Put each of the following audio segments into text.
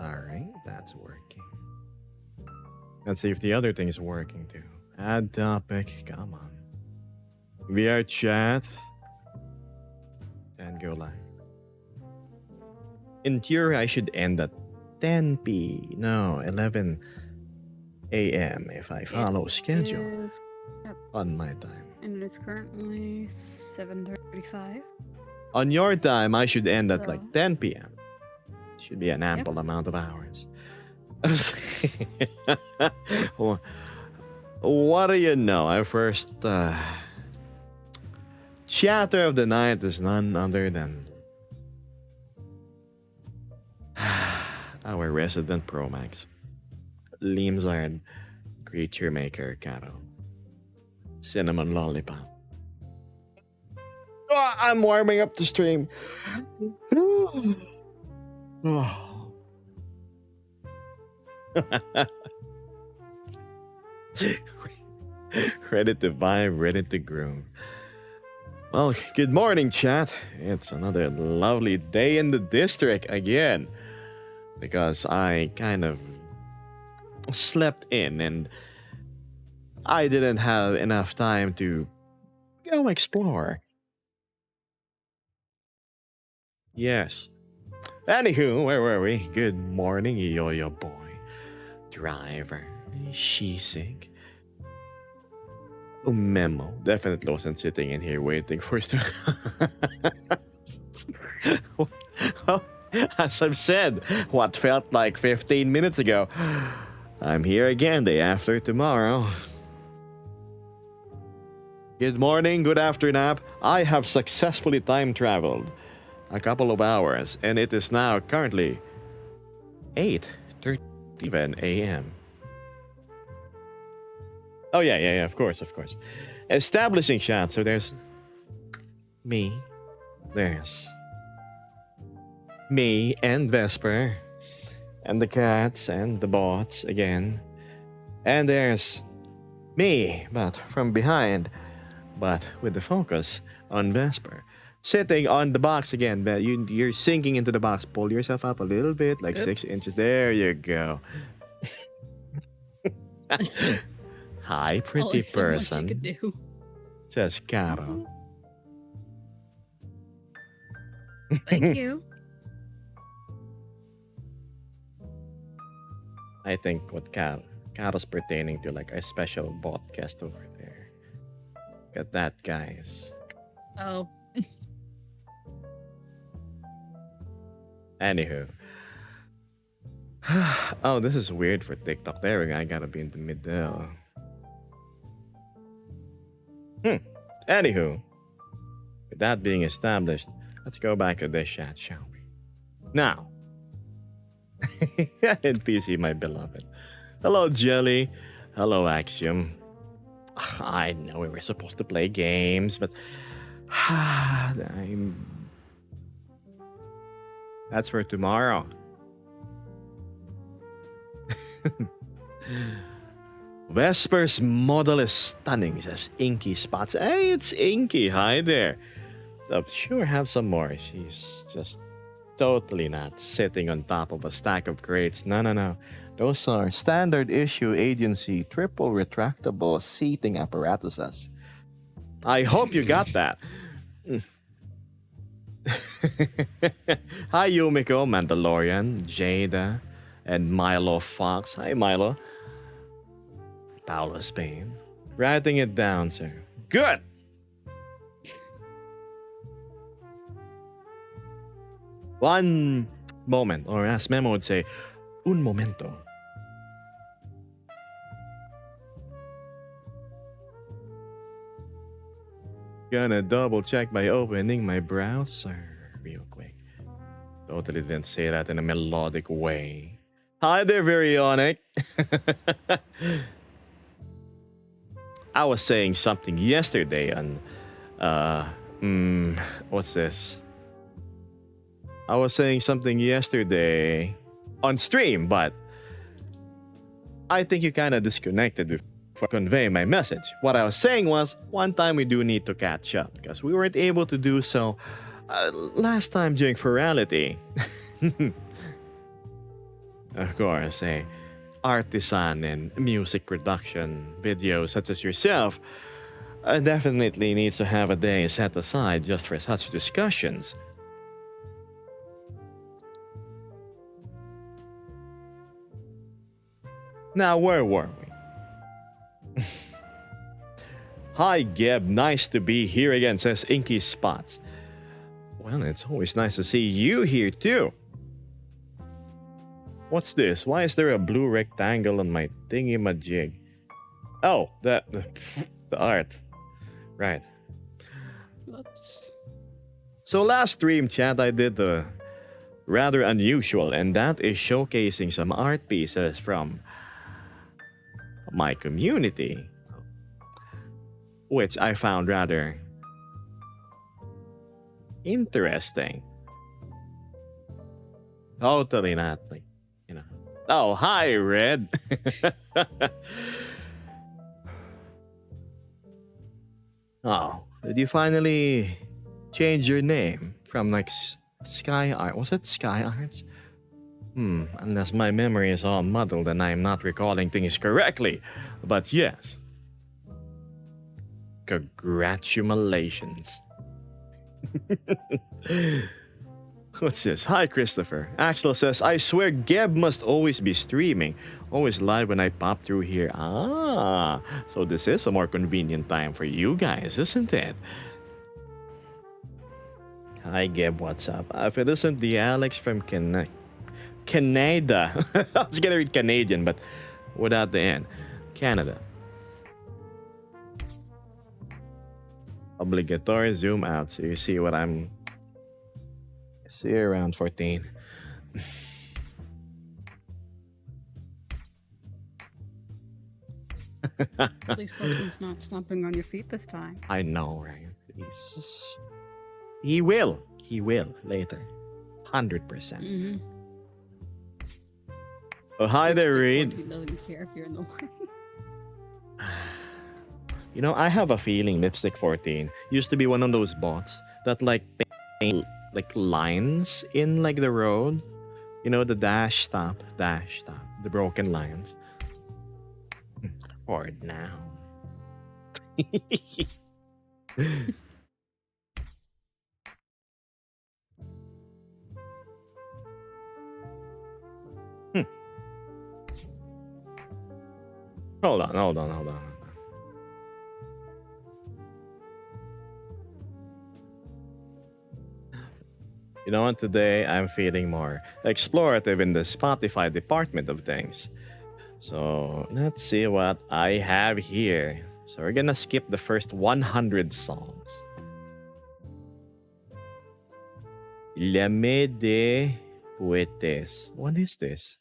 Alright, that's working. Let's see if the other thing is working too. Add topic, come on. VR chat. And go live. In theory, I should end at 11 a.m. if I follow schedule Is, on my time. and it's currently 7:35. On your time, I should end at So- like 10 p.m. Should be an ample amount of hours. Well, what do you know? Our first chatter of the night is none other than our resident Promax, Limzard, Creature Maker, Caro, Cinnamon Lollipop. Oh, I'm warming up the stream. Oh. Ready to vibe, ready to groove. Well, good morning, chat. It's another lovely day in the district again. Because I kind of slept in and I didn't have enough time to go explore. Yes. Anywho, where were we? Good morning, Yo-Yo Boy. Driver. Shisig. Memo. Definitely wasn't sitting in here waiting for well, as I've said, what felt like 15 minutes ago, I'm here again day after tomorrow. Good morning, good afternoon. I have successfully time traveled a couple of hours, and it is now currently 8:37 a.m. Oh yeah, of course. Establishing shot. So there's me, there's me and Vesper, and the cats and the bots again, and there's me, but from behind, but with the focus on Vesper. Sitting on the box again, but you're sinking into the box. Pull yourself up a little bit, like 6 inches. There you go. Hi, pretty Only so much person. you could do. Says Caro. Thank you. I think what Caro's pertaining to, like a special podcast over there. Look at that, guys. Oh, Anywho. Oh, this is weird for TikTok. There we go. I gotta be in the middle. Anywho. With that being established, let's go back to this chat, shall we? Now. NPC, my beloved. Hello, Jelly. Hello, Axiom. I know we were supposed to play games, but that's for tomorrow. Vesper's model is stunning, says Inky Spots. Hey, it's Inky. Hi there. I'm sure have some more. She's just totally not sitting on top of a stack of crates. No. Those are standard issue agency triple retractable seating apparatuses. I hope you got that. Hi, Yumiko, Mandalorian, Jada, and Milo Fox. Hi, Milo. Paolo Spain. Writing it down, sir. Good! One moment, or as Memo would say, un momento. Gonna double check by opening my browser real quick. Totally didn't say that in a melodic way. Hi there, Varionic. I was saying something yesterday on, what's this? I was saying something yesterday on stream, but I think you kind of disconnected before conveying my message. What I was saying was, one time we do need to catch up because we weren't able to do so last time during Ferality. of course, a artisan in music production, videos such as yourself, definitely needs to have a day set aside just for such discussions. Now, where were we? Hi, Geb. Nice to be here again, says Inky Spots. Well, it's always nice to see you here, too. What's this? Why is there a blue rectangle on my thingy-majig? Oh, the art. Right. Whoops. So last stream chat, I did the rather unusual, and that is showcasing some art pieces from my community, which I found rather interesting. Totally not like, you know. Oh, hi, Red. Oh, did you finally change your name from like Sky Art? Was it Sky Arts? Unless my memory is all muddled and I am not recalling things correctly. But yes. Congratulations. What's this? Hi, Christopher. Axel says, I swear Geb must always be streaming. Always live when I pop through here. Ah, so this is a more convenient time for you guys, isn't it? Hi, Geb. What's up? If it isn't the Alex from Canada. I was gonna read Canadian, but without the N. Canada. Obligatory zoom out so you see what I'm. See you around 14. At least 14's not stomping on your feet this time. I know, right? He will. He will later. 100%. Mm-hmm. Oh, hi there, Reed. 14 doesn't care if you're in the way. You know, I have a feeling Lipstick 14 used to be one of those bots that like paint like lines in like the road. You know, the dash stop, the broken lines. Or now. Hold on. You know what? Today I'm feeling more explorative in the Spotify department of things. So let's see what I have here. So we're gonna skip the first 100 songs. Lame de Poetes. What is this?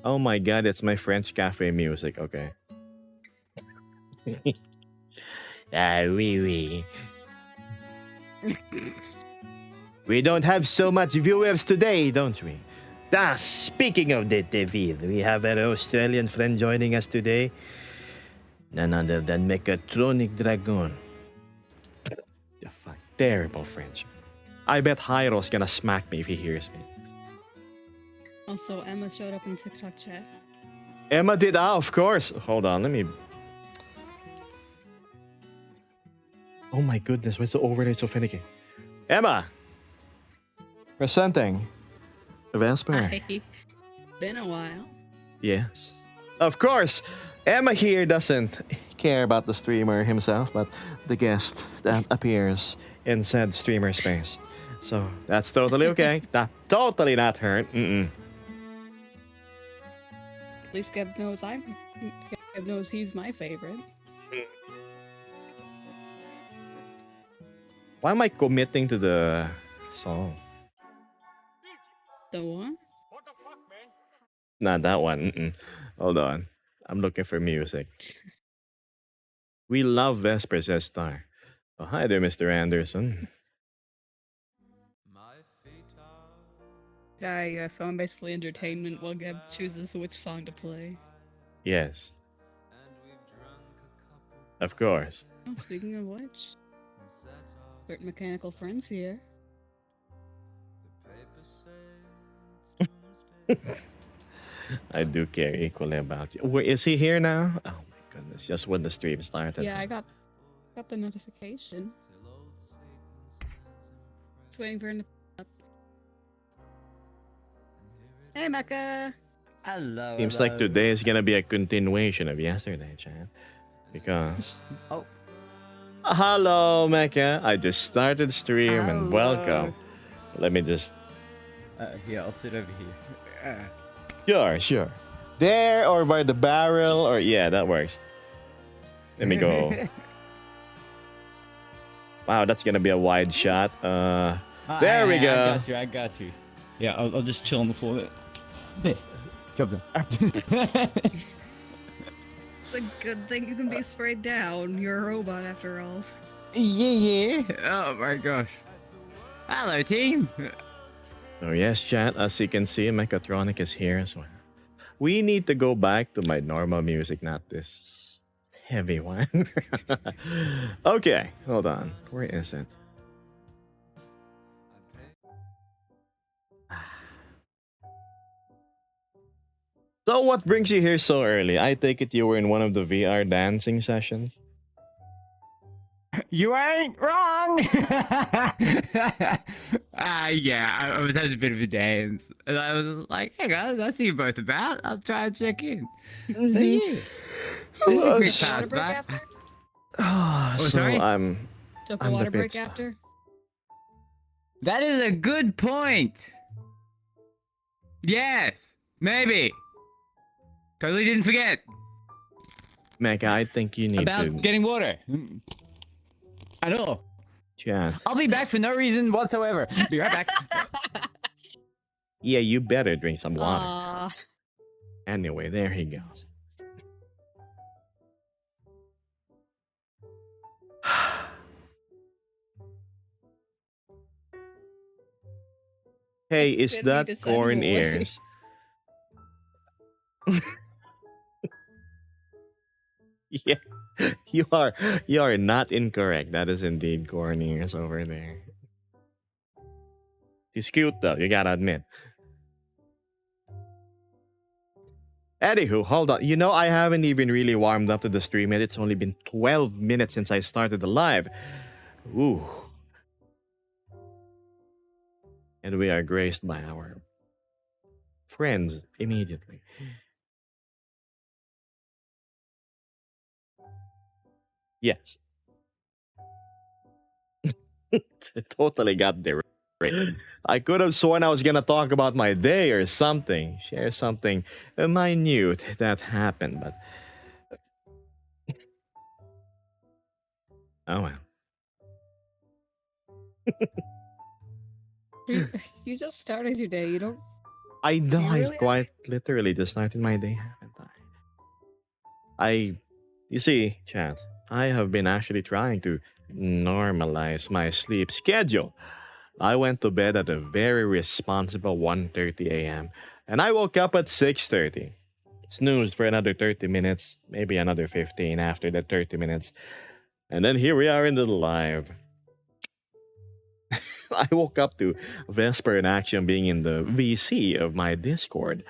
Oh my god, it's my French cafe music. Okay. Oui. We don't have so much viewers today, don't we? Speaking of the devil, we have an Australian friend joining us today. None other than Mechatronic Dragon. The fuck? Terrible French. I bet Hyro's gonna smack me if he hears me. Also, Emma showed up in TikTok chat. Emma did, of course. Hold on, let me. Oh my goodness, why's the overlay so finicky? Emma! Presenting Vesper. Hi. Been a while. Yes. Of course, Emma here doesn't care about the streamer himself, but the guest that appears in said streamer space. So that's totally okay. Totally not hurt. At least Geb knows Geb knows he's my favorite. Why am I committing to the song? The one? Not that one. Hold on. I'm looking for music. We love Vesper, says Star. Oh, hi there, Mr. Anderson. Yeah, so I'm basically entertainment while Geb chooses which song to play. Yes. Of course. Oh, speaking of which, Bert Mechanical Friends here. I do care equally about you. Wait, is he here now? Oh my goodness! Just when the stream started. Yeah, I got the notification. Just waiting for him to pop up. Hey, Mecca. Hello. Seems like today is gonna be a continuation of yesterday, Chan. Because Oh. hello, Mecca. I just started stream and welcome. Let me just Here, I'll sit over here. sure. There or by the barrel or yeah, that works. Let me go. Wow, that's gonna be a wide shot. There we go. I got you. Yeah, I'll just chill on the floor. There. Job done. It's a good thing you can be sprayed down. You're a robot after all. Yeah. Oh my gosh. Hello, team. Oh yes, chat. As you can see, Mechatronic is here as well. We need to go back to my normal music, not this heavy one. Okay, hold on. Where is it? So what brings you here so early? I take it you were in one of the VR dancing sessions. You ain't wrong. Yeah, I was having a bit of a dance, and I was like, "Hey guys, I see you both about. I'll try and check in." So yeah, this is a quick Water pass break back. after? So sorry? Took a I'm the water pit break stop. after? That is a good point. Yes, maybe. Totally didn't forget Mecha, I think you need about to getting water. At all. chat. I'll be back for no reason whatsoever. Be right back. Yeah, you better drink some water. Aw. Anyway, there he goes. Hey, is Didn't mean that to send him corn away. ears? Yeah, you are not incorrect. That is indeed corn ears over there. He's cute though, you gotta admit. Anywho, hold on. You know, I haven't even really warmed up to the stream yet. It's only been 12 minutes since I started the live. Ooh. And we are graced by our friends immediately. Yes. Totally got there. I could have sworn I was gonna talk about my day or something, share something minute that happened, but oh well. You just started your day. You don't. I know You I really quite literally just started my day, haven't I? You see, chat, I have been actually trying to normalize my sleep schedule. I went to bed at a very responsible 1:30 a.m. and I woke up at 6:30. Snoozed for another 30 minutes, maybe another 15 after the 30 minutes. And then here we are in the live. I woke up to Vesper in action being in the VC of my Discord.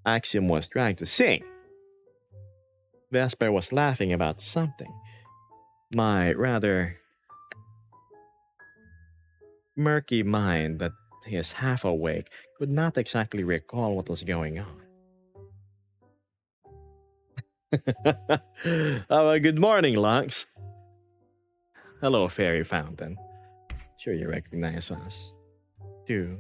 Axiom was trying to sing. Vesper was laughing about something. My rather murky mind that is half awake could not exactly recall what was going on. Good morning, Lux. Hello, Fairy Fountain. Sure you recognize us. Too.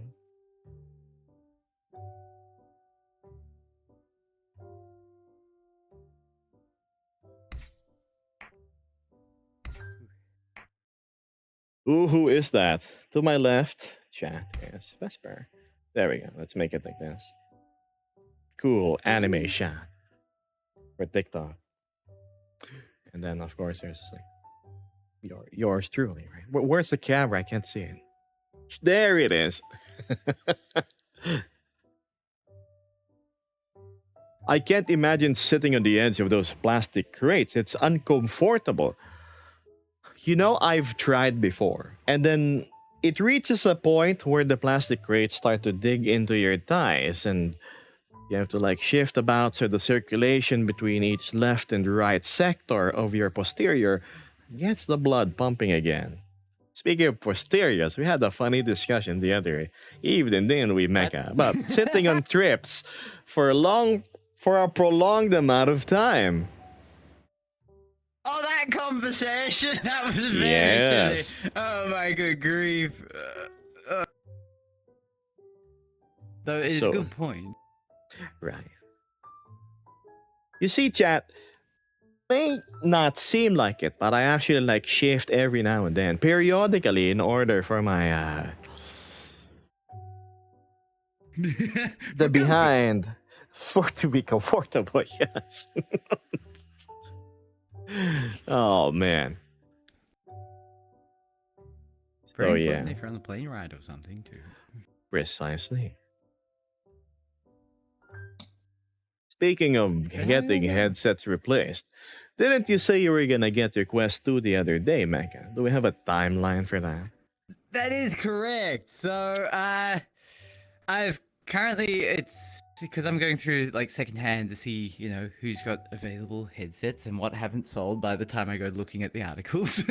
Ooh, who is that? To my left, chat is Vesper. There we go. Let's make it like this. Cool anime shot for TikTok. And then, of course, there's like yours truly, right? Where's the camera? I can't see it. There it is. I can't imagine sitting on the edge of those plastic crates. It's uncomfortable. You know, I've tried before. And then It reaches a point where the plastic crates start to dig into your thighs, and you have to like shift about so the circulation between each left and right sector of your posterior gets the blood pumping again. Speaking of posteriors, we had a funny discussion the other evening, didn't we, Mecca? About sitting on trips for a prolonged amount of time. Oh, that conversation! That was very Yes. silly. Oh my good grief. Though it's So- a good point. Right. You see, chat, may not seem like it, but I actually like shift every now and then, periodically, in order for my the behind for to be comfortable. Yes. Oh man. Very Oh, important yeah. if you're on the plane ride or something too. Precisely. Speaking of getting headsets replaced, didn't you say you were gonna get your Quest 2 the other day, Mecca? Do we have a timeline for that? That is correct. So, I've currently it's because I'm going through like secondhand to see, who's got available headsets and what haven't sold by the time I go looking at the articles.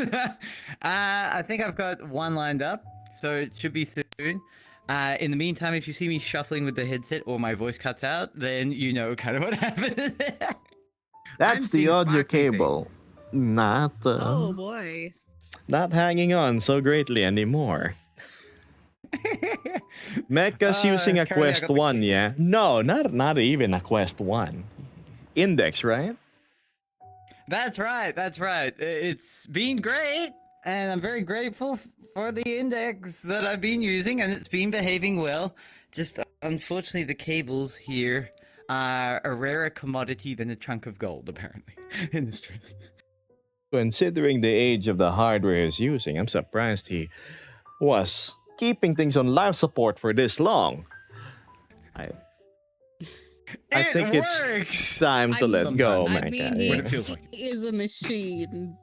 I think I've got one lined up, so it should be soon. In the meantime, if you see me shuffling with the headset or my voice cuts out, then you know kind of what happened. That's the seeing audio sparkly things. cable, not Oh boy. not hanging on so greatly anymore. Mecca's using a Currently I Quest got the 1, cable. yeah? No, not even a Quest 1. Index, right? That's right. That's right. It's been great, and I'm very grateful for the index that I've been using, and it's been behaving well. Just unfortunately, the cables here are a rarer commodity than a chunk of gold, apparently, in Australia. Considering the age of the hardware he's using, I'm surprised he was keeping things on life support for this long. I think it's works. time to I'm let go, sometimes. I Mecca. mean, What yeah. it feels like. he is a machine.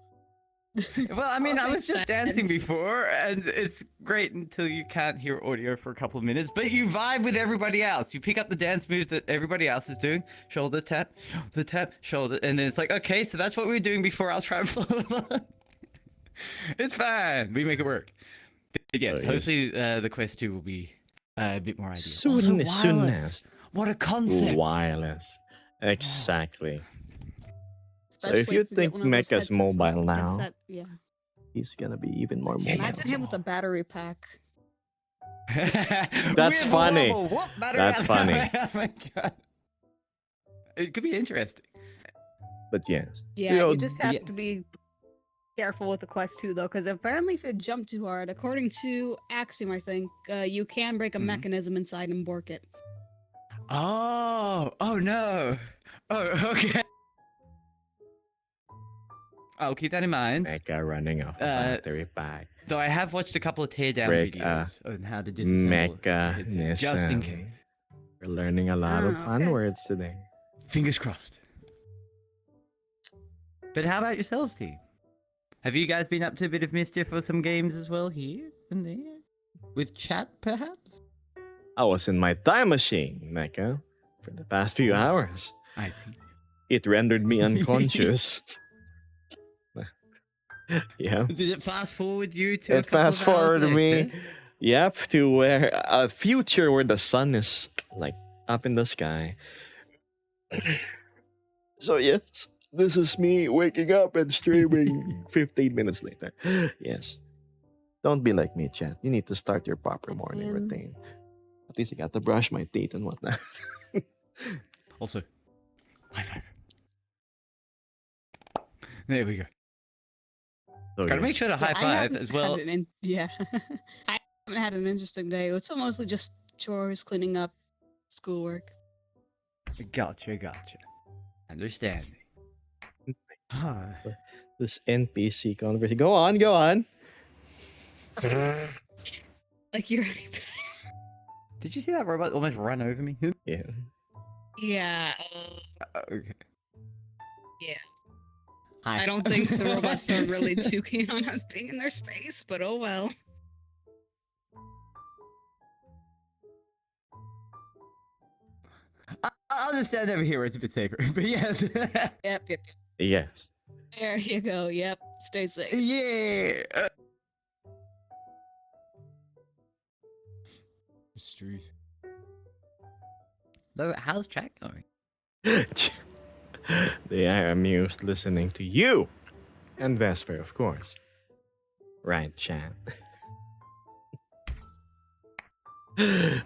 Well, I mean, I That was just makes dancing sense. before, and it's great until you can't hear audio for a couple of minutes, but you vibe with everybody else. You pick up the dance move that everybody else is doing, shoulder tap, shoulder, and then it's like, okay, so that's what we were doing before, I'll try and follow along. It's fine, we make it work. But yes, Oh, yes. hopefully the Quest 2 will be a bit more ideal. Soon, Also, soon wireless. as. What a concept! Wireless. Exactly. So if Especially you get think one of those Mecca's headsets with mobile a now, headset, yeah. he's gonna be even more mobile. Imagine him with a battery pack. That's Weird funny. wobble, whoop, battery That's out. funny. Oh my god. It could be interesting. But yes. Yeah, You know, you just have yeah. to be careful with the Quest 2 though, because apparently if you jump too hard, according to Axiom, I think, you can break a Mhm. mechanism inside and bork it. Oh no. Oh, okay. I'll keep that in mind. Mecca running off a battery pack. Though I have watched a couple of teardown Break videos on how to disassemble a headset, just in case. We're learning a lot of Ah, fun okay. words today. Fingers crossed. But how about yourselves, team? Have you guys been up to a bit of mischief or some games as well here and there? With chat, perhaps? I was in my time machine, Mecca, for the past few hours. I think. It rendered me unconscious. Yeah. Did it fast forward you to a It couple of fast hours forwarded me, later? yep, to where a future where the sun is like up in the sky. So yes, this is me waking up and streaming 15 minutes later. Yes. Don't be like me, chat. You need to start your proper morning routine. At least I got to brush my teeth and whatnot. Also, high five. There we go. Gotta Okay. make sure to Yeah, high I five haven't as well. had yeah. I haven't had an interesting day. It's mostly just chores, cleaning up, schoolwork. Gotcha. Understand. Ah, This NPC conversation. Go on. Like you're Did you see that robot almost run over me? Yeah. Yeah. Okay. Yeah. Hi. I don't think the robots are really too keen on us being in their space, but oh well. I'll just stand over here where it's a bit safer. But yes. Yep. Yes. There you go. Yep. Stay safe. Yeah. It's truth. Though, how's chat going? They are amused listening to you. And Vesper, of course. Right, chat.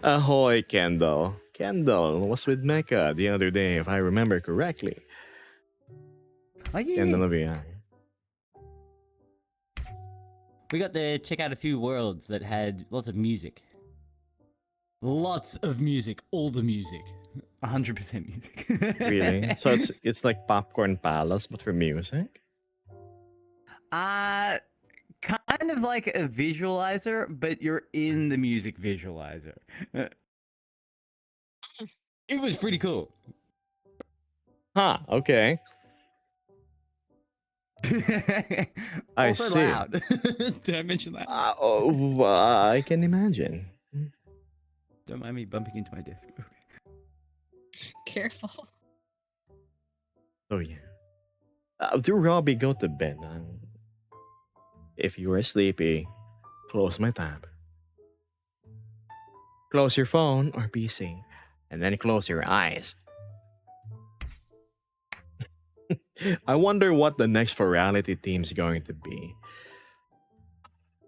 Ahoy, Kendall. Kendall was with Mecca the other day, if I remember correctly. Oh, yeah. Kendall Avian. We got to check out a few worlds that had lots of music. Lots of music. All the music. 100% music. Really? So it's like Popcorn Palace, but for music? Kind of like a visualizer, but you're in the music visualizer. It was pretty cool. Huh, okay. I Also see. loud. Did I mention that? I can imagine. Don't mind me bumping into my desk. Careful. Oh, yeah. Do Robbie go to bed? If you are sleepy, close my tab. Close your phone or PC, and then close your eyes. I wonder what the next virality team's going to be.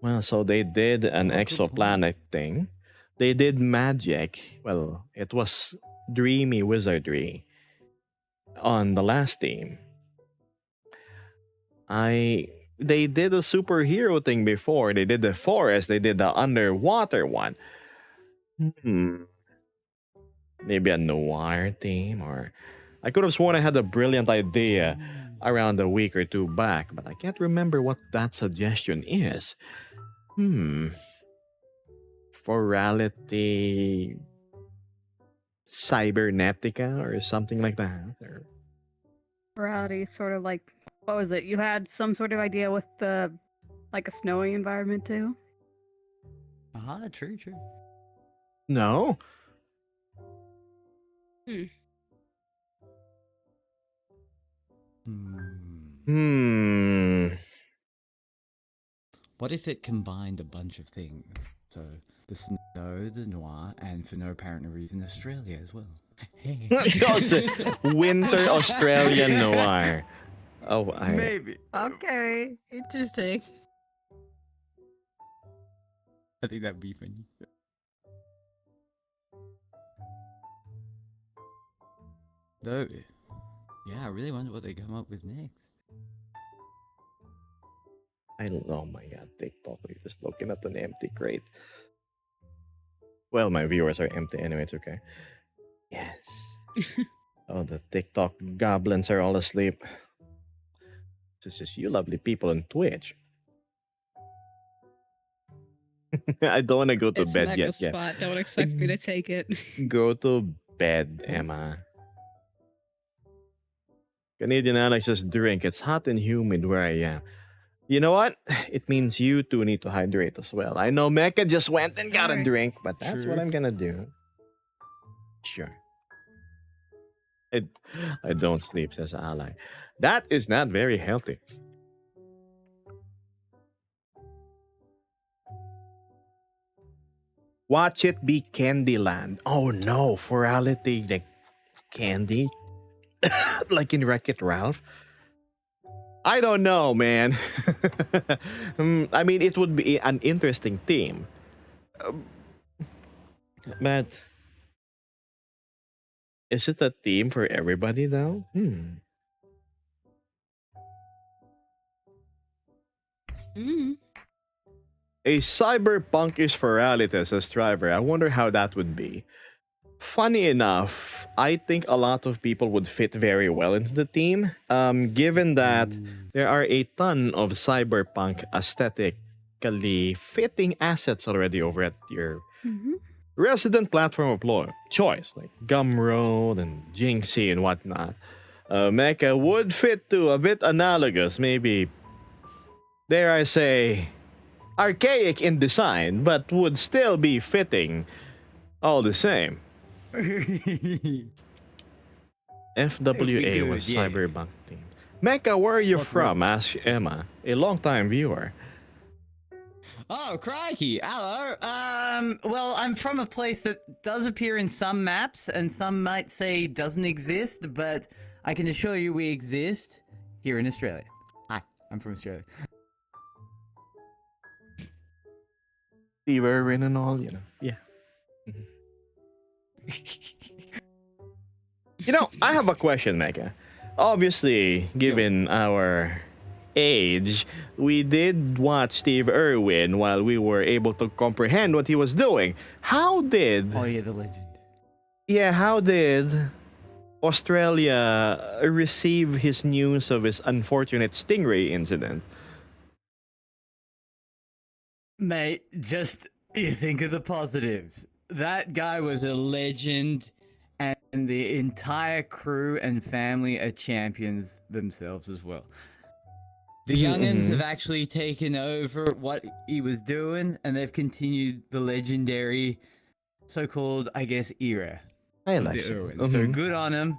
Well, so they did an exoplanet thing. They did magic. Well, it was dreamy wizardry on the last team. They did a superhero thing before. They did the forest. They did the underwater one. Maybe a noir theme, or I could have sworn I had a brilliant idea around a week or two back, but I can't remember what that suggestion is. Forality Cybernetica or something like that. Or... Rowdy, sort of like, what was it? You had some sort of idea with the, like a snowy environment too? True. No. What if it combined a bunch of things? So the snow, the noir, and for no apparent reason, Australia as well. It's a winter Australian noir. Oh, Maybe. Okay, interesting. I think that'd be funny. Though, yeah, I really wonder what they come up with next. I don't know. Oh my god, TikTok. You're just looking at an empty crate. Well, my viewers are empty anyway. It's okay. Yes. Oh, the TikTok goblins are all asleep. It's just you lovely people on Twitch. I don't want to go to It's bed Mecca's yet. spot. Don't expect me to take it. Go to bed, Emma. Canadian Alex says drink. It's hot and humid where I am. You know what? It means you two need to hydrate as well. I know Mecca just went and got a Alright. drink, but that's what True. I'm gonna do. Sure. I don't sleep, says Ally. That is not very healthy. Watch it be Candyland. Oh no, forality like candy? Like in Wreck-It Ralph? I don't know, man. I mean, it would be an interesting theme. But is it a theme for everybody though? A cyberpunkish virality says Driver. I wonder how that would be. Funny enough, I think a lot of people would fit very well into the team, given that there are a ton of cyberpunk aesthetically fitting assets already over at your resident platform of choice, like Gumroad and Jinxie and whatnot. Mecha would fit too, a bit analogous, maybe, dare I say, archaic in design, but would still be fitting all the same. FWA good, was yeah. Cyberpunk themed. Mecca, where are you What- from? Asked Emma, a longtime viewer. Oh, crikey! Hello. Well, I'm from a place that does appear in some maps, and some might say doesn't exist, but I can assure you we exist here in Australia. Hi, I'm from Australia. Steve Irwin and all, you know. Yeah. You know, I have a question, Mecca. Obviously, given our age, we did watch Steve Irwin while we were able to comprehend what he was doing. How did, Oh yeah, the legend. how did Australia receive his news of his unfortunate Stingray incident? Mate, just you think of the positives. That guy was a legend, and the entire crew and family are champions themselves as well. The youngins have actually taken over what he was doing, and they've continued the legendary, so-called, I guess, era. I of like the it. Irwin. So good on him.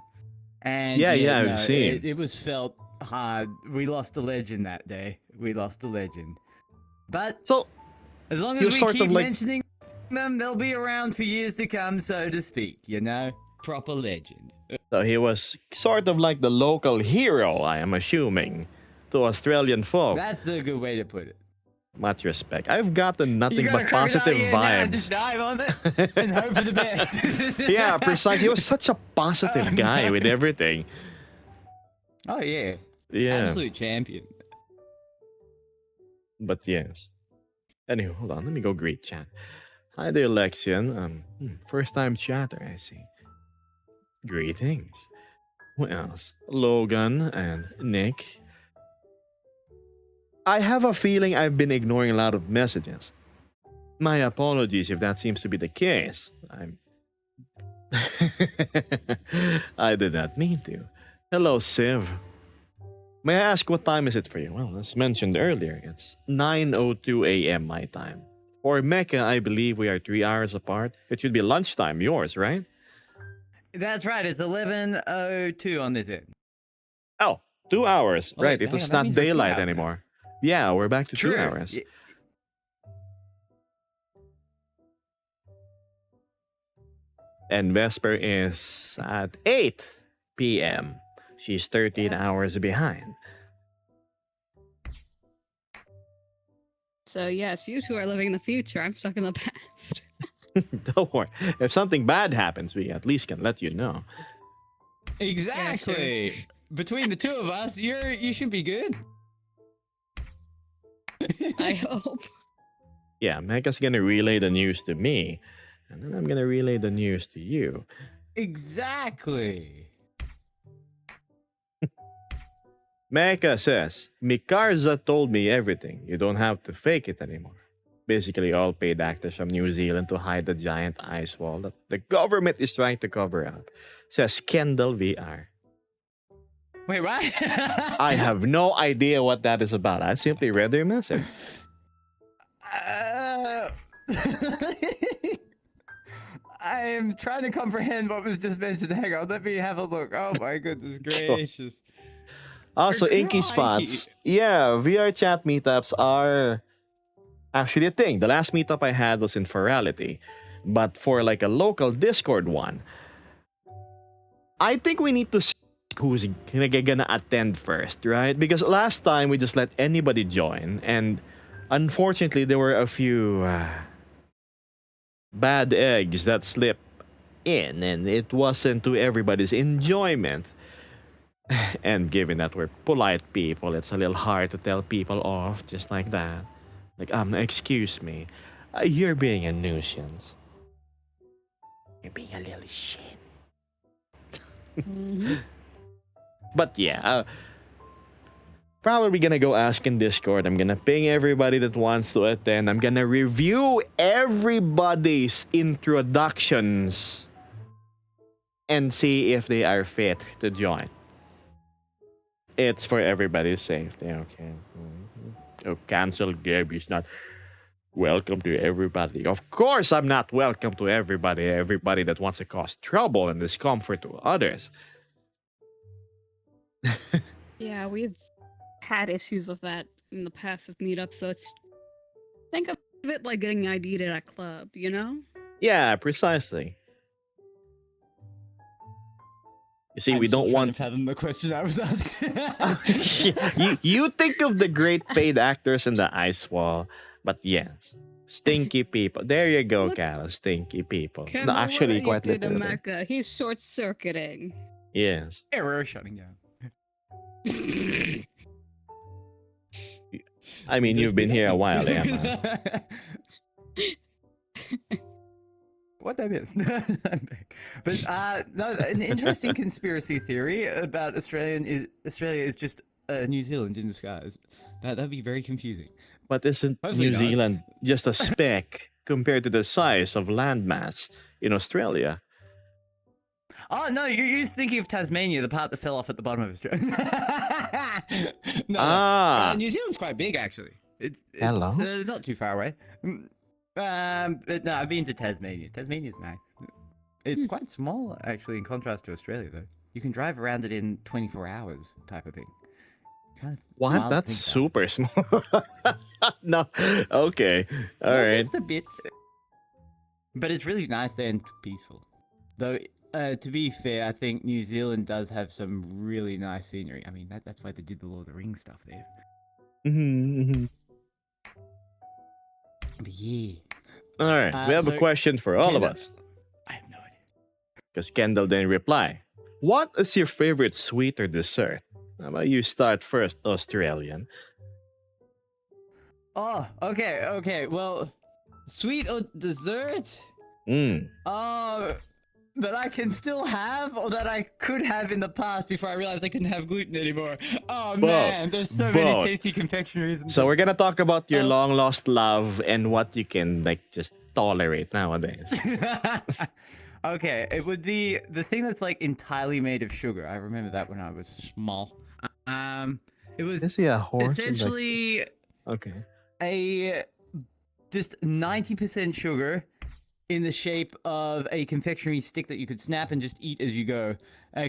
And Yeah, I've no, seen. it was felt hard. We lost a legend that day. We lost a legend. But So, as long he as was we sort of keep like- mentioning them, they'll be around for years to come, so to speak. You know, proper legend. so he was sort of like the local hero, I am assuming, to Australian folk. That's the good way to put it. Much respect. I've gotten nothing You got but a crocodile, positive yeah, now just vibes. dive on it and hope for the best. Yeah, precisely. He was such a positive guy with everything. Oh yeah, Yeah, absolute champion. but yes. Anyway, hold on. Let me go greet chat. Hi there, Lexian. First time chatter, I see. Greetings. Who else? Logan and Nick. I have a feeling I've been ignoring a lot of messages. My apologies if that seems to be the case. I did not mean to. Hello, Civ. May I ask what time is it for you? Well, as mentioned earlier, it's 9:02 a.m. my time. For Mecca, I believe we are 3 hours apart. It should be lunchtime, yours, right? That's right. It's 11:02 on this end. Oh, 2 hours. Oh, Right, wait, it hang was on, that not means we're 2 daylight hours now. anymore. Yeah, we're back to 2 True. hours. Y- And Vesper is at 8 p.m. She's 13 hours behind. So yes, you two are living in the future. I'm stuck in the past. Don't worry. If something bad happens, we at least can let you know. Exactly. Between the two of us, you should be good. I hope. Yeah, Mecca's gonna relay the news to me, and then I'm gonna relay the news to you. Exactly. Mecca says, Mikarza told me everything. You don't have to fake it anymore. Basically, all paid actors from New Zealand to hide the giant ice wall that the government is trying to cover up. Says Kendall VR. Wait, what? I have no idea what that is about. I simply read their message. Uh, I am trying to comprehend what was just mentioned. Hang on, let me have a look. Oh my goodness gracious. Also, Inky Crikey. Spots. Yeah, VR chat meetups are actually a thing. The last meetup I had was in Ferality. But for like a local Discord one, I think we need to see who's gonna attend first, right? Because last time we just let anybody join, and unfortunately there were a few bad eggs that slipped in, and it wasn't to everybody's enjoyment. And given that we're polite people, it's a little hard to tell people off just like that. Like, excuse me, you're being a nuisance. You're being a little shit. Mhm. But yeah, probably gonna go ask in Discord. I'm gonna ping everybody that wants to attend. I'm gonna review everybody's introductions and see if they are fit to join. It's for everybody's safety, okay? Oh, cancel Gary's not welcome to everybody. Of course, I'm not welcome to everybody. Everybody that wants to cause trouble and discomfort to others. Yeah, we've had issues with that in the past with meetups, so it's think of it like getting ID'd at a club, you know? Yeah, precisely. You see, I'm we still don't trying want. to fathom the question I was asked. you think of the great paid actors in the ice wall, but yes, stinky people. There you go, Look, Cal. Stinky people. No, actually, Kamala quite did a literally. Mecca. He's short circuiting. Yes. Error shutting down. I mean, you've been here a while, Emma. What I missed? I'm back. But no, an interesting conspiracy theory about Australia is just New Zealand in disguise. That'd be very confusing. But isn't Hopefully New not. Zealand just a speck compared to the size of landmass in Australia? Oh no, you're thinking of Tasmania, the part that fell off at the bottom of Australia. No, Ah. New Zealand's quite big actually. It's Hello? not too far away. But no, I've been to Tasmania. Tasmania's nice. It's quite small actually in contrast to Australia though. You can drive around it in 24 hours type of thing. Kind of What? wild to That's think super about. small. No. Okay. All Yeah, right. just a bit. But it's really nice there and peaceful. Though, to be fair, I think New Zealand does have some really nice scenery. I mean, that's why they did the Lord of the Rings stuff there. Mhm. But yeah, All right. We have a so question for all of Kendall- us I have no idea. because Kendall didn't reply. What is your favorite sweet or dessert? How about you start first, Australian? Oh, okay. Well, sweet or dessert? Mm. That I can still have, or that I could have in the past before I realized I couldn't have gluten anymore. Oh man, there's so many Both. tasty confectionaries. And So we're gonna talk about your Oh. long lost love and what you can like just tolerate nowadays. Okay, it would be the thing that's like entirely made of sugar. I remember that when I was small. It was Is he a horse? essentially Okay. a just 90% sugar in the shape of a confectionery stick that you could snap and just eat as you go,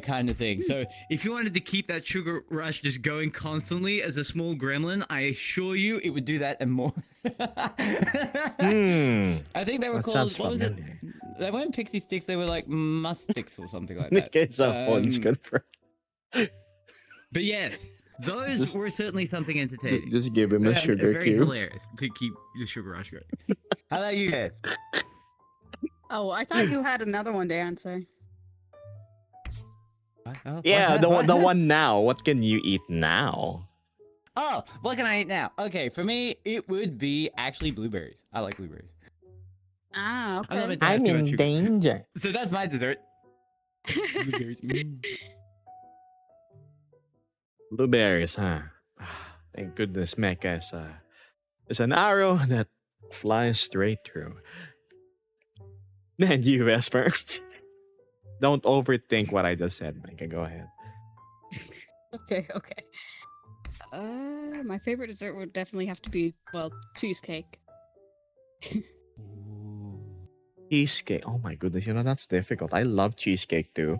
kind of thing. So if you wanted to keep that sugar rush just going constantly as a small gremlin, I assure you it would do that and more. Hmm. I think they were That called, sounds what was it? familiar. They weren't pixie sticks, they were like mustics or something like that. Okay, so one's confirmed. But yes, those Just- were certainly something entertaining. Just give him a And sugar very cube. hilarious to keep the sugar rush going. How about you guys? Oh, I thought you had another one to answer. Yeah, the one now. What can you eat now? Oh, what can I eat now? Okay, for me, it would be actually blueberries. I like blueberries. Ah, I'm not okay. meant to have too much sugar. danger. So that's my dessert. Blueberries. Blueberries, huh? Thank goodness Mecha is an arrow that flies straight through. And you, Vesper. Don't overthink what I just said, Micah. Go ahead. Okay. My favorite dessert would definitely have to be, well, cheesecake. Cheesecake. Oh my goodness, that's difficult. I love cheesecake too.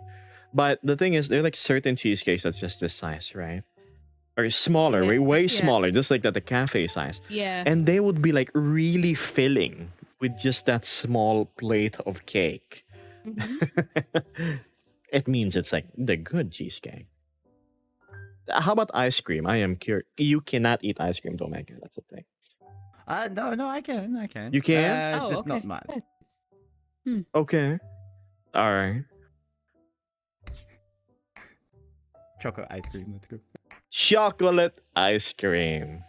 But the thing is, there are like certain cheesecakes that's just this size, right? Or smaller, Yeah, way yeah. smaller, just like the cafe size. Yeah. And they would be like really filling with just that small plate of cake. Mhm. It means it's like the good cheesecake. How about ice cream? I am curious. You cannot eat ice cream, though, Megan. That's the thing. No, I can. You can? Oh, just okay. not much. Good. Okay. All right. Chocolate ice cream, let's go. Chocolate ice cream.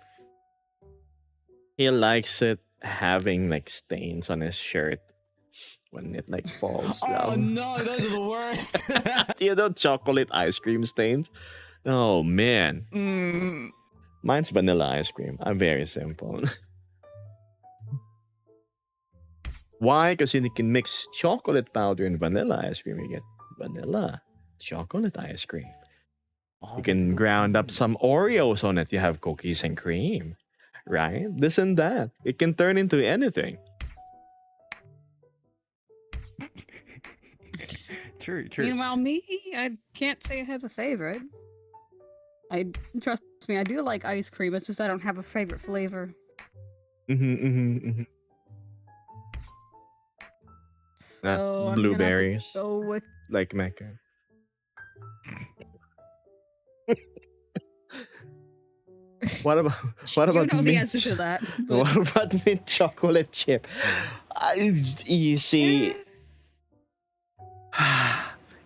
He likes it having like stains on his shirt when it like falls Oh down. no, those are the worst. Chocolate ice cream stains. Oh man. Mm. Mine's vanilla ice cream. I'm very simple. Why? Because you can mix chocolate powder and vanilla ice cream. You get vanilla chocolate ice cream. Oh, You that's can good. ground up some Oreos on it. You have cookies and cream. Right? This and that. It can turn into anything. True. Meanwhile, me, I can't say I have a favorite. Trust me, I do like ice cream. It's just I don't have a favorite flavor. So I'm gonna have to Blueberries, go with like Mecca. What about what you about know the mint? answer to that. But What about mint chocolate chip? You see,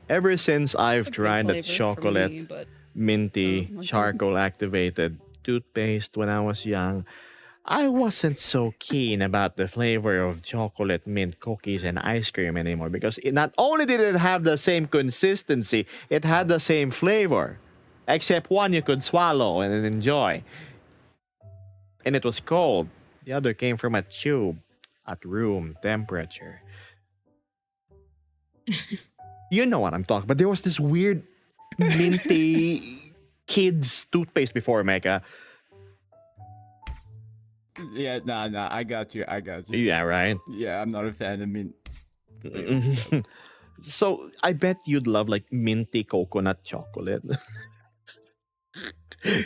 ever since I've it's a good tried the flavor for chocolate, me, but minty, like charcoal activated toothpaste when I was young, I wasn't so keen about the flavor of chocolate mint cookies and ice cream anymore because not only did it have the same consistency, it had the same flavor. Except one you could swallow and enjoy. And it was cold. The other came from a tube at room temperature. You know what I'm talking about. There was this weird minty kids toothpaste before, Mecca. Yeah, nah, I got you. Yeah, right? Yeah, I'm not a fan of mint. So I bet you'd love like minty coconut chocolate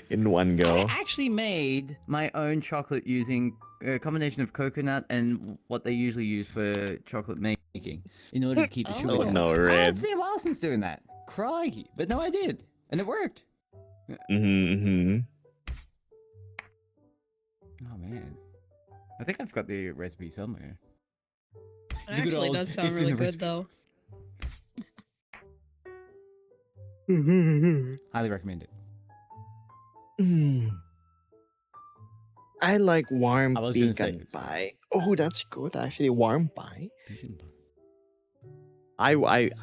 in one I go. actually made my own chocolate using a combination of coconut and what they usually use for chocolate making in order to keep the sugar Oh down. no, Oh, Red. it's been a while since doing that. Crikey. But no, I did. And it worked. Mm-hmm. Oh, man. I think I've got the recipe somewhere. it The good actually old- does sound it's in really the good recipe. though. Highly recommend it. I like warm I was gonna say pecan this. pie. Oh, that's good actually. Warm pie. Pecan pie. I would.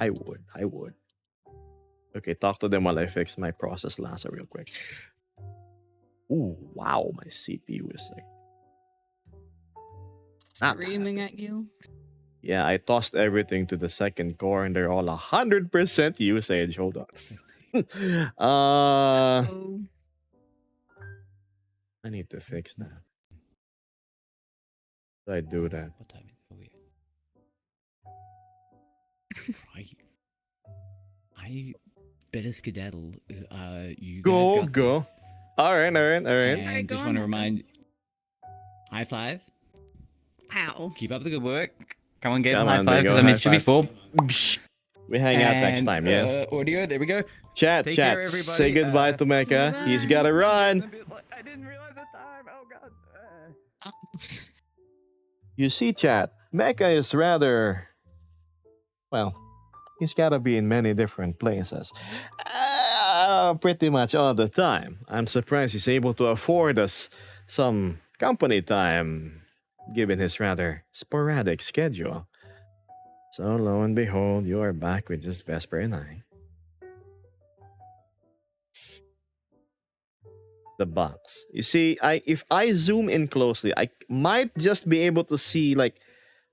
Okay, talk to them while I fix my process laser real quick. Ooh, wow, my CPU is like not Screaming at you. yeah, I tossed everything to the second core and they're all 100% usage. Hold on. Oh, I need to fix that. How do I do that? What time is it? Oh, yeah. I better skedaddle. You Go, guys got go. Alright. And Alright, go just on want to then. remind. High five. pow. Keep up the good work. Come on, get Come a high on, there five you go, because I high missed you five. before. We hang out next And, time, yes? Audio, there we go. Chat, take care, Say everybody. goodbye to Mecca. He's gotta run. I didn't realize the time. Oh, God. You see, chat, Mecca is rather. Well, he's gotta be in many different places. Pretty much all the time. I'm surprised he's able to afford us some company time, given his rather sporadic schedule. So lo and behold, you are back with just Vesper and I. The box. You see, if I zoom in closely, I might just be able to see like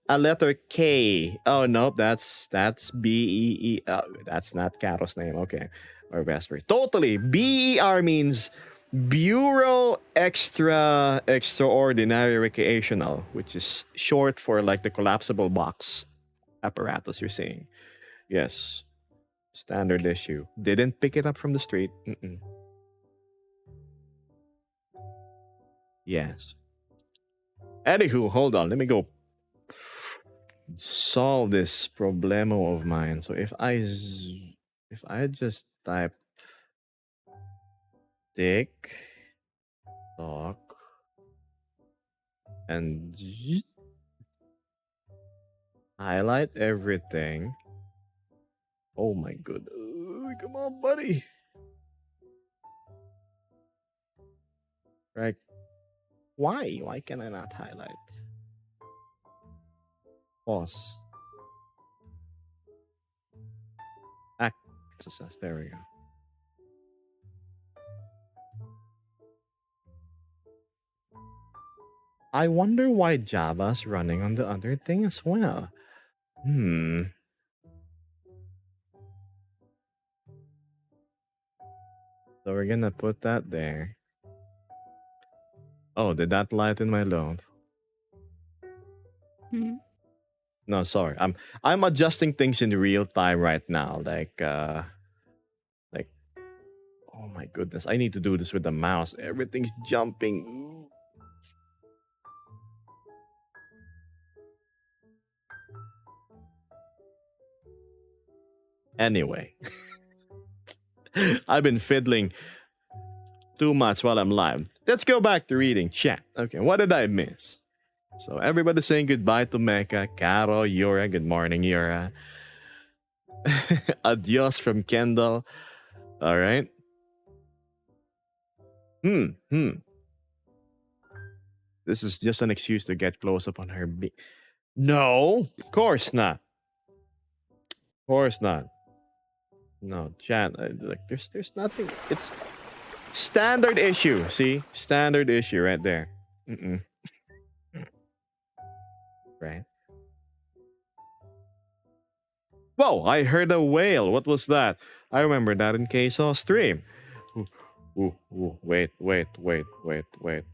a letter K. Oh nope, that's BEE. That's not Caro's name. Okay, or Vesper. Totally. BER means Bureau Extraordinary Recreational, which is short for like the collapsible box apparatus you're seeing. Yes, standard issue. Didn't pick it up from the street. Yes. Anywho, hold on. Let me go solve this problemo of mine. So if I just type tick tock and highlight everything. Oh my god. Come on, buddy. Right. Why? Why can I not highlight? Pause. Access. There we go. I wonder why Java's running on the other thing as well. So we're gonna put that there. Oh, did that lighten my load? Mhm. No, sorry. I'm adjusting things in real time right now. Like Oh my goodness, I need to do this with the mouse. Everything's jumping. Anyway, I've been fiddling too much while I'm live. Let's go back to reading chat. Okay, what did I miss? So everybody saying goodbye to Mecca, Caro, Yura. Good morning, Yura. Adios from Kendall. All right. This is just an excuse to get close up on her. No, of course not. Of course not. No, chat. Like, there's nothing. It's standard issue. See, standard issue right there. Right. Whoa! I heard a whale. What was that? I remember that in Queso's stream. Wait.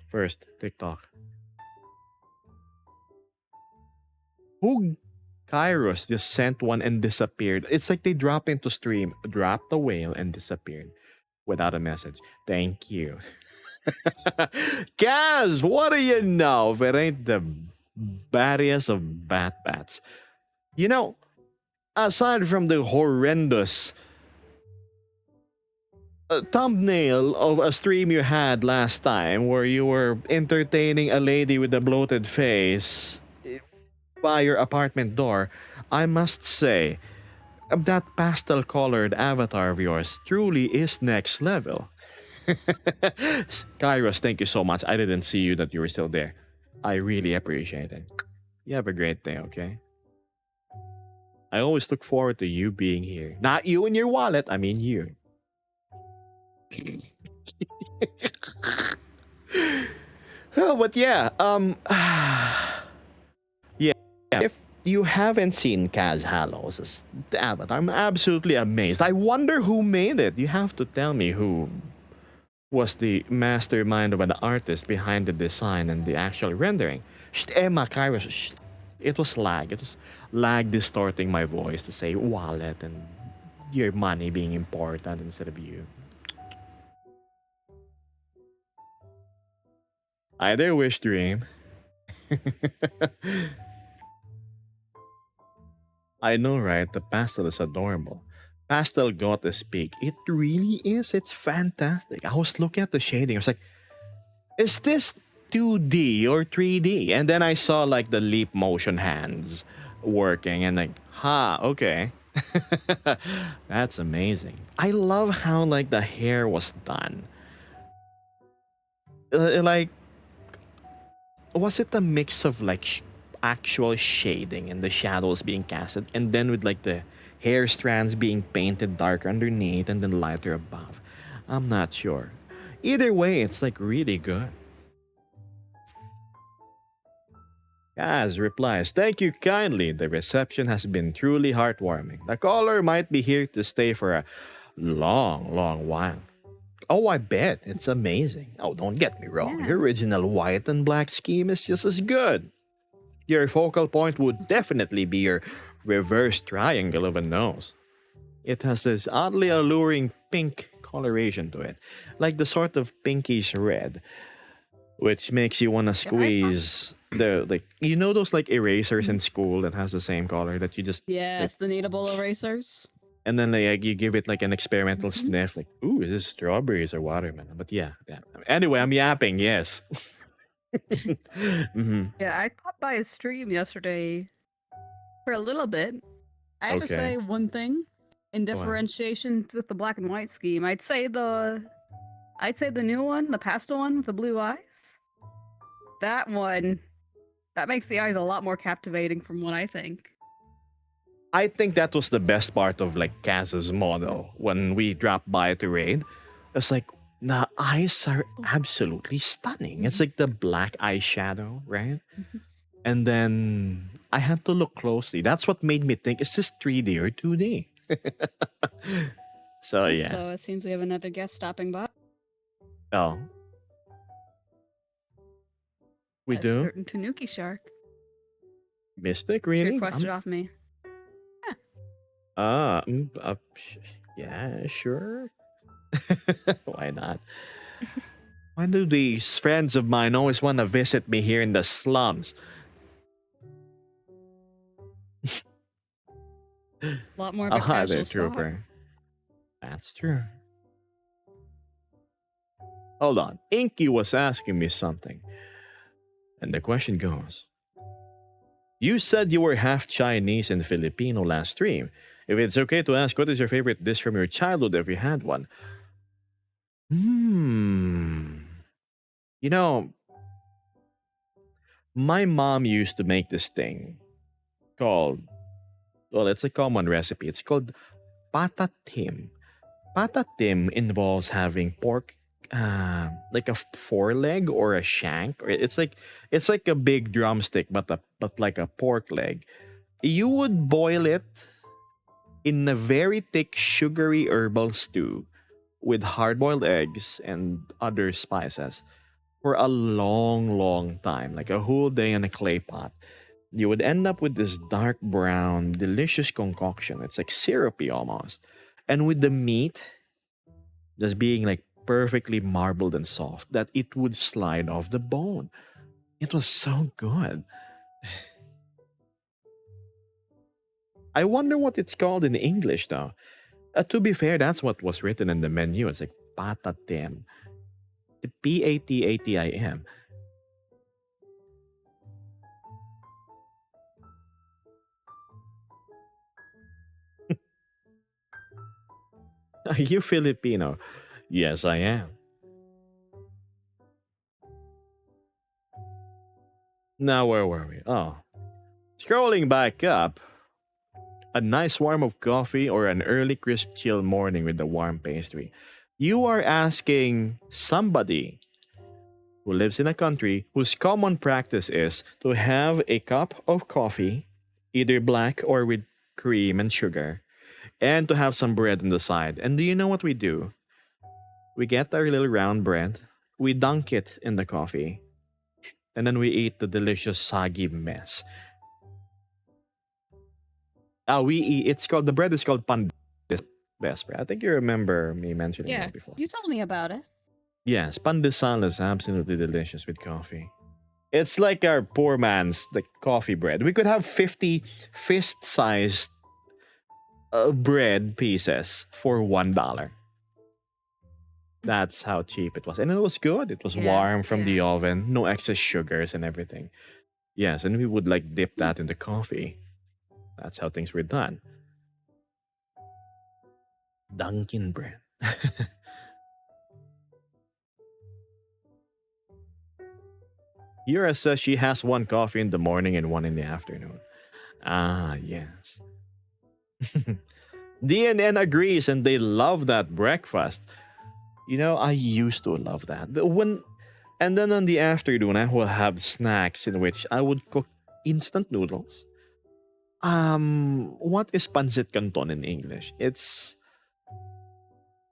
First, TikTok. Who Kairos just sent one and disappeared? It's like they dropped into stream, dropped the whale, and disappeared without a message. Thank you. Kaz, what do you know if it ain't the battiest of bats? You know, aside from the horrendous thumbnail of a stream you had last time where you were entertaining a lady with a bloated face by your apartment door, I must say that pastel colored avatar of yours truly is next level. Kairos, thank you so much. I didn't see you that you were still there. I really appreciate it. You have a great day, okay? I always look forward to you being here. Not you and your wallet, I mean you. Oh, but yeah, yeah. If you haven't seen Kaz Hallows' avatar, I'm absolutely amazed. I wonder who made it. You have to tell me who was the mastermind of an artist behind the design and the actual rendering. Emma Kairos, it was lag. It was lag distorting my voice to say wallet and your money being important instead of you. Either wish dream. I know, right? The pastel is adorable. Pastel got to speak. It really is. It's fantastic. I was looking at the shading. I was like, is this 2D or 3D? And then I saw like the leap motion hands working and like, okay. That's amazing. I love how like the hair was done. Like, was it a mix of like actual shading and the shadows being casted and then with like the hair strands being painted darker underneath and then lighter above? I'm not sure. Either way, it's like really good. Kaz replies, thank you kindly. The reception has been truly heartwarming. The caller might be here to stay for a long while. Oh, I bet. It's amazing. Oh, don't get me wrong. Yeah. Your original white and black scheme is just as good. Your focal point would definitely be your reverse triangle of a nose. It has this oddly alluring pink coloration to it, like the sort of pinkish red, which makes you want to squeeze the, like, you know those like erasers in school that has the same color that you just, Yes, the kneadable erasers. and then like you give it like an experimental sniff, like, ooh, is this strawberries or watermelon? But yeah. Anyway, I'm yapping, yes. Yeah, I popped by a stream yesterday for a little bit. I have to Okay. say one thing in Go on. differentiation with the black and white scheme. I'd say the new one, the pastel one with the blue eyes. That one, that makes the eyes a lot more captivating from what I think. I think that was the best part of like Kaz's model when we dropped by to raid. It's like the eyes are absolutely stunning. It's like the black eyeshadow, right? And then I had to look closely. That's what made me think, is this 3D or 2D? So yeah. So it seems we have another guest stopping by. Oh. We A do? certain Tanuki shark. Mystic, She really? requested off me. Yeah, sure. Why not? Why do these friends of mine always want to visit me here in the slums? A lot more of a Ah, the casual spot. trooper. That's true. Hold on. Inky was asking me something. And the question goes, you said you were half Chinese and Filipino last stream. If it's okay to ask, what is your favorite dish from your childhood if you had one? You know, my mom used to make this thing called, well, it's a common recipe. It's called patatim. Patatim involves having pork, like a foreleg or a shank. Or it's like a big drumstick, but like a pork leg. You would boil it in a very thick, sugary herbal stew with hard-boiled eggs and other spices for a long, long time, like a whole day in a clay pot. You would end up with this dark brown, delicious concoction. It's like syrupy almost. And with the meat just being like perfectly marbled and soft, that it would slide off the bone. It was so good. I wonder what it's called in English though. To be fair, that's what was written in the menu. It's like patatim. The Patim. Are you Filipino? Yes, I am. Now, where were we? Oh. Scrolling back up, a nice warm of coffee or an early crisp chill morning with a warm pastry. You are asking somebody who lives in a country whose common practice is to have a cup of coffee, either black or with cream and sugar, and to have some bread on the side. And do you know what we do? We get our little round bread, we dunk it in the coffee, and then we eat the delicious soggy mess. It's called, the bread is called pan best bread. I think you remember me mentioning Yeah, that before. you told me about it. Yes, pandesal is absolutely delicious with coffee. It's like our poor man's like coffee bread. We could have 50 fist-sized bread pieces for $1. That's how cheap it was. And it was good. It was Yeah, warm from the yeah. oven, no excess sugars and everything. Yes, and we would like dip that into coffee. That's how things were done. Dunkin' bread. Yura says she has one coffee in the morning and one in the afternoon. Ah, yes. DNN agrees and they love that breakfast. You know, I used to love that. And then on the afternoon, I will have snacks in which I would cook instant noodles. What is pancit canton in English? It's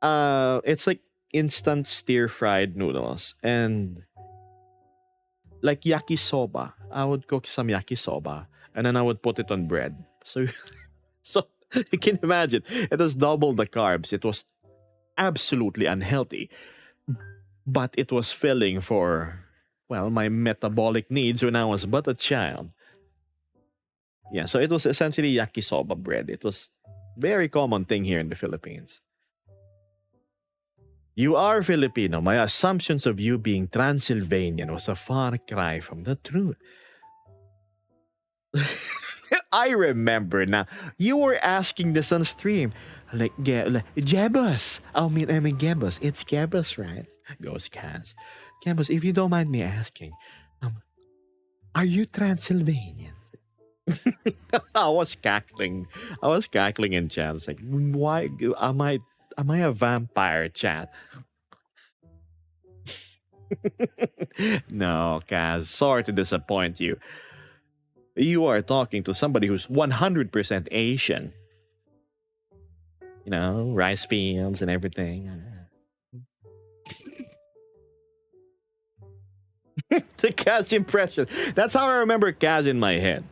like instant stir-fried noodles and like yakisoba. I would cook some yakisoba and then I would put it on bread. So, so you can imagine, it was double the carbs. It was absolutely unhealthy, but it was filling for, well, my metabolic needs when I was but a child. Yeah, so it was essentially yakisoba bread. It was very common thing here in the Philippines. You are Filipino. My assumptions of you being Transylvanian was a far cry from the truth. I remember now. You were asking this on stream. Like Gebus. I mean Gebus. It's Gebus, right? Goes Kaz. Gebus, if you don't mind me asking, are you Transylvanian? I was cackling. I was cackling in chat. I was like, why am I a vampire, chat? No, Kaz, sorry to disappoint you. You are talking to somebody who's 100% Asian. You know, rice fields and everything. The Kaz impression. That's how I remember Kaz in my head.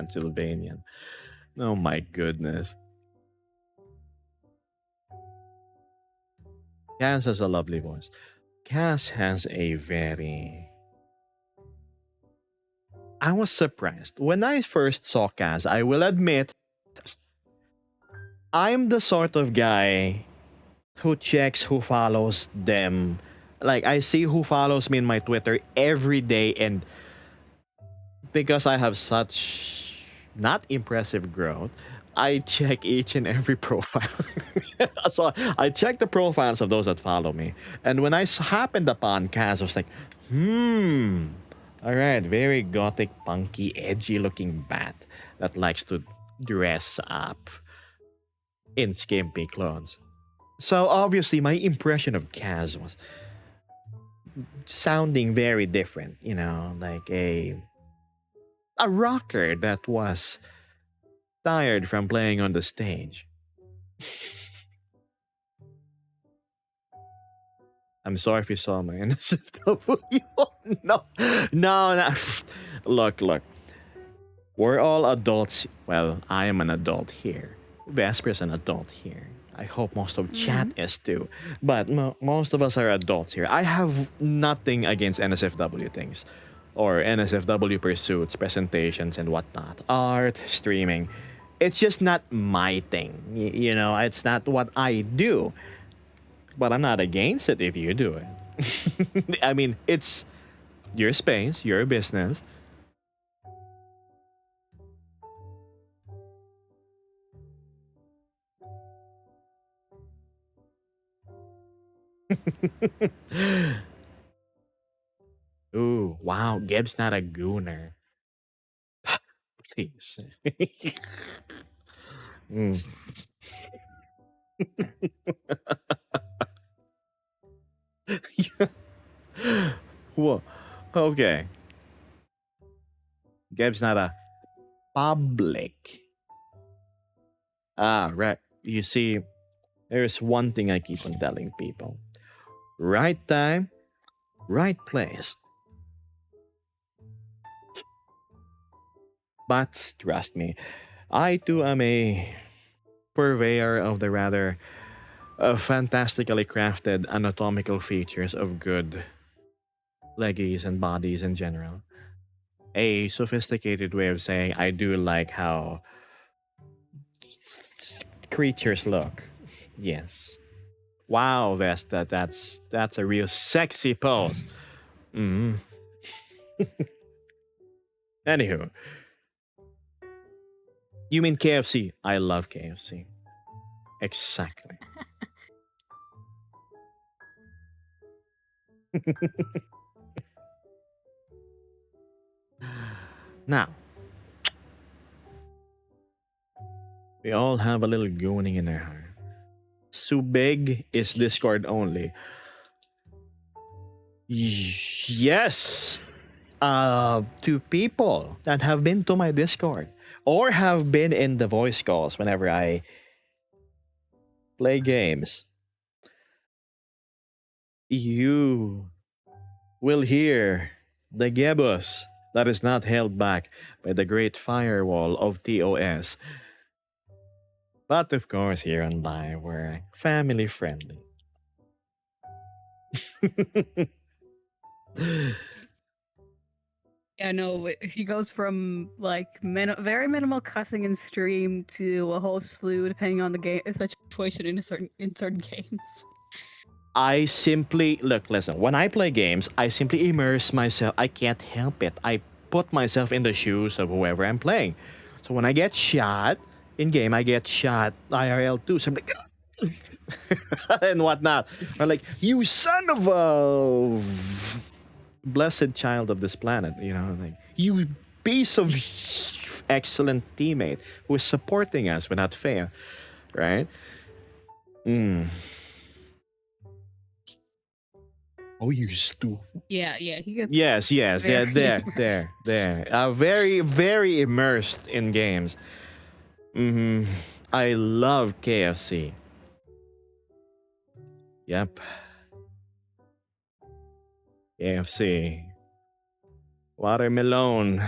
Transylvanian. Oh my goodness. Cass has a lovely voice. Cass has a very. I was surprised. When I first saw Cass, I will admit, I'm the sort of guy who checks who follows them. Like, I see who follows me in my Twitter every day, and because I have such not impressive growth, I check each and every profile. So I check the profiles of those that follow me. And when I happened upon Kaz, I was like, all right, very gothic, punky, edgy looking bat that likes to dress up in skimpy clothes. So obviously, my impression of Kaz was sounding very different, like a rocker that was tired from playing on the stage. I'm sorry if you saw my NSFW. No. Look. We're all adults. Well, I am an adult here. Vesper's an adult here. I hope most of chat is too. But most of us are adults here. I have nothing against NSFW things. Or NSFW pursuits, presentations, and whatnot. Art, streaming. It's just not my thing. It's not what I do. But I'm not against it if you do it. I mean, it's your space, your business. Ooh, wow, Geb's not a gooner. Please. Whoa. Okay. Geb's not a public. Right. You see, there's one thing I keep on telling people. Right time, right place. But trust me, I too am a purveyor of the rather fantastically crafted anatomical features of good leggies and bodies in general. A sophisticated way of saying I do like how creatures look. Yes. Wow, Vesta, that's a real sexy pose. Anywho, you mean KFC? I love KFC. Exactly. Now, we all have a little gooning in our heart. Subig is Discord only. Yes. To people that have been to my Discord or have been in the voice calls whenever I play games, you will hear the Gebus that is not held back by the great firewall of TOS. But of course, here on live, we're family friendly. Yeah, no, he goes from like very minimal cussing in stream to a whole slew depending on the game situation in certain games. I simply listen. When I play games, I simply immerse myself. I can't help it. I put myself in the shoes of whoever I'm playing. So when I get shot in game, I get shot IRL too. So I'm like, and whatnot. Or like, you son of a blessed child of this planet. Like, you piece of excellent teammate who is supporting us without fail, right? Oh, you stupid. Yeah, he gets. Yes, yeah, there. Very, very immersed in games. I love KFC. Yep. KFC. Watermelon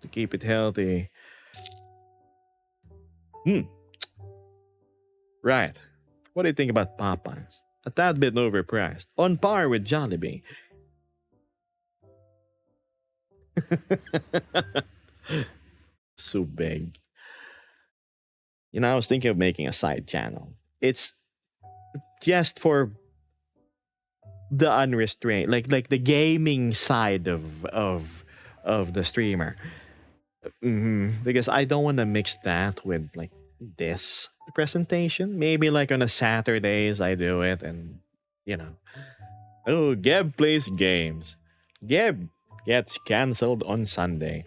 to keep it healthy. Hmm. Right. What do you think about Popeyes? A tad bit overpriced, on par with Jollibee. So big. You know, I was thinking of making a side channel. It's just for the unrestrained, like the gaming side of the streamer. Because I don't want to mix that with like this presentation. Maybe like on a Saturdays I do it, and you know, oh, Geb plays games. Geb gets cancelled on Sunday.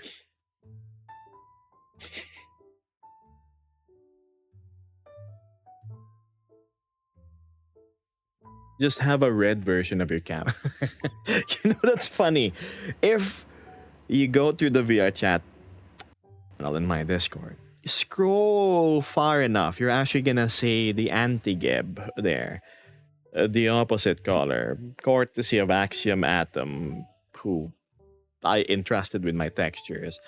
Just have a red version of your camera. You know, that's funny. If you go to the VR chat, well, in my Discord, scroll far enough, you're actually gonna see the anti-Geb there. The opposite color, courtesy of Axiom Atom, who I entrusted with my textures.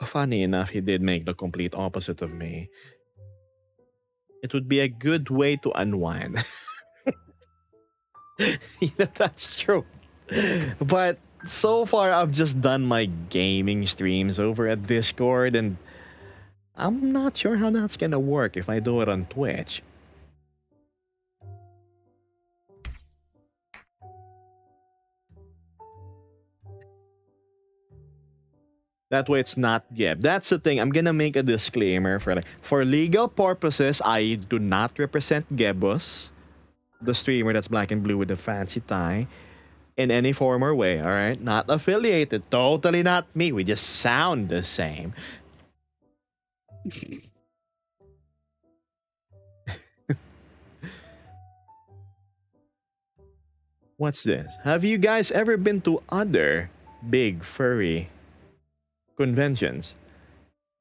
Funny enough, he did make the complete opposite of me. It would be a good way to unwind. You know, that's true. But so far, I've just done my gaming streams over at Discord, and I'm not sure how that's gonna work if I do it on Twitch. That way it's not Geb. That's the thing. I'm gonna make a disclaimer for legal purposes, I do not represent Gebus, the streamer that's black and blue with the fancy tie, in any form or way, alright? Not affiliated. Totally not me. We just sound the same. What's this? Have you guys ever been to other big furry conventions?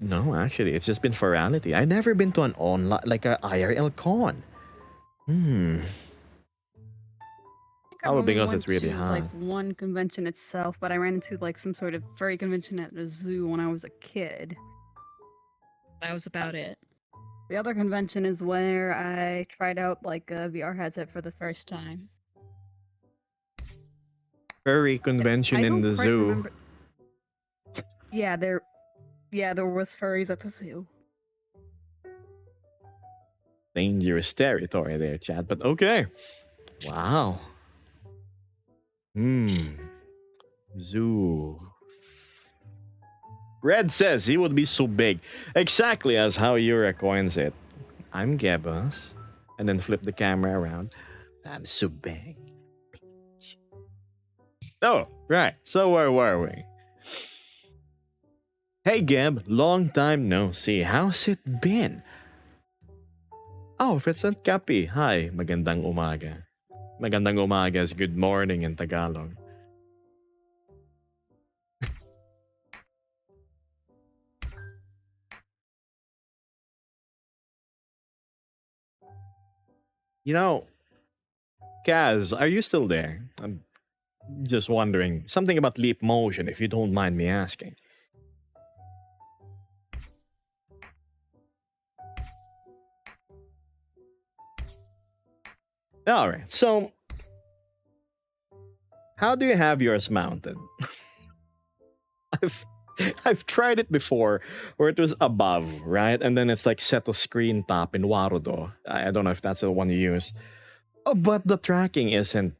No, actually, it's just been virality. I've never been to an online, like a IRL con. I think I've Probably only because went it's really to, high. like one convention itself, but I ran into like some sort of furry convention at the zoo when I was a kid. That was about it. The other convention is where I tried out like a VR headset for the first time. Furry convention I in don't the quite zoo. remember. Yeah, there was furries at the zoo. Dangerous territory there, chat. But okay. Wow. Zoo. Red says he would be so big. Exactly as how Yura coins it. I'm Gebus. And then flip the camera around. I'm so big. Oh, right. So where were we? Hey Geb, long time no see. How's it been? Oh, Vincent Capi. Hi, magandang umaga. Magandang umaga is good morning in Tagalog. You know, Kaz, are you still there? I'm just wondering. Something about Leap Motion, if you don't mind me asking. Alright, so how do you have yours mounted? I've I've tried it before where it was above, right? And then it's like set to screen top in Warudo. I don't know if that's the one you use. Oh, but the tracking isn't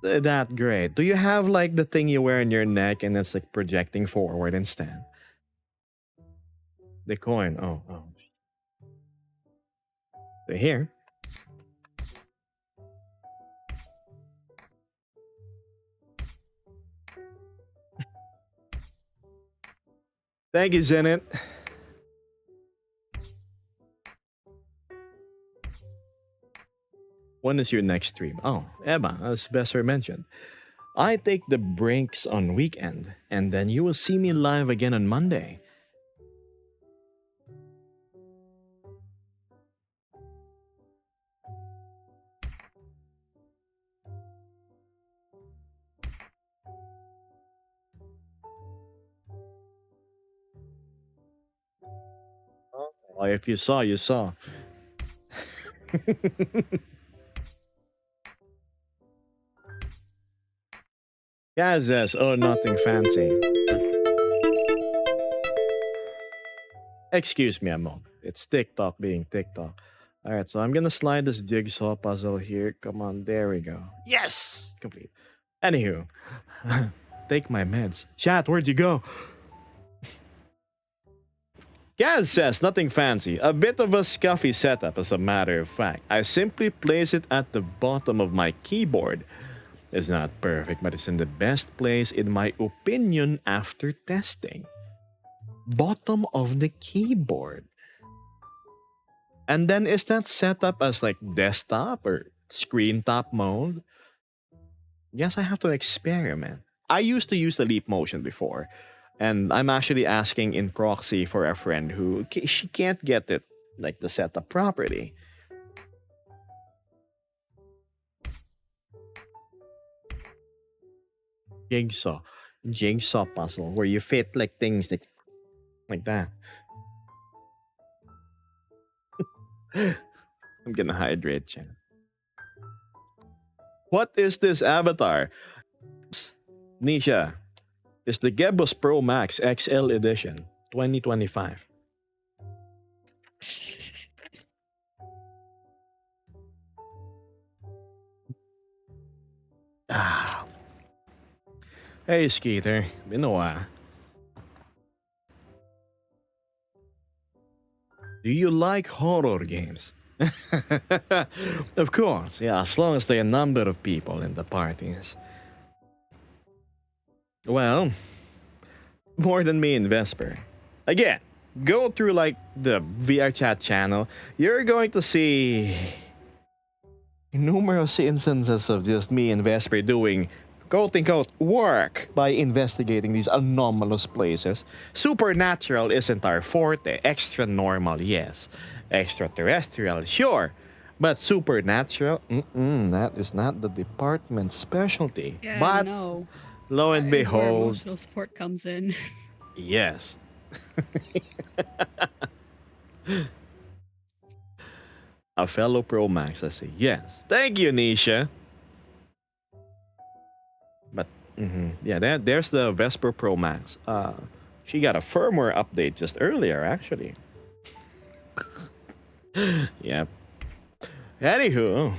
that great. Do you have like the thing you wear in your neck and it's like projecting forward instead? The coin. Oh. So here. Thank you, Zenit. When is your next stream? Oh, Emma, as Besser mentioned. I take the breaks on weekend, and then you will see me live again on Monday. Oh, if you saw, you saw. Gazes, oh, nothing fancy. Excuse me a moment. It's TikTok being TikTok. Alright, so I'm gonna slide this jigsaw puzzle here. Come on, there we go. Yes! Complete. Anywho, take my meds. Chat, where'd you go? Gaz says, nothing fancy. A bit of a scuffy setup, as a matter of fact. I simply place it at the bottom of my keyboard. It's not perfect, but it's in the best place, in my opinion, after testing. Bottom of the keyboard. And then is that set up as like desktop or screen top mode? Yes, I have to experiment. I used to use the Leap Motion before, and I'm actually asking in proxy for a friend who she can't get it like the setup properly. Jigsaw puzzle where you fit like things like that. I'm gonna hydrate, chat. What is this avatar? Nisha, it's the Gebos Pro Max XL Edition 2025. Ah. Hey, Skeeter. Been a while. Do you like horror games? Of course, yeah, as long as there are a number of people in the parties. Well, more than me and Vesper. Again, go through like the VR chat channel, you're going to see numerous instances of just me and Vesper doing quote-unquote work by investigating these anomalous places. Supernatural isn't our forte. Extra normal, yes. Extraterrestrial, sure. But supernatural, that is not the department's specialty. Yeah, but no. lo and That is where behold, emotional support comes in. yes. A fellow Pro Max, I say yes. Thank you, Nisha. But yeah, there's the Vesper Pro Max. She got a firmware update just earlier, actually. Yep. Anywho,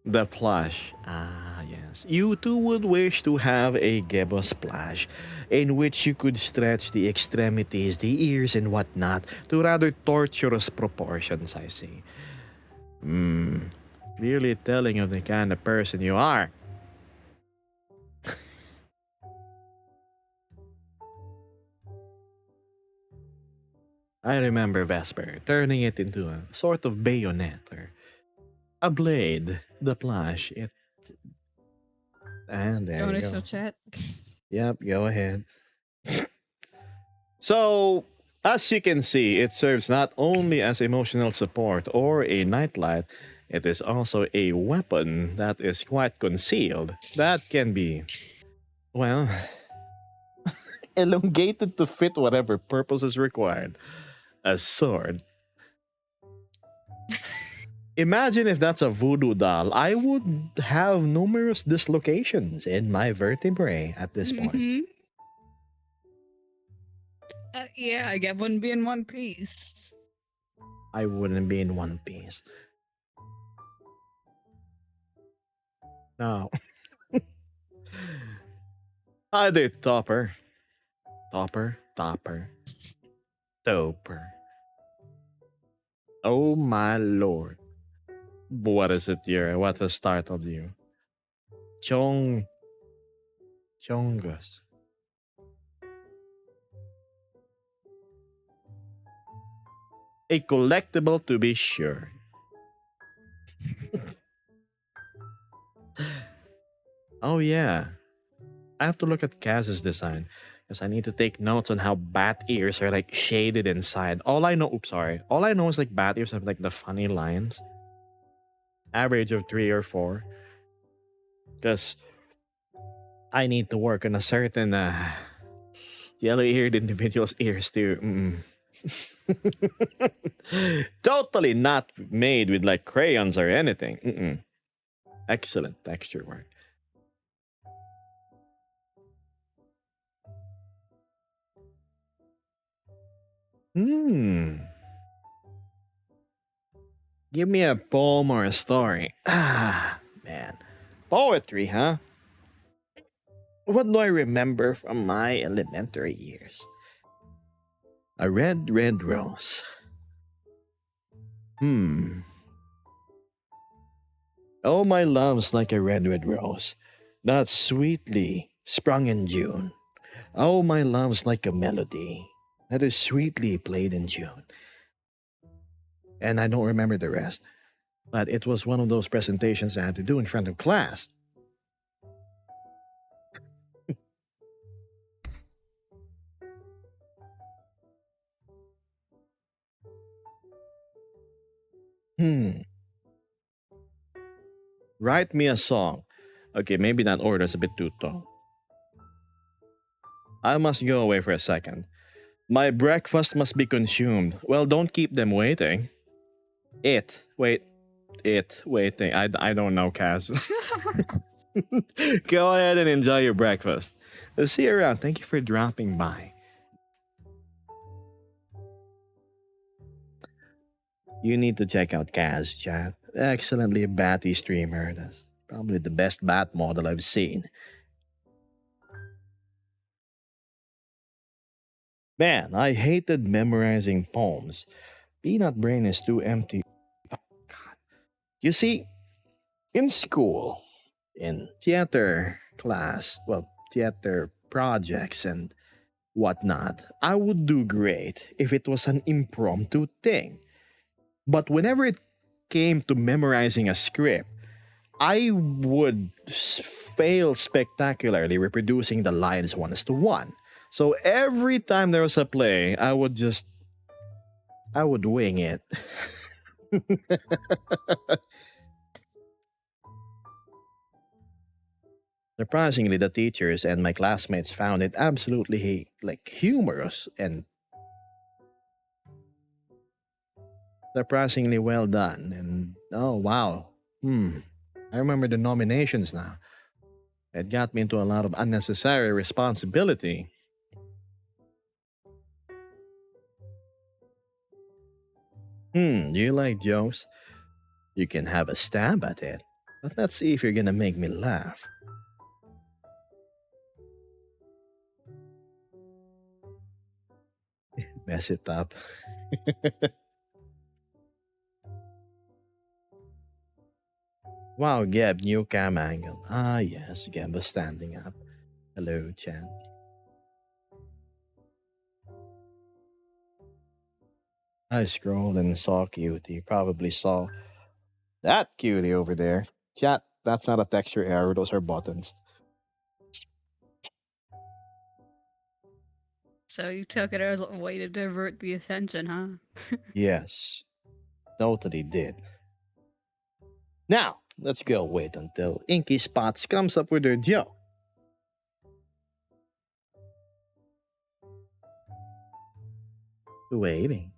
the plush. Ah, yes. You too would wish to have a Gebos plush in which you could stretch the extremities, the ears, and whatnot to rather torturous proportions, I see. Clearly telling of the kind of person you are. I remember Vesper turning it into a sort of bayonet or a blade. The plush. And there you go. Chat. Yep, go ahead. So, as you can see, it serves not only as emotional support or a nightlight, it is also a weapon that is quite concealed. That can be, well, elongated to fit whatever purpose is required. A sword. Imagine if that's a voodoo doll. I would have numerous dislocations in my vertebrae at this point. Yeah, I get wouldn't be in one piece. I wouldn't be in one piece. No. Hi there, Topper. Topper. Oh my lord. What is it, dear? What has startled you? Chongus. A collectible to be sure. Oh yeah. I have to look at Kaz's design because I need to take notes on how bat ears are like shaded inside. All I know is like bat ears have like the funny lines. Average of 3 or 4. Because I need to work on a certain yellow-eared individual's ears too. Totally not made with like crayons or anything. Mm-mm. Excellent texture work. Hmm. Give me a poem or a story. Ah, man. Poetry, huh? What do I remember from my elementary years? A red, red rose. Hmm. Oh, my love's like a red, red rose, that sweetly sprung in June. Oh, my love's like a melody that is sweetly played in June. And I don't remember the rest, but it was one of those presentations I had to do in front of class. Hmm. Write me a song. Okay, maybe that order's a bit too tall. I must go away for a second. My breakfast must be consumed. Well, don't keep them waiting. Waiting. I don't know, Kaz. Go ahead and enjoy your breakfast. See you around. Thank you for dropping by. You need to check out Kaz, chat. Excellently batty streamer. That's probably the best bat model I've seen. Man, I hated memorizing poems. Peanut brain is too empty. Oh, God. You see, in school, in theater class, well, theater projects and whatnot, I would do great if it was an impromptu thing. But whenever it came to memorizing a script, I would fail spectacularly reproducing the lines 1:1. So every time there was a play, I would wing it. Surprisingly, the teachers and my classmates found it absolutely like humorous and surprisingly well done. And oh wow, I remember the nominations now. It got me into a lot of unnecessary responsibility. Do you like jokes? You can have a stab at it, but let's see if you're gonna make me laugh. Mess it up. Wow, Geb, new cam angle. Ah, yes, Geb was standing up. Hello, Chan. I scrolled and saw Cutie. Probably saw that cutie over there. Chat, that's not a texture error, those are buttons. So you took it as a way to divert the attention, huh? Yes, totally did. Now, let's go wait until Inky Spots comes up with her joke. Waiting.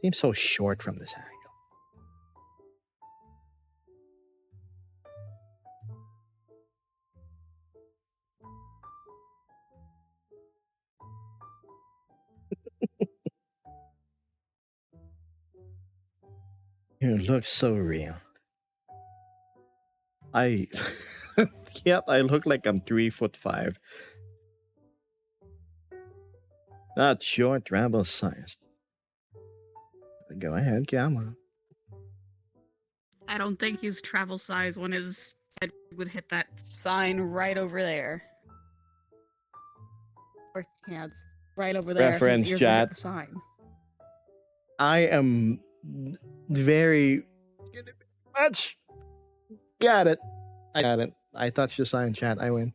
Seems so short from this angle. You look so real. I yep, I look like I'm 3'5". Not short, rebel sized. Go ahead, camera. I don't think he's travel size when his head would hit that sign right over there. Or yeah, it's right over there. Reference His ears would hit chat. the sign. I am very much. Got it. I got it. I touched the sign, chat. I win.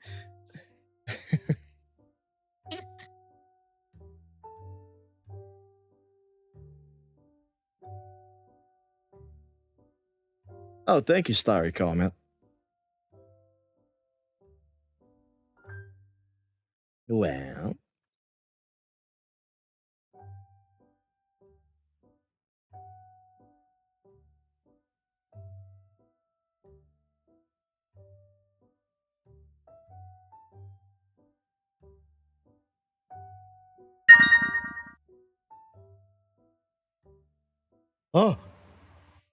Oh, thank you, Starry comment. Well, Oh,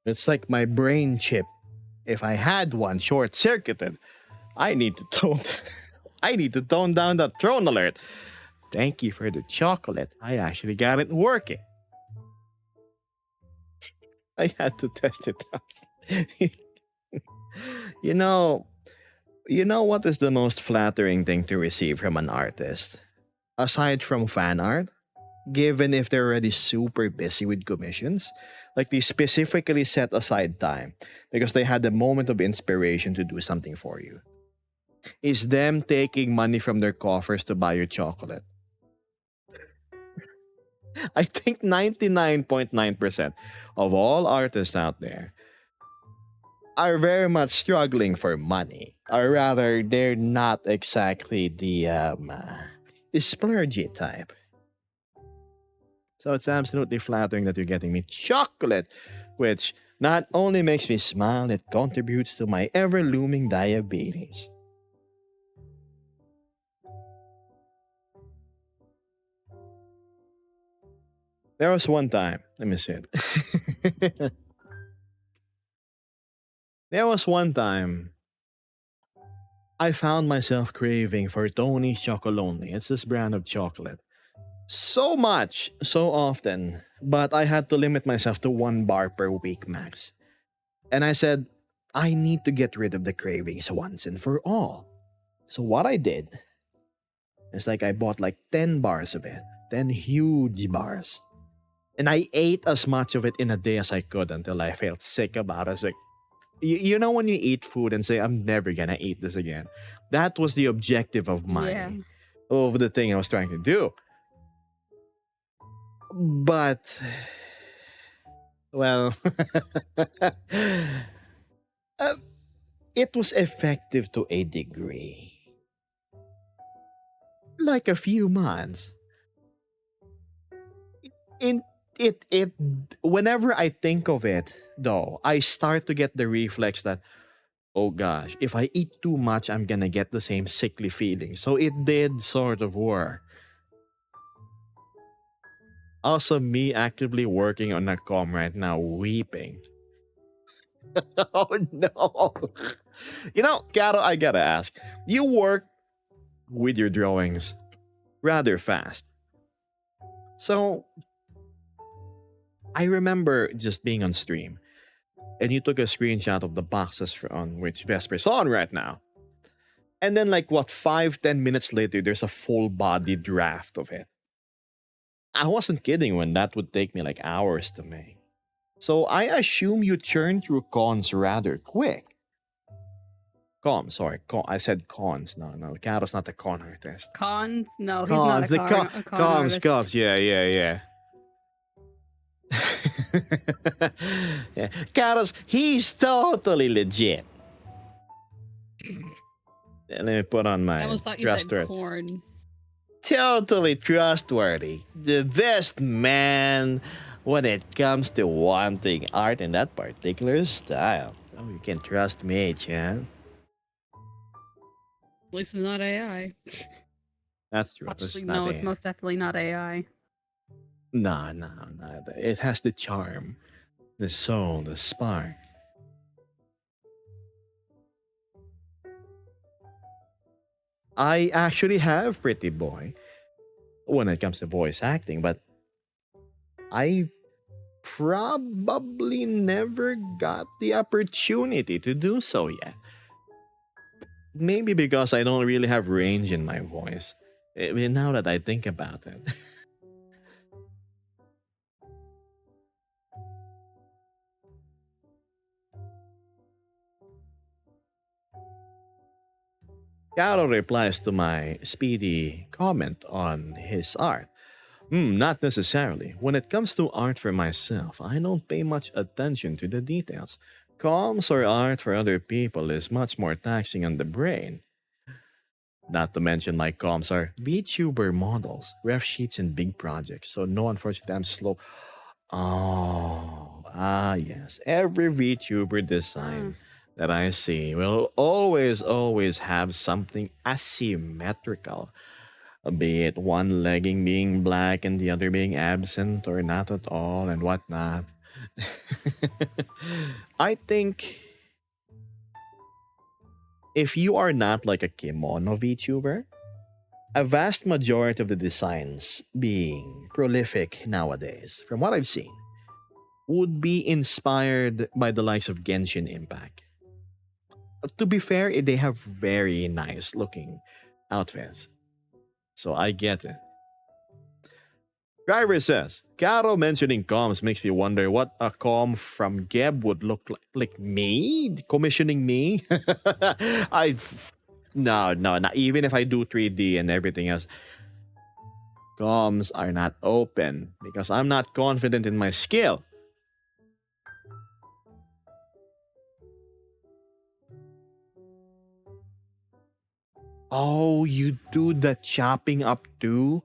it's like my brain chip. If I had one short circuited, I need to tone I need to tone down that drone alert. Thank you for the chocolate. I actually got it working. I had to test it out. you know, you know what is the most flattering thing to receive from an artist? Aside from fan art, given if they're already super busy with commissions, like they specifically set aside time because they had a moment of inspiration to do something for you, is them taking money from their coffers to buy your chocolate. I think 99.9% of all artists out there are very much struggling for money. Or rather, they're not exactly the splurgy type. So it's absolutely flattering that you're getting me chocolate, which not only makes me smile, it contributes to my ever looming diabetes. There was one time, let me see it. There was one time I found myself craving for Tony's Chocolonely. It's this brand of chocolate. So much, so often, but I had to limit myself to 1 bar per week max. And I said, I need to get rid of the cravings once and for all. So what I did is like I bought like 10 bars of it, 10 huge bars. And I ate as much of it in a day as I could until I felt sick about it. I was like, you know when you eat food and say, I'm never gonna eat this again? That was the objective of Yeah. of the thing I was trying to do. But, well, uh, it was effective to a degree. Like a few months. In it whenever I think of it, though, I start to get the reflex that, oh gosh, if I eat too much, I'm gonna get the same sickly feeling. So it did sort of work. Also, me actively working on a com right now, weeping. Oh no. You know, Caro, I gotta ask. You work with your drawings rather fast. So, I remember just being on stream, and you took a screenshot of the boxes on which Vesper's on right now. And then, like, what, 5-10 minutes later, there's a full body draft of it. I wasn't kidding when that would take me like hours to make. So I assume you churn through cons rather quick. Sorry. I said cons. No. Caro's not a con artist. Cons? No, he's Cons, not a con artist. Coms. Yeah. Yeah. Caro's, he's totally legit. Let me put on my I almost thought you said trustworthy. corn. Totally trustworthy. The best man when it comes to wanting art in that particular style. Oh, you can trust me, Chan. At least it's not AI. That's true. Actually, no, it's most definitely not AI. No. It has the charm, the soul, the spark. I actually have Pretty Boy when it comes to voice acting, but I probably never got the opportunity to do so yet. Maybe because I don't really have range in my voice. Now that I think about it. Caro replies to my speedy comment on his art. Not necessarily. When it comes to art for myself, I don't pay much attention to the details. Comms or art for other people is much more taxing on the brain. Not to mention my comms are VTuber models, ref sheets, and big projects, so no, unfortunately, I'm slow. Yes. Every VTuber design that I see will always have something asymmetrical, be it one legging being black and the other being absent or not at all and whatnot. I think if you are not like a kimono VTuber, a vast majority of the designs being prolific nowadays, from what I've seen, would be inspired by the likes of Genshin Impact. To be fair, they have very nice looking outfits. So I get it. Driver says, Caro mentioning comms makes me wonder what a comm from Geb would look like. Like me? Commissioning me? No, not even if I do 3D and everything else. Comms are not open because I'm not confident in my skill. Oh, you do the chopping up too?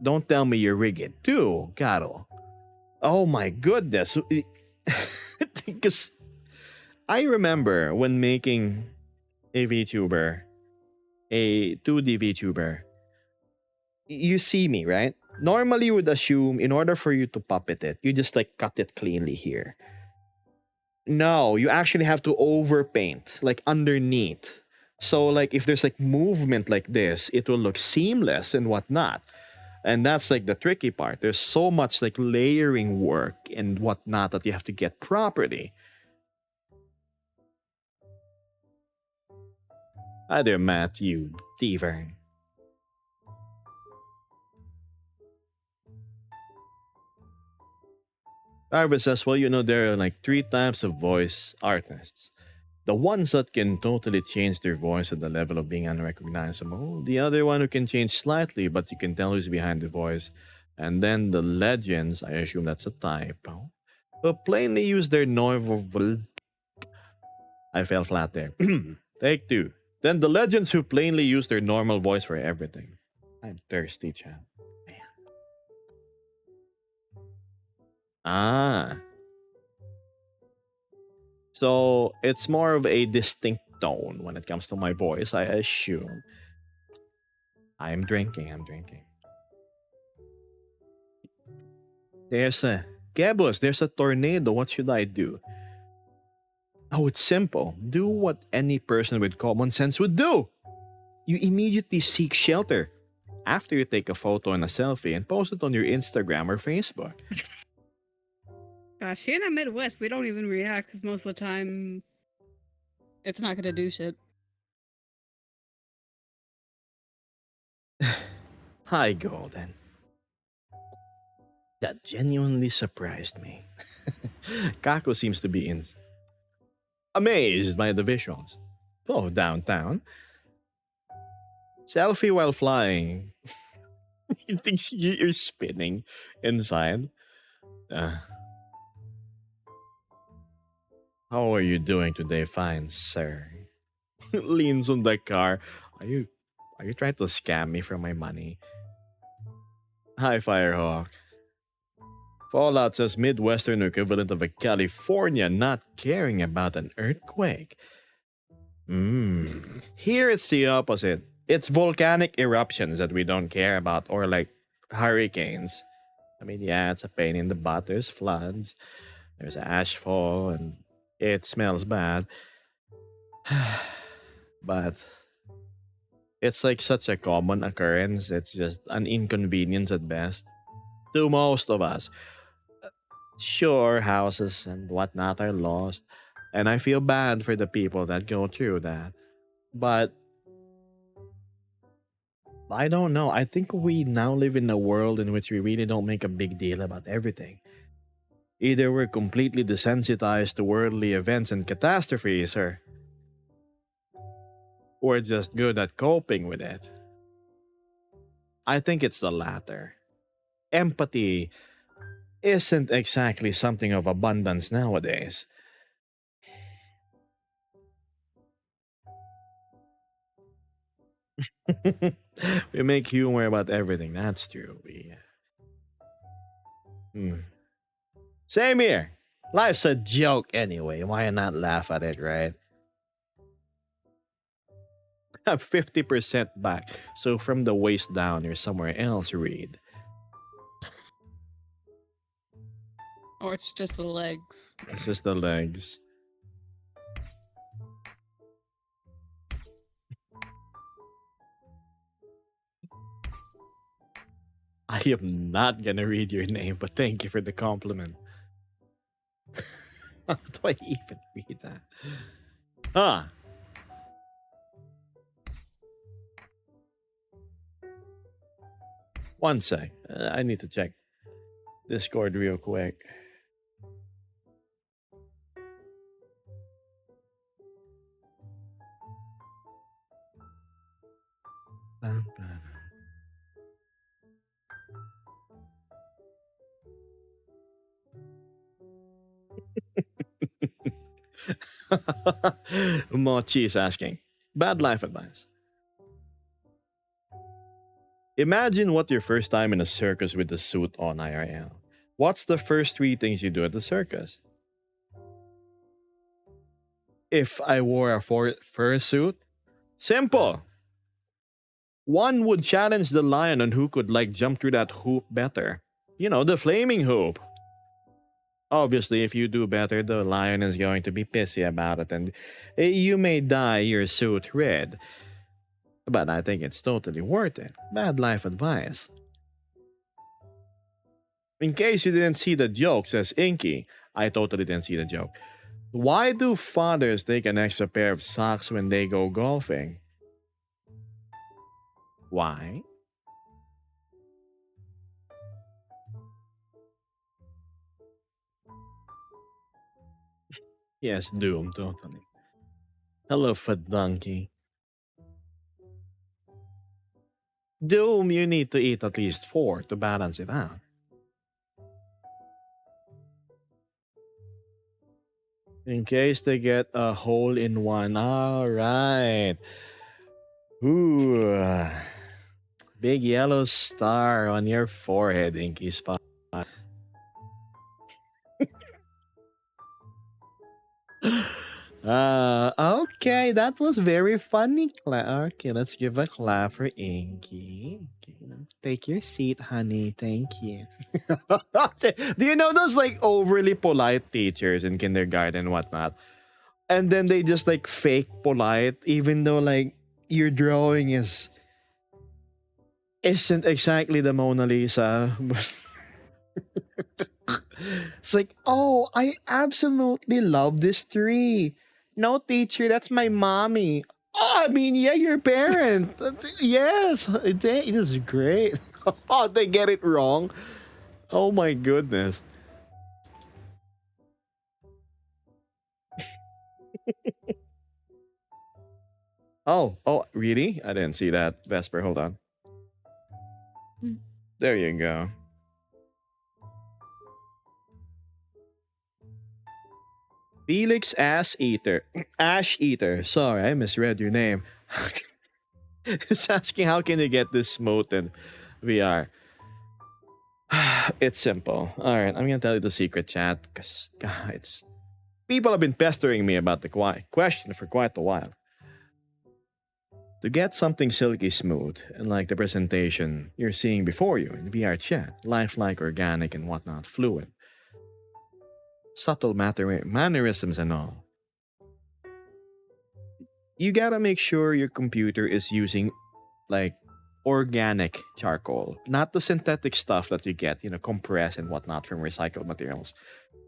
Don't tell me you rig it too, Caro. Oh my goodness. Because I remember when making a VTuber, a 2D VTuber, you see me, right? Normally you would assume in order for you to puppet it, you just like cut it cleanly here. No, you actually have to overpaint, like underneath. So like if there's like movement like this, it will look seamless and whatnot. And that's like the tricky part. There's so much like layering work and whatnot that you have to get properly. Hi there, Matthew Deaver. Arba says, well, you know, there are like 3 types of voice artists. The ones that can totally change their voice at the level of being unrecognizable. The other one who can change slightly, but you can tell who's behind the voice. And then the legends, I assume that's a typo, who plainly use their normal. I fell flat there. Take 2. Then the legends who plainly use their normal voice for everything. I'm thirsty, Chan. Ah. So it's more of a distinct tone when it comes to my voice, I assume. I'm drinking. There's a Gabos, there's a tornado. What should I do? Oh, it's simple. Do what any person with common sense would do. You immediately seek shelter after you take a photo and a selfie and post it on your Instagram or Facebook. Gosh, here in the Midwest, we don't even react because most of the time, it's not gonna do shit. Hi, Golden. That genuinely surprised me. Kako seems to be amazed by the visuals. Oh, downtown. Selfie while flying. He thinks you're spinning inside. How are you doing today, fine sir? Leans on the car. Are you trying to scam me for my money? Hi, Firehawk. Fallout says Midwestern equivalent of a California not caring about an earthquake. Here it's the opposite. It's volcanic eruptions that we don't care about, or like hurricanes. I mean, yeah, it's a pain in the butt. There's floods, there's ashfall, and it smells bad. But it's like such a common occurrence. It's just an inconvenience at best to most of us. Sure, houses and whatnot are lost, and I feel bad for the people that go through that. But I don't know. I think we now live in a world in which we really don't make a big deal about everything. Either we're completely desensitized to worldly events and catastrophes, or we're just good at coping with it. I think it's the latter. Empathy isn't exactly something of abundance nowadays. We make humor about everything, that's true. Same here. Life's a joke anyway. Why not laugh at it, right? I'm 50% back. So from the waist down, you're somewhere else, Reed. Or it's just the legs. It's just the legs. I am not gonna read your name, but thank you for the compliment. How do I even read that? Ah. One sec. I need to check Discord real quick. Mochi is asking, bad life advice. Imagine what your first time in a circus with the suit on IRL. What's the first 3 things you do at the circus? If I wore a fursuit? Simple! One would challenge the lion on who could jump through that hoop better. You know, the flaming hoop. Obviously, if you do better, the lion is going to be pissy about it and you may dye your suit red. But I think it's totally worth it. Bad life advice. In case you didn't see the joke, says Inky. I totally didn't see the joke. Why do fathers take an extra pair of socks when they go golfing? Why? Yes, Doom, totally. Hello, Fadonkey. Doom, you need to eat at least 4 to balance it out. In case they get a hole in one. Alright. Ooh. Big yellow star on your forehead, Inky Spot. Okay, that was very funny. Okay, let's give a clap for Inky. Okay, take your seat, honey. Thank you. Do you know those overly polite teachers in kindergarten and whatnot? And then they just fake polite, even though your drawing isn't exactly the Mona Lisa. It's oh, I absolutely love this tree. No, teacher, that's my mommy. Oh, I mean, yeah, your parent. Yes, it is great. Oh, they get it wrong. Oh my goodness. Oh, really? I didn't see that. Vesper, hold on. There you go. Felix Ash Eater. Ash Eater. Sorry, I misread your name. It's asking how can you get this smooth in VR. It's simple. Alright, I'm gonna tell you the secret, chat. Because, it's... People have been pestering me about the question for quite a while. To get something silky smooth, and like the presentation you're seeing before you in VR chat, lifelike, organic, and whatnot, fluid, subtle mannerisms and all, you gotta make sure your computer is using organic charcoal, not the synthetic stuff that you get, compressed and whatnot from recycled materials.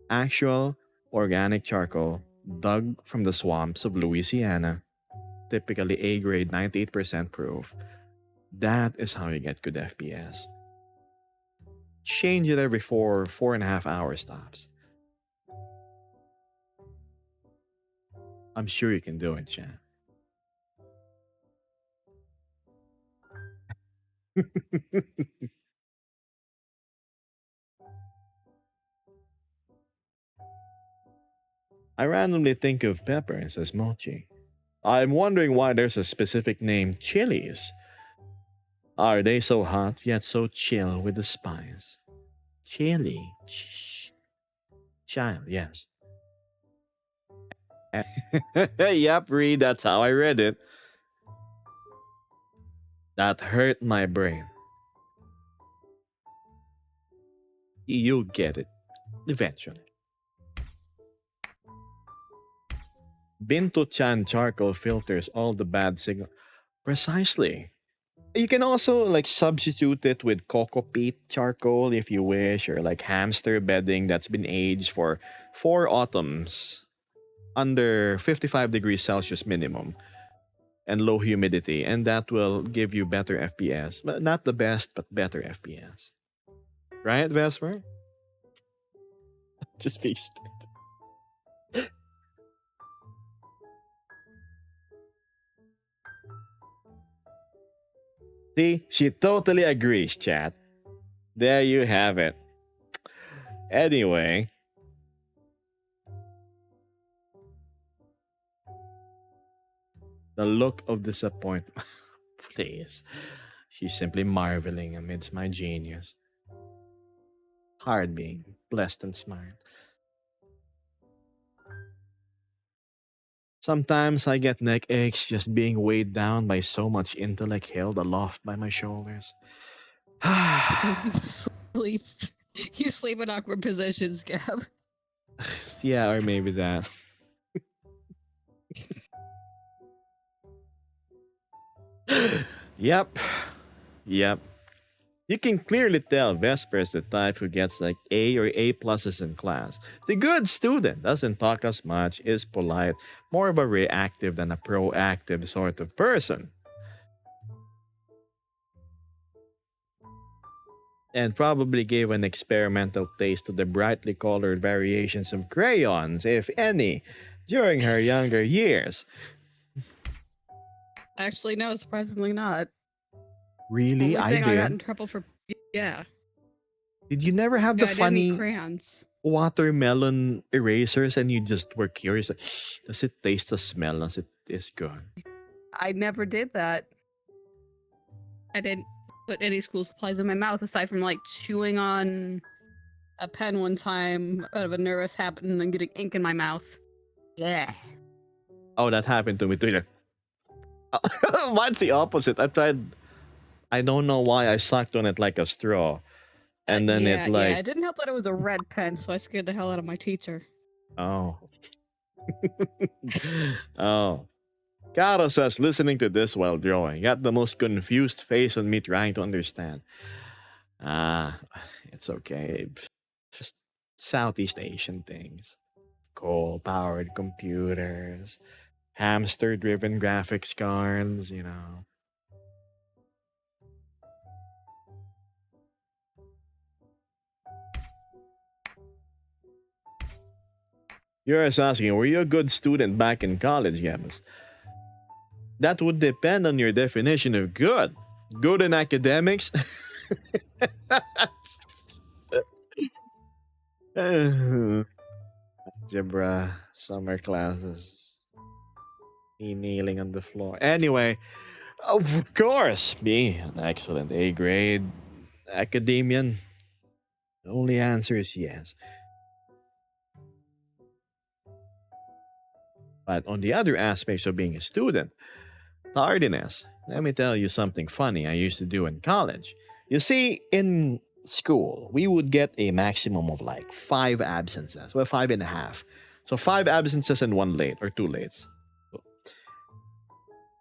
Actual organic charcoal dug from the swamps of Louisiana, typically A grade 98% proof. That is how you get good FPS. Change it every 4.5 hours tops. I'm sure you can do it, chat. I randomly think of pepper, says Mochi. I'm wondering why there's a specific name, chilies. Are they so hot yet so chill with the spice? Chili. Child, yes. Yep, Reed, that's how I read it. That hurt my brain. You get it. Eventually. Binto-chan charcoal filters all the bad signal. Precisely. You can also like substitute it with coco peat charcoal if you wish, or like hamster bedding that's been aged for 4 autumns under 55 degrees Celsius minimum and low humidity, and that will give you better FPS. But not the best, but better FPS. Right, Vesper? Just feast. See, she totally agrees, chat. There you have it. Anyway, the look of disappointment. Please. She's simply marveling amidst my genius. Hard being blessed and smart. Sometimes I get neck aches just being weighed down by so much intellect held aloft by my shoulders. You sleep. You sleep in awkward positions, Gab. Yeah, or maybe that. Yep. Yep. You can clearly tell Vesper is the type who gets like A or A pluses in class. The good student doesn't talk as much, is polite, more of a reactive than a proactive sort of person. And probably gave an experimental taste to the brightly colored variations of crayons, if any, during her younger years. Actually, no, surprisingly not. Really? Only I thing I got in did. trouble for. Yeah. Did you never have the Yeah, I didn't eat funny crayons. watermelon erasers and you just were curious? Like, does it taste the smell as it is good? I never did that. I didn't put any school supplies in my mouth aside from like chewing on a pen one time out of a nervous habit and then getting ink in my mouth. Yeah. Oh, that happened to me too. Mine's the opposite. I don't know why I sucked on it like a straw. And then yeah, it like, yeah, it didn't help that it was a red pen, so I scared the hell out of my teacher. oh. Oh. Caro says, listening to this while drawing, got the most confused face on me trying to understand. Ah, it's okay. Just Southeast Asian things. Coal-powered computers, hamster-driven graphics cards, you know. You're asking, were you a good student back in college, Gabs? That would depend on your definition of good. Good in academics? Algebra, summer classes, me kneeling on the floor. Anyway, of course, be an excellent A grade academian. The only answer is yes. But on the other aspects of being a student, tardiness. Let me tell you something funny I used to do in college. You see, in school, we would get a maximum of like 5 absences. Well, 5.5. So 5 absences and 1 late or 2 lates.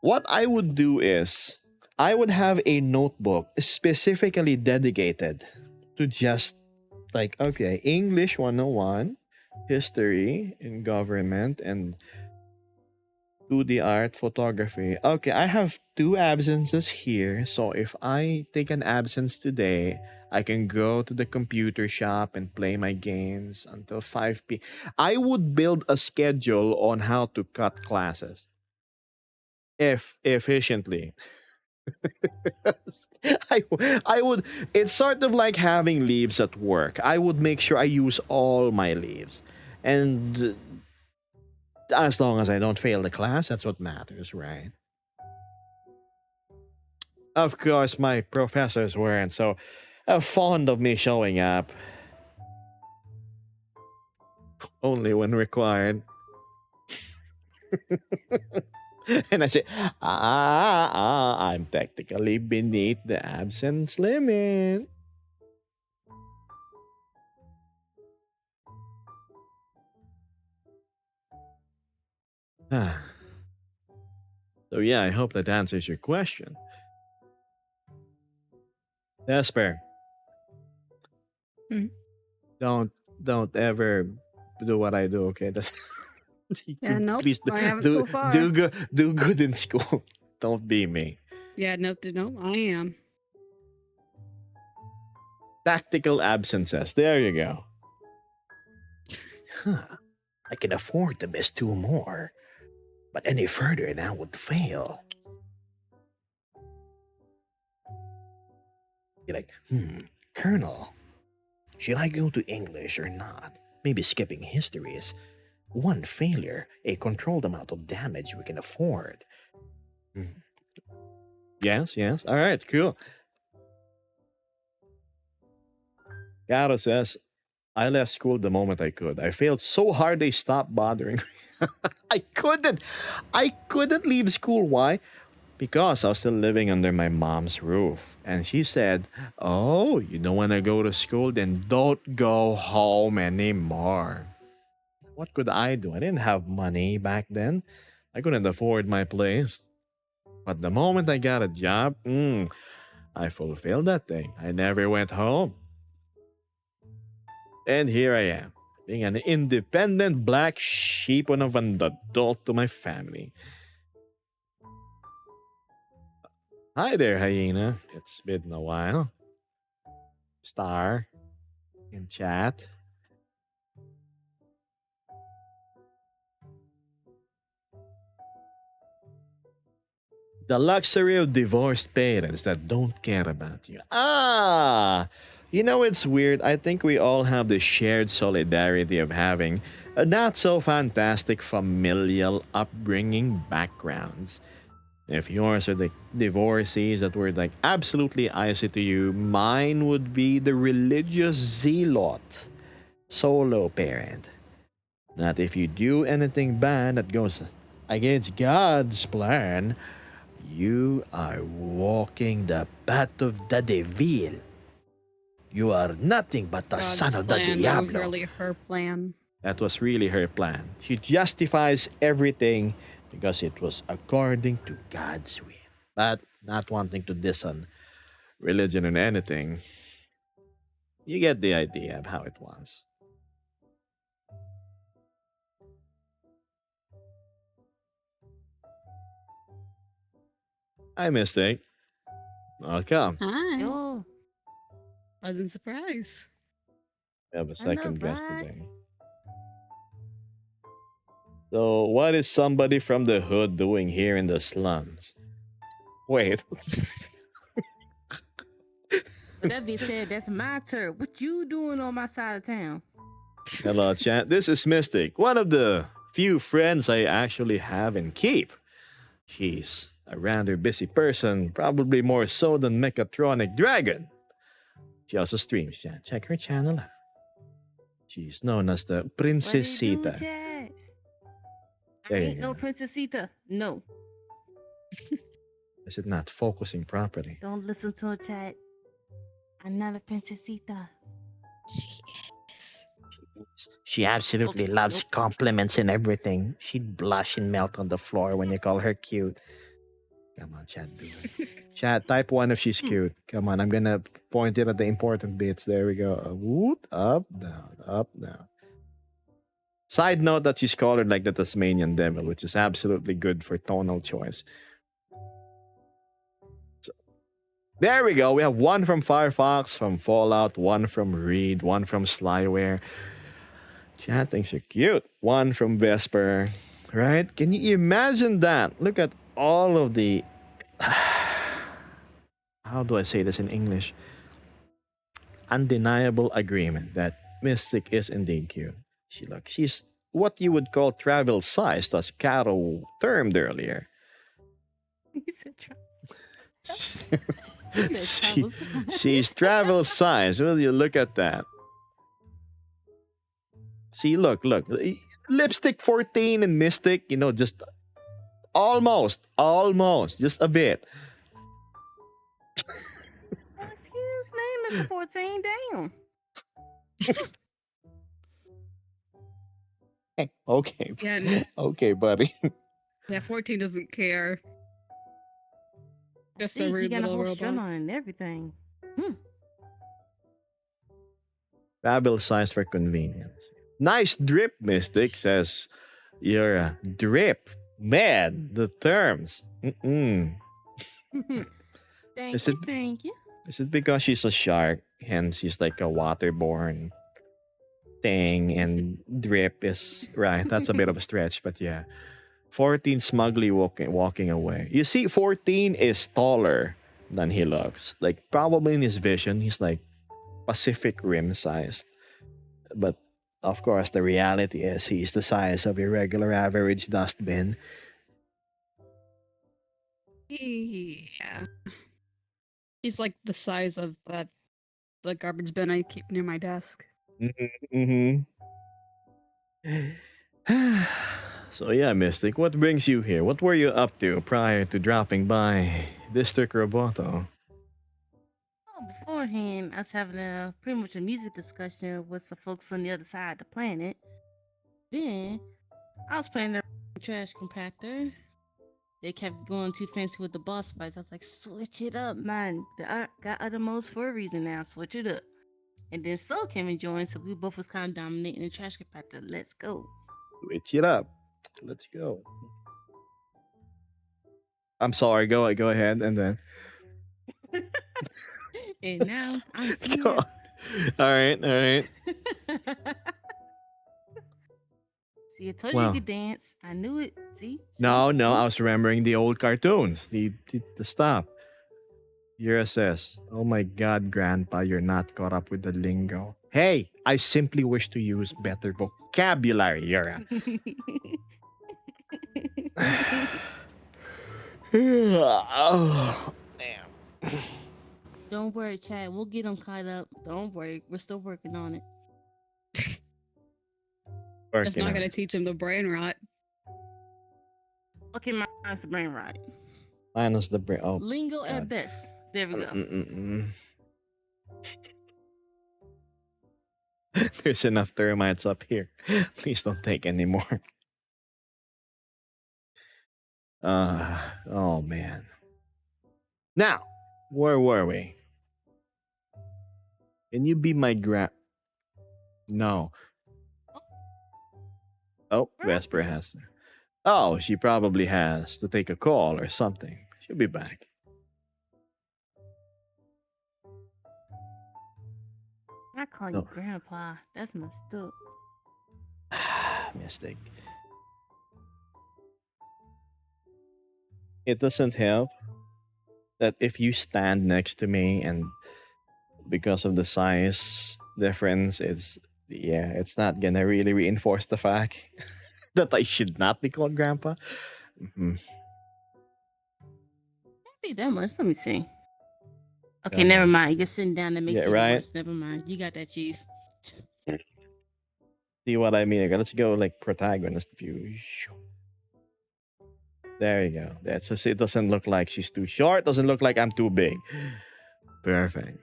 What I would do is, I would have a notebook specifically dedicated to just like, okay, English 101, history and government, and 2D art, photography. Okay, I have 2 absences here. So if I take an absence today, I can go to the computer shop and play my games until 5 p. I would build a schedule on how to cut classes efficiently. I would, it's sort of like having leaves at work. I would make sure I use all my leaves. And as long as I don't fail the class, that's what matters, right? Of course, my professors weren't so fond of me showing up. Only when required. And I say, I'm technically beneath the absence limit. Ah. So yeah, I hope that answers your question. Esper, Mhm. don't don't ever do what I do, okay? That's Yeah, nope. please I haven't do so far. do good in school. Don't be me. Yeah, nope, nope. I am. Tactical absences. There you go. Huh. I can afford to miss 2 more, but any further and I would fail. You're like, Colonel, should I go to English or not? Maybe skipping history is one failure, a controlled amount of damage we can afford. Hmm. Yes, yes. All right, cool. Caro says, I left school the moment I could. I failed so hard they stopped bothering me. I couldn't leave school. Why? Because I was still living under my mom's roof. And she said, oh, you don't want to go to school? Then don't go home anymore. What could I do? I didn't have money back then. I couldn't afford my place. But the moment I got a job, I fulfilled that thing. I never went home. And here I am, being an independent black sheep of an adult to my family. Hi there, hyena. It's been a while. Star in chat. The luxury of divorced parents that don't care about you. You know, it's weird. I think we all have the shared solidarity of having a not so fantastic familial upbringing backgrounds. If yours are the divorcees that were like absolutely icy to you, mine would be the religious zealot, solo parent. That if you do anything bad that goes against God's plan, you are walking the path of the devil. You are nothing but the God's son of the plan. That was Diablo. really her plan. That was really her plan. She justifies everything because it was according to God's will. But not wanting to diss on religion or anything, you get the idea of how it was. Hi, Mystic. Welcome. Hi. Oh, Pleasant surprise. We have a I know, second guest right? today. So, what is somebody from the hood doing here in the slums? Wait, But that being said, that's my turn. What you doing on my side of town? hello, chat. This is Mystic, one of the few friends I actually have in Keep. She's a rather busy person, probably more so than Mechatronic Dragon. She also streams, chat. Check her channel out. She's known as the What do you do, Princesita. Chad? I There you ain't no go. princesita. No, Is it not focusing properly? don't listen to her, Chad. I'm not a princesita. She absolutely Okay, loves nope. compliments and everything. She'd blush and melt on the floor when you call her cute. Come on, chat, do it. Chat, type 1 if she's cute. Come on, I'm gonna point it at the important bits. There we go. Woot, up, down, up, down. Side note that she's colored like the Tasmanian Devil, which is absolutely good for tonal choice. So, there we go. We have one from Firefox, from Fallout, one from Reed, one from Slyware. Chat thinks you're cute. One from Vesper. Right? Can you imagine that? Look at all of the. How do I say this in English? Undeniable agreement that Mystic is indeed cute. She's what you would call travel sized, as Caro termed earlier. He said travel. She's travel sized. Will you look at that? See, look. Lipstick 14 and Mystic, just almost, just a bit. Excuse me, Mr. 14, damn. Okay. Yeah, Okay, buddy. yeah, 14 doesn't care. Just a See, he rude got a little whole robot. shirt on and everything. Babel size for convenience. Nice drip, Mystic, says you're a drip. Man, the terms. Mm-mm. Thank Is you, it- thank you. Is it because she's a shark, hence she's like a waterborne thing, and drip is right? That's a bit of a stretch, but yeah. 14 smugly walking away. You see, 14 is taller than he looks. Like probably in his vision, he's like Pacific Rim sized. But of course, the reality is he's the size of your regular average dustbin. Yeah. He's like the size of the garbage bin I keep near my desk. Mm-hmm. So yeah, Mystic, what brings you here? What were you up to prior to dropping by District Roboto? Oh, beforehand, I was having a pretty much a music discussion with some folks on the other side of the planet. Then I was playing the trash compactor. They kept going too fancy with the boss fights. I was like, switch it up, man. I got other modes for a reason now. Switch it up. And then Soul came and joined, so we both was kind of dominating the trash compactor. Let's go. Switch it up. Let's go. I'm sorry. Go ahead, and then. And now I'm here. all right. See, I told Wow. you could dance. I knew it. See? No, See? I was remembering the old cartoons. The stop. Yura says, "Oh my God, Grandpa, you're not caught up with the lingo." Hey, I simply wish to use better vocabulary, Yura. Oh, damn. Don't worry, Chad. We'll get them caught up. Don't worry. We're still working on it. Just Working not on gonna it. teach him the brain rot. Okay, mine's the brain rot. Minus the brain. Oh, Lingo God. at best. There we go. Mm-mm-mm. There's enough termites up here. Please don't take any more. Oh man. Now, where were we? Can you be my No. Oh, Vesper has. Oh, she probably has to take a call or something. She'll be back. I call Oh. you Grandpa. That's messed up. Mystic. It doesn't help that if you stand next to me and because of the size difference, it's not gonna really reinforce the fact that I should not be called Grandpa. Mhm. Can't be that much. Let me see. Okay, Come never on. mind. You're sitting down that makes Yeah, it right? worse. Never mind. You got that, Chief. See what I mean? Okay, let's go like protagonist view. There you go. That's so it doesn't look like she's too short. Doesn't look like I'm too big. Perfect.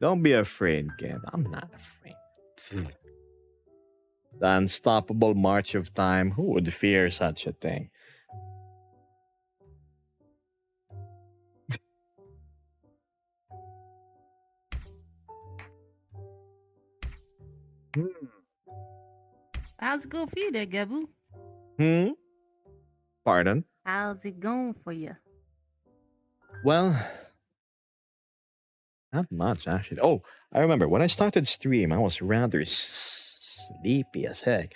Don't be afraid, kid. I'm not afraid. The unstoppable march of time. Who would fear such a thing? How's it go for you there, Gabu? Pardon? How's it going for you? Well, not much actually. Oh, I remember when I started stream, I was rather sleepy as heck.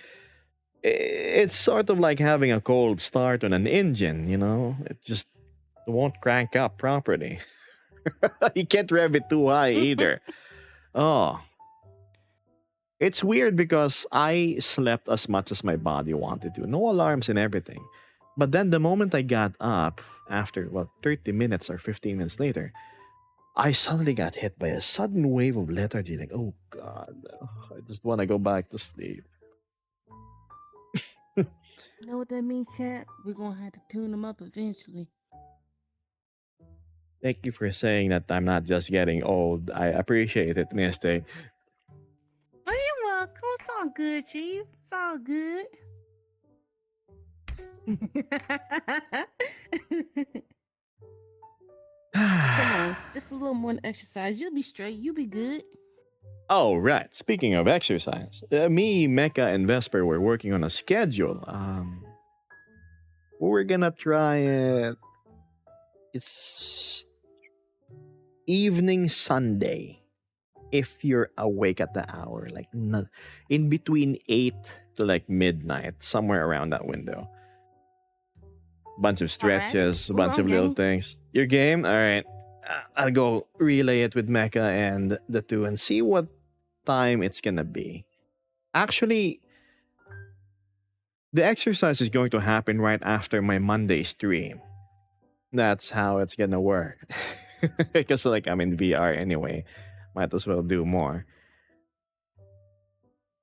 It's sort of like having a cold start on an engine, you know? It just won't crank up properly. You can't rev it too high either. Oh. It's weird because I slept as much as my body wanted to. No alarms and everything. But then the moment I got up, after 30 minutes or 15 minutes later, I suddenly got hit by a sudden wave of lethargy. Like, oh God, I just want to go back to sleep. You know what that means, Chad? We're gonna have to tune them up eventually. Thank you for saying that I'm not just getting old. I appreciate it, Mystic. Oh, you're welcome. It's all all good, Chief. It's all good. Come on, just a little more exercise. You'll be straight. You'll be good. Oh, right. Speaking of exercise, me, Mecca, and Vesper were working on a schedule. We're gonna try it. It's evening Sunday. If you're awake at the hour, like in between 8 to like midnight, somewhere around that window. Bunch of stretches, a Ooh, bunch I'm of little game. things. Your game? All right. I'll go relay it with Mecca and the two and see what time it's gonna be. Actually, the exercise is going to happen right after my Monday stream. That's how it's gonna work. Because like I'm in VR anyway. Might as well do more.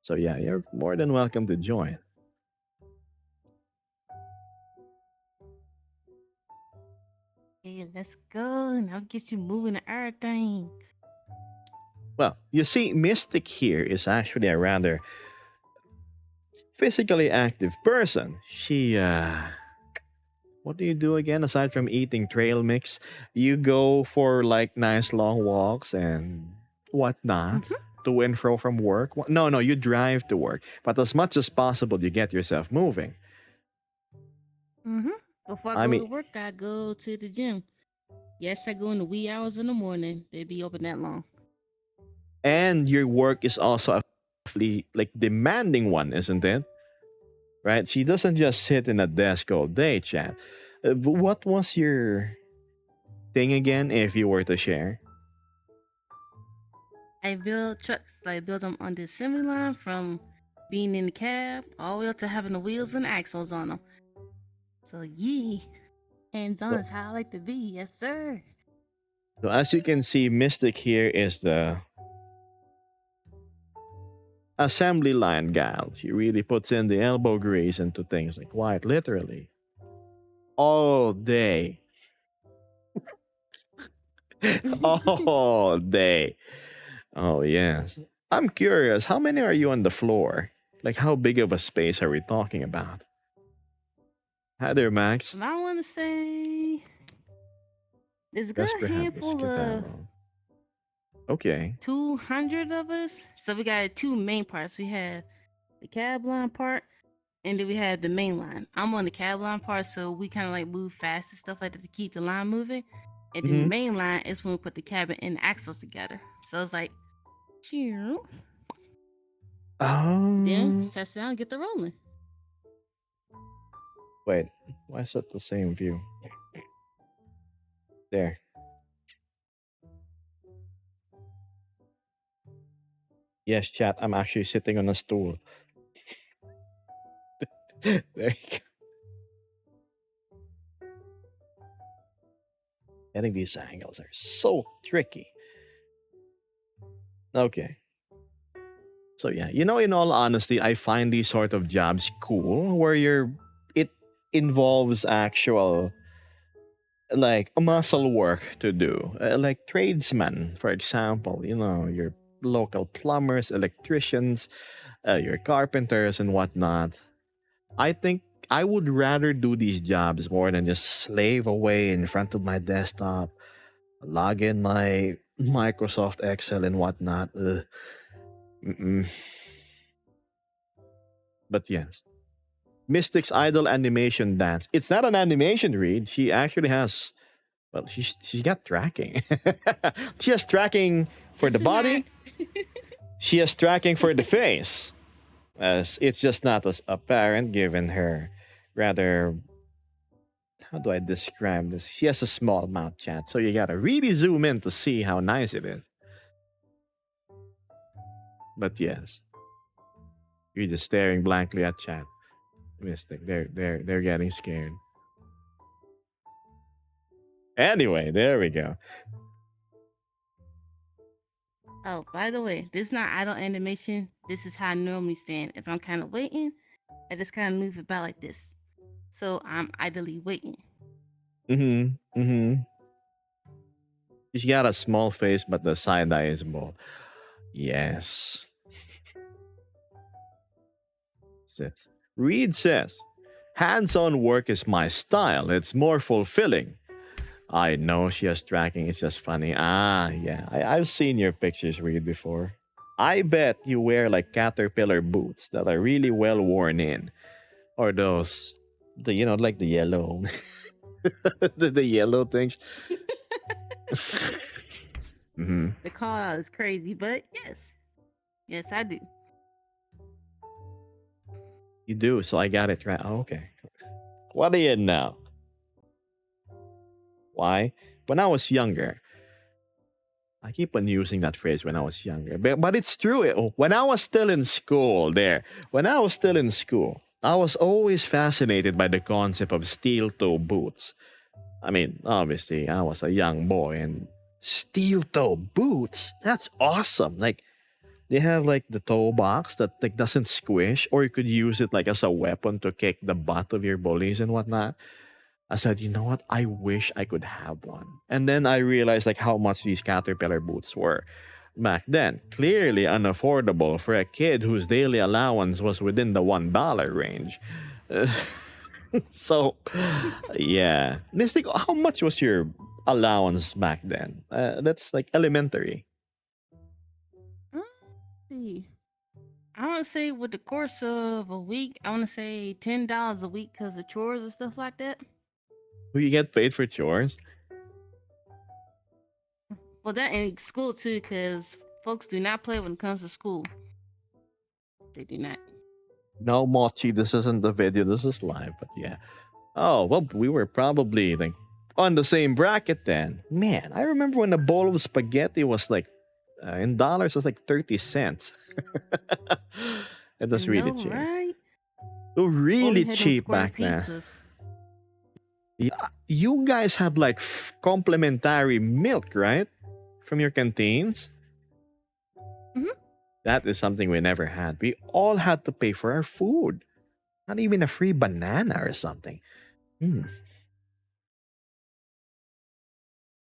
So yeah, you're more than welcome to join. Hey, let's go. And I'll get you moving and everything. Well, you see, Mystic here is actually a rather physically active person. She, what do you do again aside from eating trail mix? You go for like nice long walks and whatnot to and fro from work. No, you drive to work. But as much as possible, you get yourself moving. Before I I go to mean- work, I go to the gym. Yes, I go in the wee hours in the morning. They be open that long. And your work is also a like demanding one, isn't it? Right? She doesn't just sit in a desk all day, chat. What was your thing again, if you were to share? I build trucks. I build them on the assembly line from being in the cab all the way up to having the wheels and axles on them. So, yeah, hands-on is how I like to be. Yes, sir. So as you can see, Mystic here is the assembly line gal. She really puts in the elbow grease into things, like quite literally. All day. All day. Oh, yes. I'm curious, how many are you on the floor? Like, how big of a space are we talking about? Hi there, Max. I want to say there's a good Vesper have the handful of skedaddle. Okay. 200 of us. So we got two main parts. We had the cab line part, and then we had the main line. I'm on the cab line part, so we kind of like move fast and stuff like that to keep the line moving. And then the main line is when we put the cabin and the axles together. So it's like, chew. Then test it out and get the rolling. Wait, why is that the same view? There. Yes, chat, I'm actually sitting on a stool. There you go. I think these angles are so tricky. Okay. So yeah, in all honesty, I find these sort of jobs cool where it involves actual like muscle work to do. Like tradesmen, for example, your local plumbers, electricians, your carpenters and whatnot. I think I would rather do these jobs more than just slave away in front of my desktop, log in my Microsoft Excel and whatnot. Mm-mm. But yes. Mystic's idol animation dance. It's not an animation read. She actually has, well, she got tracking. She has tracking for the This is body. She has tracking for the face. As it's just not as apparent given her rather, how do I describe this? She has a small mouth, chat, so you gotta really zoom in to see how nice it is. But yes, you're just staring blankly at chat. Mystic, they're getting scared. Anyway, there we go. Oh, by the way, this is not idle animation. This is how I normally stand. If I'm kind of waiting, I just kind of move about like this. So I'm idly waiting. She's got a small face, but the side eye is bold. Yes. this? Reed says, hands-on work is my style. It's more fulfilling. I know she has tracking. It's just funny. Ah, yeah. I've seen your pictures, Reed, before. I bet you wear like caterpillar boots that are really well worn in. Or those, like the yellow, the yellow things. hmm The call out is crazy, but yes. Yes, I do. You do, so I got it right. Oh, okay. What do you know? Why? When I was younger, I keep on using that phrase when I was younger, but it's true. When I was still in school, I was always fascinated by the concept of steel toe boots. I mean, obviously, I was a young boy, and steel toe boots, that's awesome. Like, they have like the toe box that like doesn't squish, or you could use it like as a weapon to kick the butt of your bullies and whatnot. I said, you know what? I wish I could have one. And then I realized like how much these caterpillar boots were back then. Clearly unaffordable for a kid whose daily allowance was within the $1 range. So, yeah. Mystic, how much was your allowance back then? That's like elementary. Let's see. I want to say with the course of a week, I want to say $10 a week because of chores and stuff like that. Do you get paid for chores? Well, that in school too, because folks do not play when it comes to school. They do not. No, Mochi, this isn't the video. This is live, but yeah. Oh, well, we were probably like on the same bracket then. Man, I remember when a bowl of spaghetti was like, in dollars, was like 30 cents. It was I really know, cheap. right? Oh, really Or we had them cheap square back then. pizzas. Yeah, you guys had like complimentary milk, right? From your canteens? Mhm. That is something we never had. We all had to pay for our food. Not even a free banana or something. Hmm.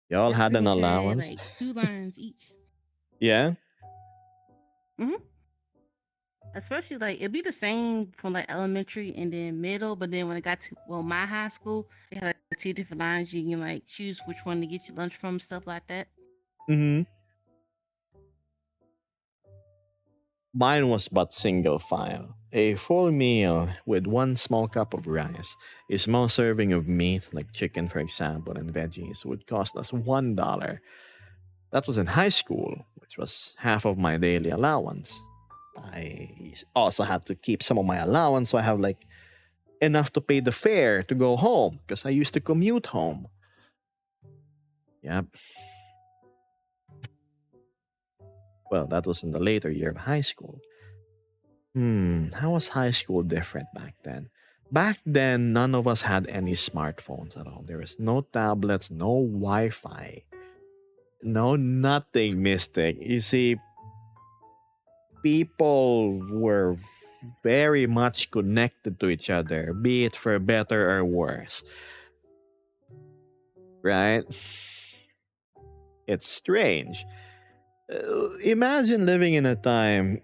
Y'all Yeah, had pretty an much had allowance? like 2 lines each. Yeah? Especially like it'd be the same from like elementary and then middle, but then when it got to my high school, they had like 2 different lines. You can like choose which one to get your lunch from, stuff like that. Mm-hmm. Mine was but single file. A full meal with one small cup of rice, a small serving of meat, like chicken for example, and veggies would cost us $1. That was in high school, which was half of my daily allowance. I also had to keep some of my allowance, so I have like enough to pay the fare to go home because I used to commute home. Yep. Well, that was in the later year of high school. How was high school different back then? Back then, none of us had any smartphones at all. There was no tablets, no Wi-Fi, no nothing, Mystic. You see, people were very much connected to each other, be it for better or worse. Right? It's strange. Imagine living in a time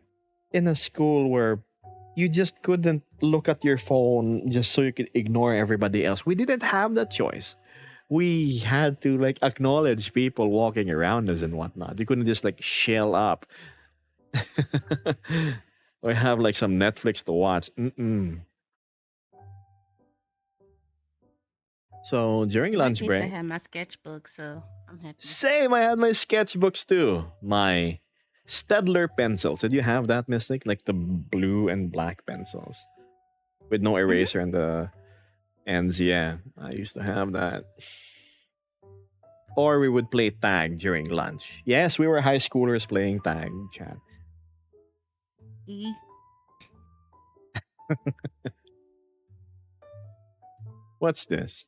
in a school where you just couldn't look at your phone just so you could ignore everybody else. We didn't have that choice. We had to like acknowledge people walking around us and whatnot. You couldn't just like shell up or have like some Netflix to watch. So during In my lunch case, I break, had my sketchbook, so I'm happy. same, I had my sketchbooks too. My Stedler pencils. Did you have that, Mystic? Like the blue and black pencils with no eraser and the ends. Yeah, I used to have that. Or we would play tag during lunch. Yes, we were high schoolers playing tag, chat. E. What's this?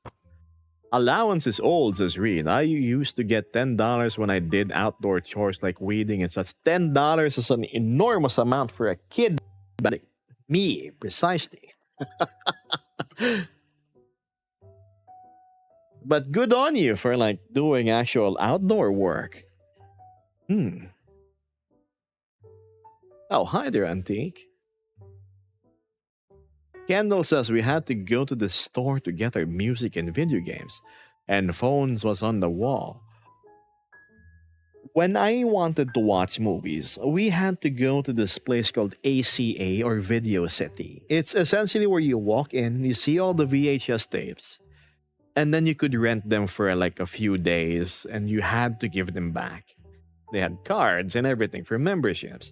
Allowance is old, says Reed. I used to get $10 when I did outdoor chores like weeding and such. $10 is an enormous amount for a kid like me, precisely. But good on you for like doing actual outdoor work. Oh, hi there, Antique. Kendall says we had to go to the store to get our music and video games, and phones was on the wall. When I wanted to watch movies, we had to go to this place called ACA or Video City. It's essentially where you walk in, you see all the VHS tapes, and then you could rent them for like a few days and you had to give them back. They had cards and everything for memberships.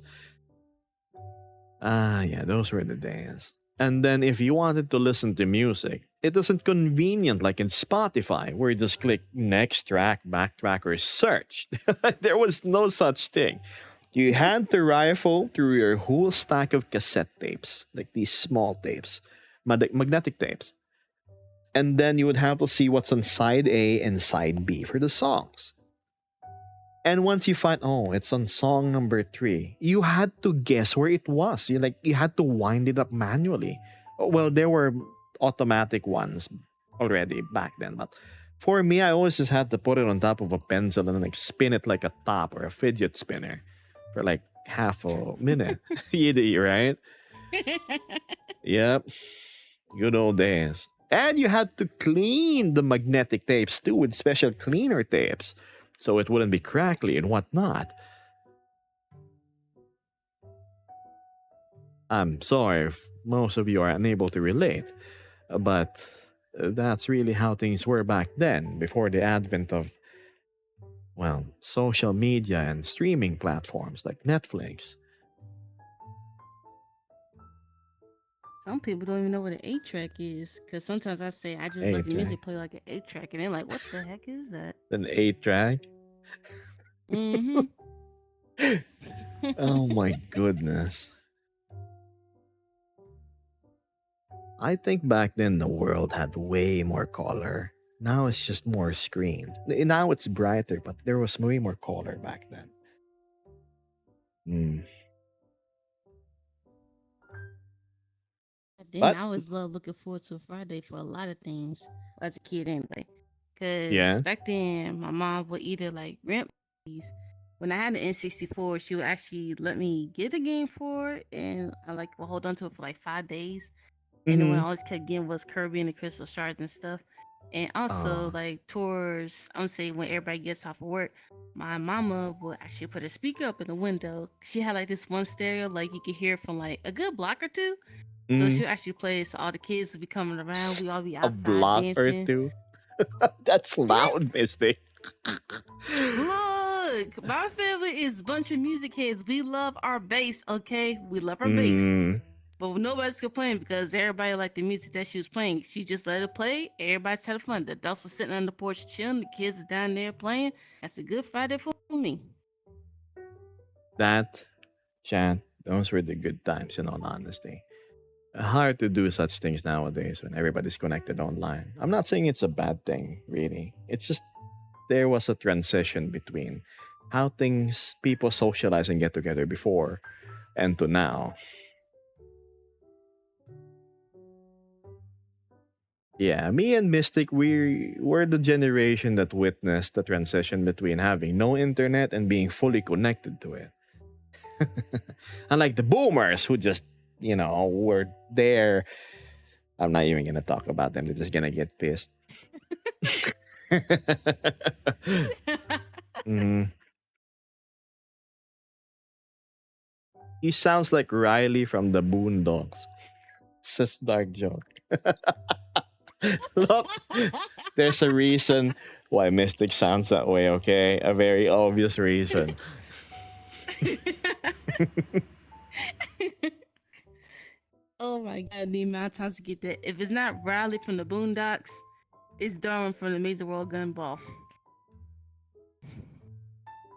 Ah, yeah, those were the days. And then if you wanted to listen to music, it isn't convenient like in Spotify where you just click next track, backtrack, or search. There was no such thing. You had to rifle through your whole stack of cassette tapes, like these small tapes, magnetic tapes. And then you would have to see what's on side A and side B for the songs. And once you find, oh, it's on song number 3, you had to guess where it was. You had to wind it up manually. Well, there were automatic ones already back then, but for me, I always just had to put it on top of a pencil and then like spin it like a top or a fidget spinner for like half a minute. Right? Yep. Good old days. And you had to clean the magnetic tapes too with special cleaner tapes so it wouldn't be crackly and whatnot. I'm sorry if most of you are unable to relate, but that's really how things were back then, before the advent of, well, social media and streaming platforms like Netflix. Some people don't even know what an 8-track is, because sometimes I say I just let the 8-track. music play like an 8-track, and they're like, "What the heck is that?" An 8-track? Mm-hmm. Oh my goodness. I think back then the world had way more color. Now it's just more screened. Now it's brighter, but there was way more color back then. Hmm. Then But I always love looking forward to a Friday for a lot of things as a kid, anyway. Cause yeah. back then my mom would either like rent movies. When I had an N64, she would actually let me get the game for it, and I like will hold on to it for like 5 days. And the one I Mm-hmm. always kept getting was Kirby and the Crystal Shards and stuff. And also, Oh. like towards, I would say when everybody gets off of work, my mama would actually put a speaker up in the window. She had like this one stereo, like you could hear from like a good block or two. So Mm. she would actually play, so all the kids would be coming around. We all be A outside block or dancing. two? That's Yeah, loud, Misty. look, my family is a bunch of music heads. We love our bass, okay? We love our bass. Mm. But nobody's complaining because everybody liked the music that she was playing. She just let it play. Everybody's having fun. The adults are sitting on the porch chilling. The kids are down there playing. That's a good Friday for me. That, Chan, those were the good times in all honesty. Hard to do such things nowadays when everybody's connected online. I'm not saying it's a bad thing, really. It's just there was a transition between how people socialize and get together before and to now. Yeah, me and Mystic, we're the generation that witnessed the transition between having no internet and being fully connected to it. Unlike the boomers who just, were there. I'm not even gonna talk about them. They're just gonna get pissed. Mm. He sounds like Riley from the Boondocks. It's a dark joke. Look, there's a reason why Mystic sounds that way, okay? A very obvious reason. Oh my god, the amount of times to get that. If it's not Riley from the Boondocks, it's Darwin from the Amazing World Gumball.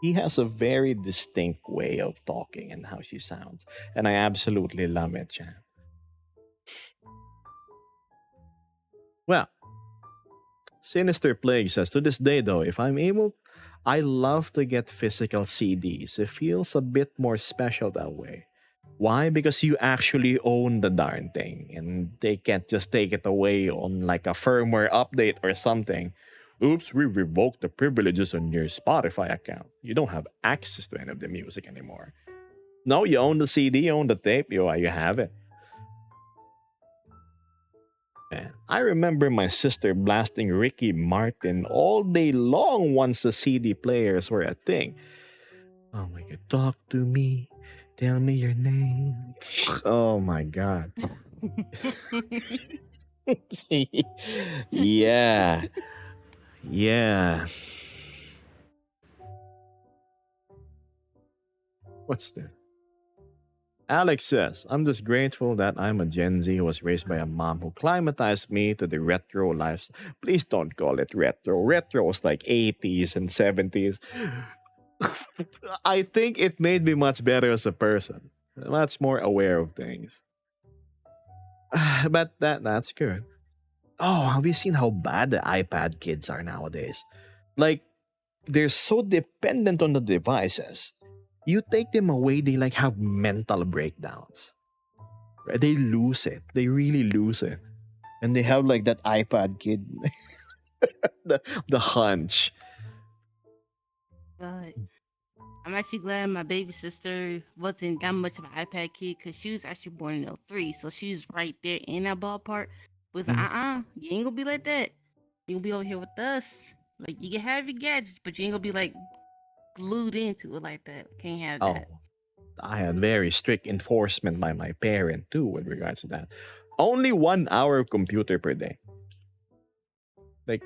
He has a very distinct way of talking and how she sounds. And I absolutely love it, Chan. Well, Sinister Plague says, to this day though, if I'm able, I love to get physical CDs. It feels a bit more special that way. Why? Because you actually own the darn thing and they can't just take it away on like a firmware update or something. Oops, we revoked the privileges on your Spotify account. You don't have access to any of the music anymore. No, you own the CD, you own the tape, you have it. Man, I remember my sister blasting Ricky Martin all day long once the CD players were a thing. Oh my god, talk to me, tell me your name. Oh my god. Yeah, yeah. What's that? Alex says, I'm just grateful that I'm a Gen Z who was raised by a mom who climatized me to the retro lifestyle. Please don't call it retro. Retro is like 80s and 70s. I think it made me much better as a person, much more aware of things. But that's good. Oh, have you seen how bad the iPad kids are nowadays? Like, they're so dependent on the devices. You take them away, they like have mental breakdowns. Right? They lose it. They really lose it. And they have like that iPad kid, the hunch. But I'm actually glad my baby sister wasn't that much of an iPad kid because she was actually born in '03, so she was right there in that ballpark. Was like, you ain't gonna be like that. You gonna be over here with us. Like you can have your gadgets, but you ain't gonna be like glued into it like that. Can't have Oh, that. I had very strict enforcement by my parent too with regards to that. Only 1 hour of computer per day. Like,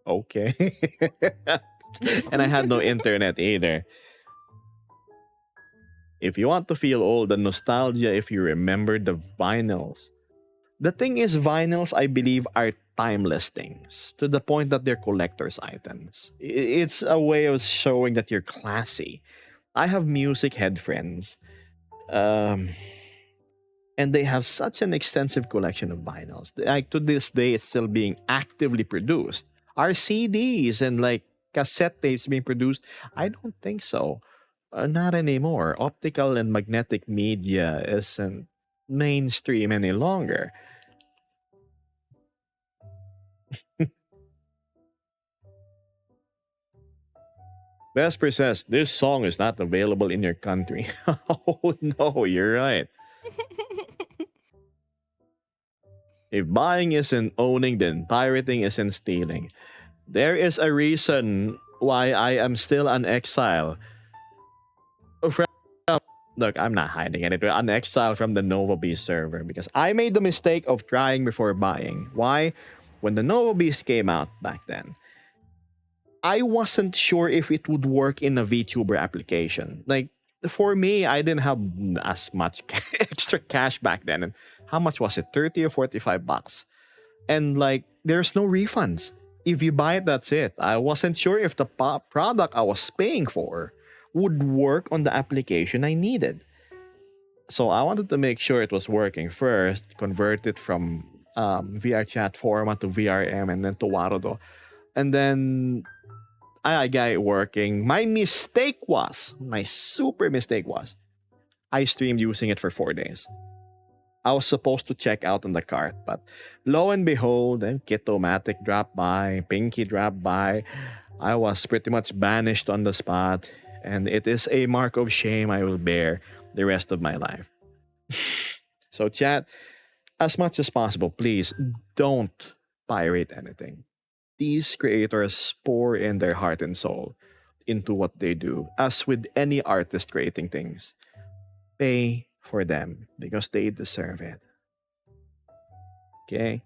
okay. And I had no internet either. If you want to feel old, the nostalgia, if you remember the vinyls. The thing is, vinyls, I believe, are timeless things to the point that they're collector's items. It's a way of showing that you're classy. I have music head friends, um, and they have such an extensive collection of vinyls. Like to this day, it's still being actively produced. Are CDs and like cassette tapes being produced? I don't think so. Not anymore. Optical and magnetic media isn't mainstream any longer. Vesper says, this song is not available in your country. Oh no, you're right. If buying isn't owning, then pirating isn't stealing. There is a reason why I am still an exile. Look, I'm not hiding anything. An exile from the Nova Beast server because I made the mistake of trying before buying. Why? When the Nova Beast came out back then, I wasn't sure if it would work in a VTuber application. Like, for me, I didn't have as much extra cash back then. And how much was it? 30 or 45 bucks. And like, there's no refunds. If you buy it, that's it. I wasn't sure if the product I was paying for would work on the application I needed. So I wanted to make sure it was working first, convert it from VR chat format to VRM and then to Warodo. And then I got it working. My super mistake was, I streamed using it for 4 days. I was supposed to check out on the cart, but lo and behold, then Kitomatic dropped by, Pinky dropped by. I was pretty much banished on the spot, and it is a mark of shame I will bear the rest of my life. So chat, as much as possible, please don't pirate anything. These creators pour in their heart and soul into what they do, as with any artist creating things. Pay for them because they deserve it. Okay?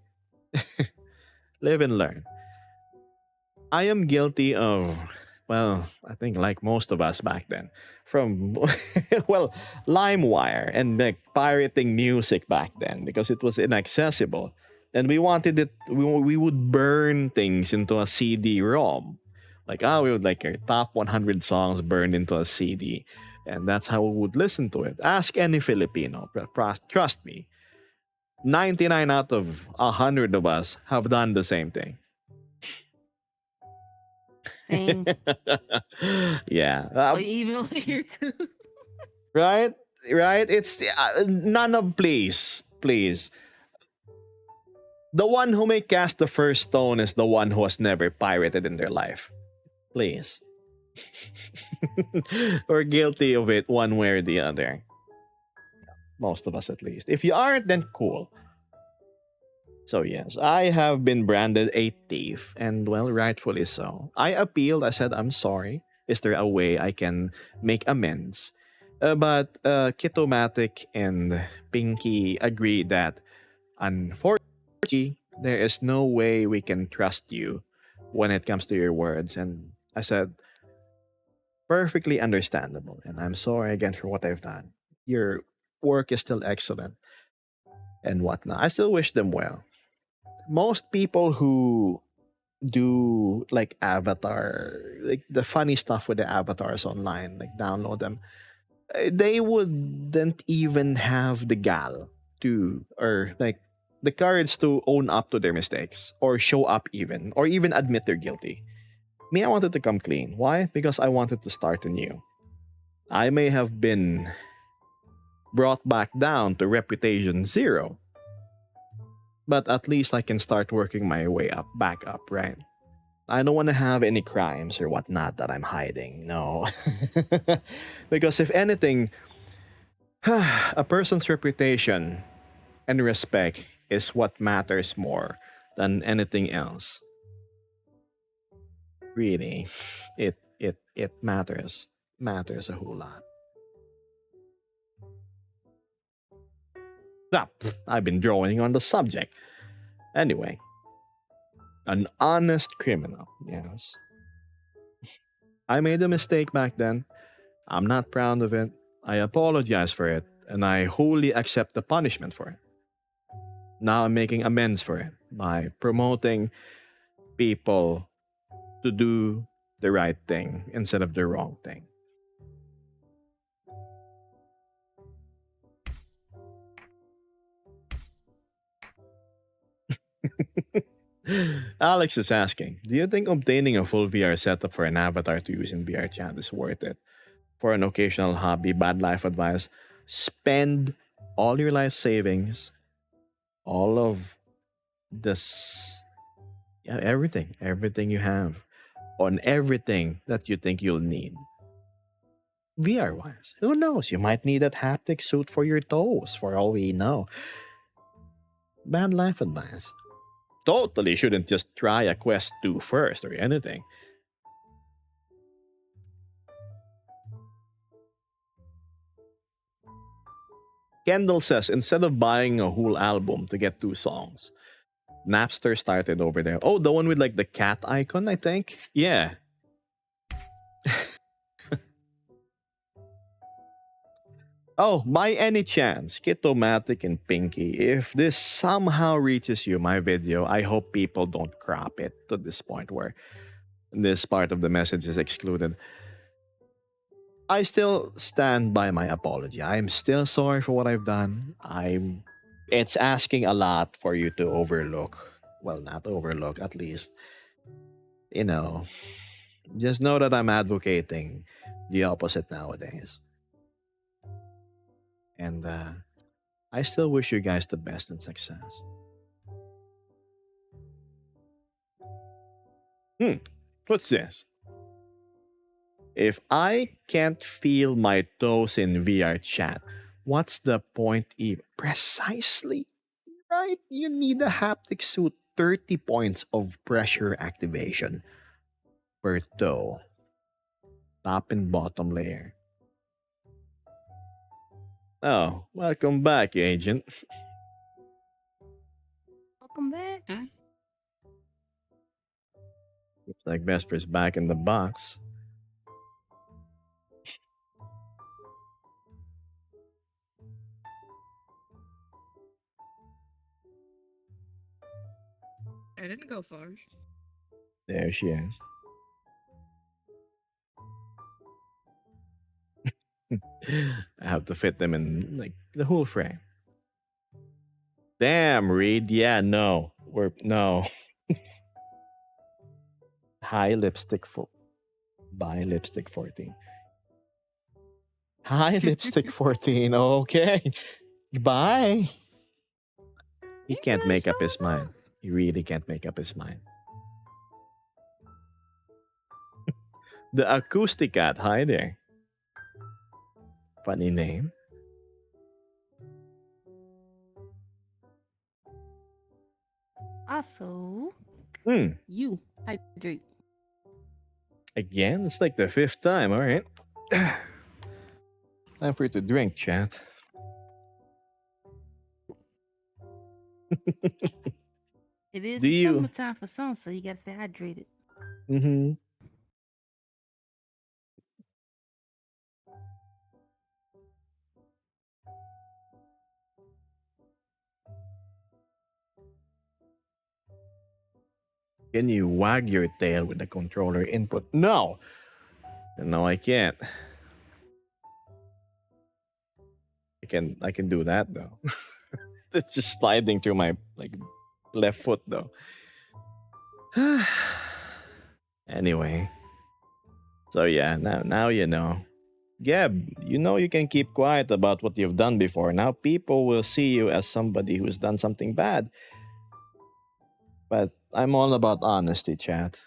Live and learn. I am guilty of, well, I think like most of us back then, from, well, LimeWire and like pirating music back then because it was inaccessible. And we wanted it, we would burn things into a CD-ROM. Like, we would like our top 100 songs burned into a CD. And that's how we would listen to it. Ask any Filipino. Trust me. 99 out of 100 of us have done the same thing. Same. Yeah. Oh, even over here too. Right? Right? It's none of, please. The one who may cast the first stone is the one who has never pirated in their life. Please. We're guilty of it one way or the other. Most of us at least. If you aren't, then cool. So yes, I have been branded a thief, and well, rightfully so. I appealed. I said I'm sorry. Is there a way I can make amends? But Kitomatic and Pinky agreed that unfortunately there is no way we can trust you when it comes to your words. And I said, perfectly understandable, and I'm sorry again for what I've done. Your work is still excellent and whatnot. I still wish them well. Most people who do like avatar, like the funny stuff with the avatars online, like download them, they wouldn't even have the gal to, or like the courage to own up to their mistakes or show up even, or even admit they're guilty. Me, I wanted to come clean. Why? Because I wanted to start anew. I may have been brought back down to reputation zero, but at least I can start working my way up, back up, right? I don't want to have any crimes or whatnot that I'm hiding. No. Because if anything, a person's reputation and respect is what matters more than anything else. Really, it matters a whole lot. Ah, I've been drawing on the subject. Anyway, an honest criminal, yes. I made a mistake back then. I'm not proud of it. I apologize for it, and I wholly accept the punishment for it. Now I'm making amends for it by promoting people to do the right thing instead of the wrong thing. Alex is asking, do you think obtaining a full VR setup for an avatar to use in VR chat is worth it? For an occasional hobby, bad life advice, spend all your life savings, all of this, yeah, everything you have, on everything that you think you'll need. VR wise, who knows? You might need that haptic suit for your toes, for all we know. Bad life advice. Totally shouldn't just try a Quest 2 first or anything. Kendall says instead of buying a whole album to get 2 songs, Napster started over there. Oh, the one with like the cat icon, I think? Yeah. Oh, by any chance, Kitomatic and Pinky, if this somehow reaches you, my video, I hope people don't crop it to this point where this part of the message is excluded. I still stand by my apology. I'm still sorry for what I've done. It's asking a lot for you to overlook. Well, not overlook, at least. You know, just know that I'm advocating the opposite nowadays. And I still wish you guys the best and success. What's this? If I can't feel my toes in VR chat, what's the point even? Precisely. Right? You need a haptic suit, 30 points of pressure activation per toe. Top and bottom layer. Oh, welcome back, Agent. Welcome back. Looks like Vesper's back in the box. I didn't go far. There she is. I have to fit them in like the whole frame. Damn, Reed. Yeah, no. No. High lipstick Buy lipstick 14. Hi, lipstick 14. Okay. Bye. He can't make up his mind. He really can't make up his mind. The acoustic cat. Hi there. Funny name. Also, Hmm. you hydrate. Again? It's like the fifth time, alright. Time for you to drink, chat. It is Do the you? summertime for some, so you gotta stay hydrated. Mm-hmm. Can you wag your tail with the controller input? No! No, I can't. I can do that though. It's just sliding through my like left foot though. Anyway. So yeah, now you know. Geb, you know you can keep quiet about what you've done before. Now people will see you as somebody who's done something bad. But I'm all about honesty, chat.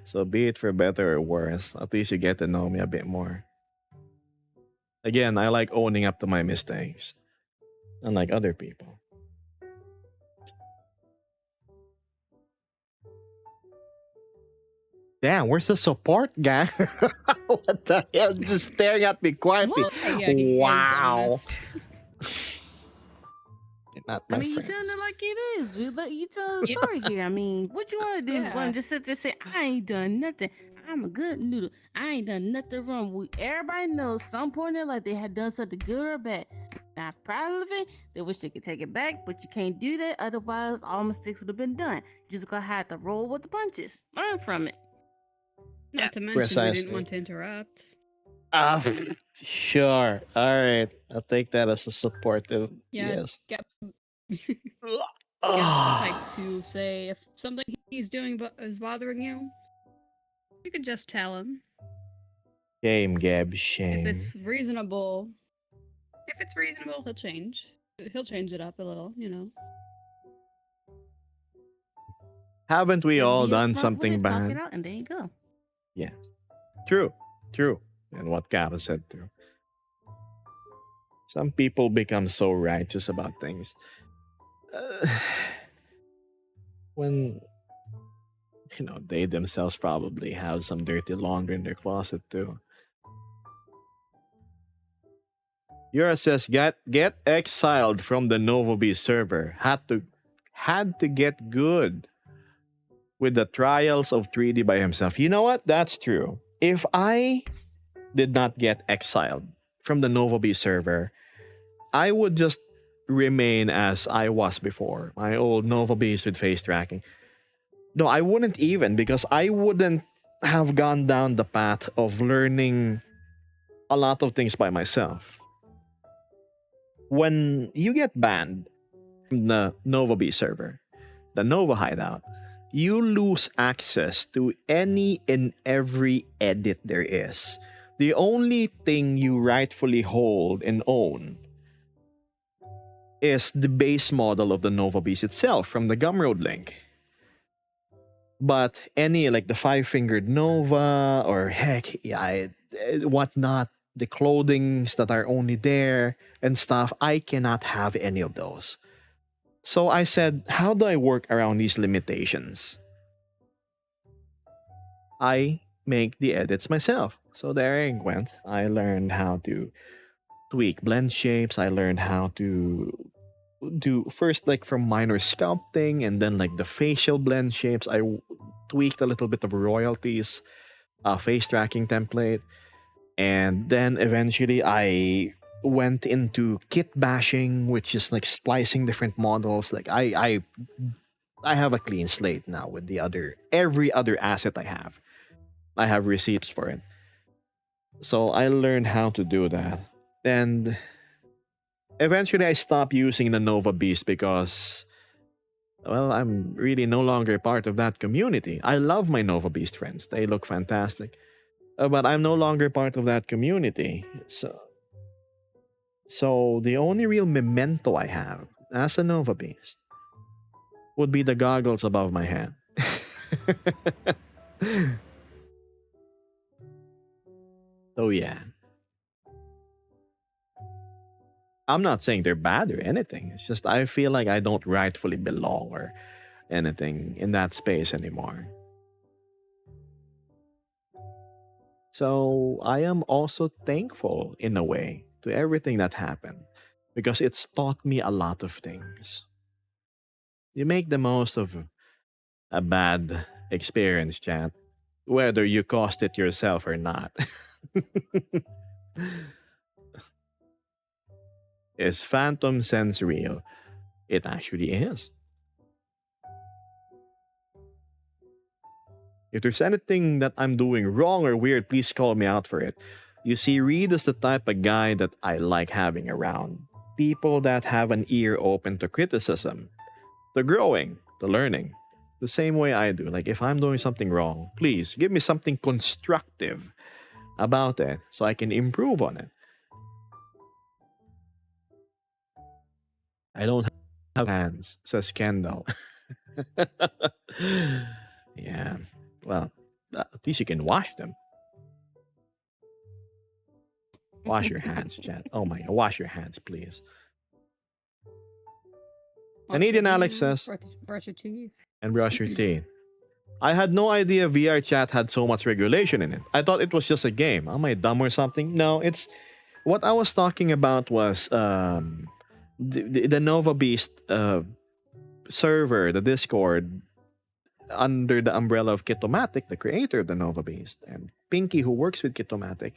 So be it for better or worse, at least you get to know me a bit more. Again, I like owning up to my mistakes, unlike other people. Damn, where's the support gang? What the hell? Just staring at me quietly. Yeah, he is Wow. honest. You're not I my mean, you friends. telling it like it is. We let you tell the Yeah. story here. I mean, what you want to do? Yeah. Want to just sit there and say, I ain't done nothing. I'm a good noodle. I ain't done nothing wrong. Everybody knows some point in their life they had done something good or bad. Not proud of it. They wish they could take it back, but you can't do that. Otherwise, all mistakes would have been done. You just gonna have to roll with the punches. Learn from it. Not to mention, we precisely. didn't want to interrupt. Sure. All right. I'll take that as a supportive. Yeah, Yes. Gep Gep's the Ah. type to say if something he's doing is bothering you, you could just tell him. Shame, Gab. Shame. If it's reasonable, he'll change. He'll change it up a little, you know. Haven't we Then all be upfront done with something it, talk bad? it out, and there you go. True. True. And what Gab said too. Some people become so righteous about things. When, they themselves probably have some dirty laundry in their closet too. Yura says, get exiled from the Novobee server. Had to get good with the trials of 3D by himself. You know what? That's true. If I did not get exiled from the Novobee server, I would just remain as I was before. My old Novobees with face tracking. No, I wouldn't even, because I wouldn't have gone down the path of learning a lot of things by myself. When you get banned from the Novobee server, the Nova hideout, you lose access to any and every edit there is. The only thing you rightfully hold and own is the base model of the Nova Beast itself from the Gumroad link. But any, like the five-fingered Nova or heck, whatnot, the clothings that are only there and stuff, I cannot have any of those. So I said, how do I work around these limitations? I make the edits myself. So there I went. I learned how to tweak blend shapes. I learned how to do first like from minor sculpting and then like the facial blend shapes. I tweaked a little bit of royalties, face tracking template. And then eventually I went into kit bashing, which is like splicing different models. Like I have a clean slate now with every other asset I have. I have receipts for it. So I learned how to do that. And eventually I stopped using the Nova Beast because, well, I'm really no longer part of that community. I love my Nova Beast friends. They look fantastic. But I'm no longer part of that community. So the only real memento I have as a Nova Beast would be the goggles above my head. So yeah. I'm not saying they're bad or anything. It's just I feel like I don't rightfully belong or anything in that space anymore. So I am also thankful in a way to everything that happened because it's taught me a lot of things. You make the most of a bad experience, chat, whether you caused it yourself or not. Is Phantom Sense real? It actually is. If there's anything that I'm doing wrong or weird, please call me out for it. You see, Reed is the type of guy that I like having around. People that have an ear open to criticism, to growing, to learning. The same way I do. Like, if I'm doing something wrong, please give me something constructive about it so I can improve on it. I don't have hands, says Kendall. Yeah. Well, at least you can wash them. Wash your hands, chat. Oh my god, wash your hands, please. Canadian Alex says, brush your teeth. and brush your teeth. I had no idea VR chat had so much regulation in it. I thought it was just a game. Am I dumb or something? No, it's what I was talking about was the Nova Beast server, the Discord, under the umbrella of Kitomatic, the creator of the Nova Beast, and Pinky, who works with Kitomatic,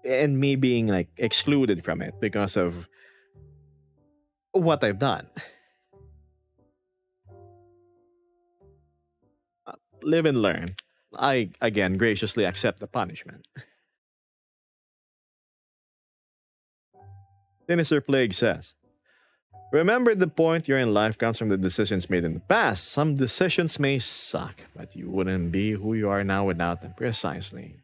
and me being like excluded from it because of what I've done. Live and learn. I again graciously accept the punishment. Sinister Plague says, remember, the point you're in life comes from the decisions made in the past. Some decisions may suck, but you wouldn't be who you are now without them. Precisely.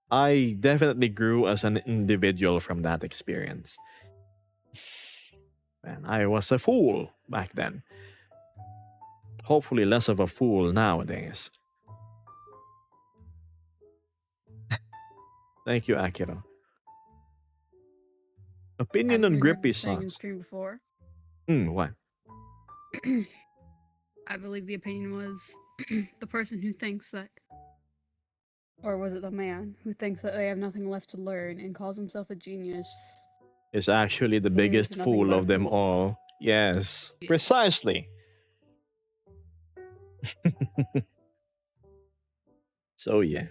I definitely grew as an individual from that experience. Man, I was a fool back then. Hopefully less of a fool nowadays. Thank you, Akira. Opinion on grippy saying in socks. stream before. What? I believe the opinion was the person who thinks that, or was it the man who thinks that they have nothing left to learn and calls himself a genius? Is actually the biggest nothing fool but a of them fool. all. Yes, Yeah. precisely. So yeah.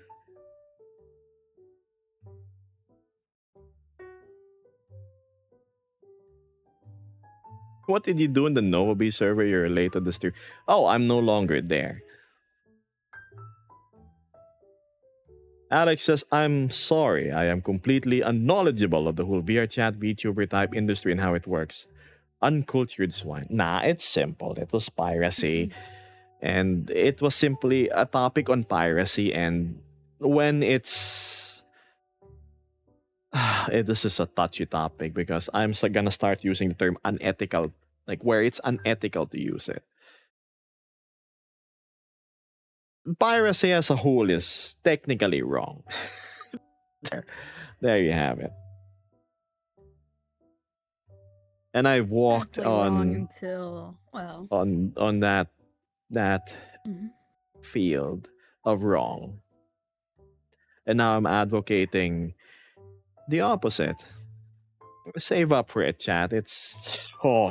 What did you do in the Novabe server you're late to the stream? Oh, I'm no longer there. Alex says, I'm sorry. I am completely unknowledgeable of the whole VR chat VTuber type industry and how it works. Uncultured swine. Nah, it's simple. It was piracy. And it was simply a topic on piracy. And when it's... this is a touchy topic because I'm gonna start using the term unethical, like where it's unethical to use it. Piracy as a whole is technically wrong. there you have it. And I've walked Technically wrong on until, well, on that mhm. field of wrong. And now I'm advocating the opposite. Save up for it, chat. It's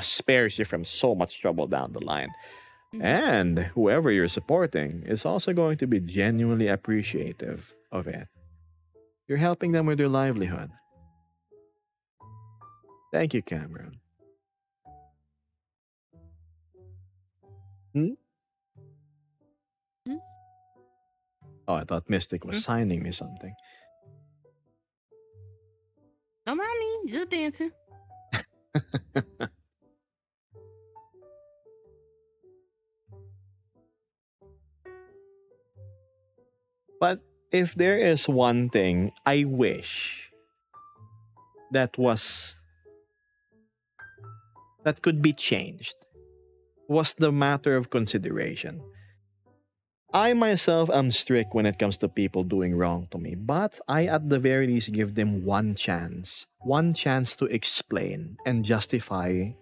spares you from so much trouble down the line. Mhm. And whoever you're supporting is also going to be genuinely appreciative of it. You're helping them with their livelihood. Thank you, Cameron. Hmm? Hmm? Oh, I thought Mystic was signing me something. Don't mind me, just dancing. But if there is one thing I wish that could be changed, was the matter of consideration. I myself am strict when it comes to people doing wrong to me, but I at the very least give them one chance to explain and justify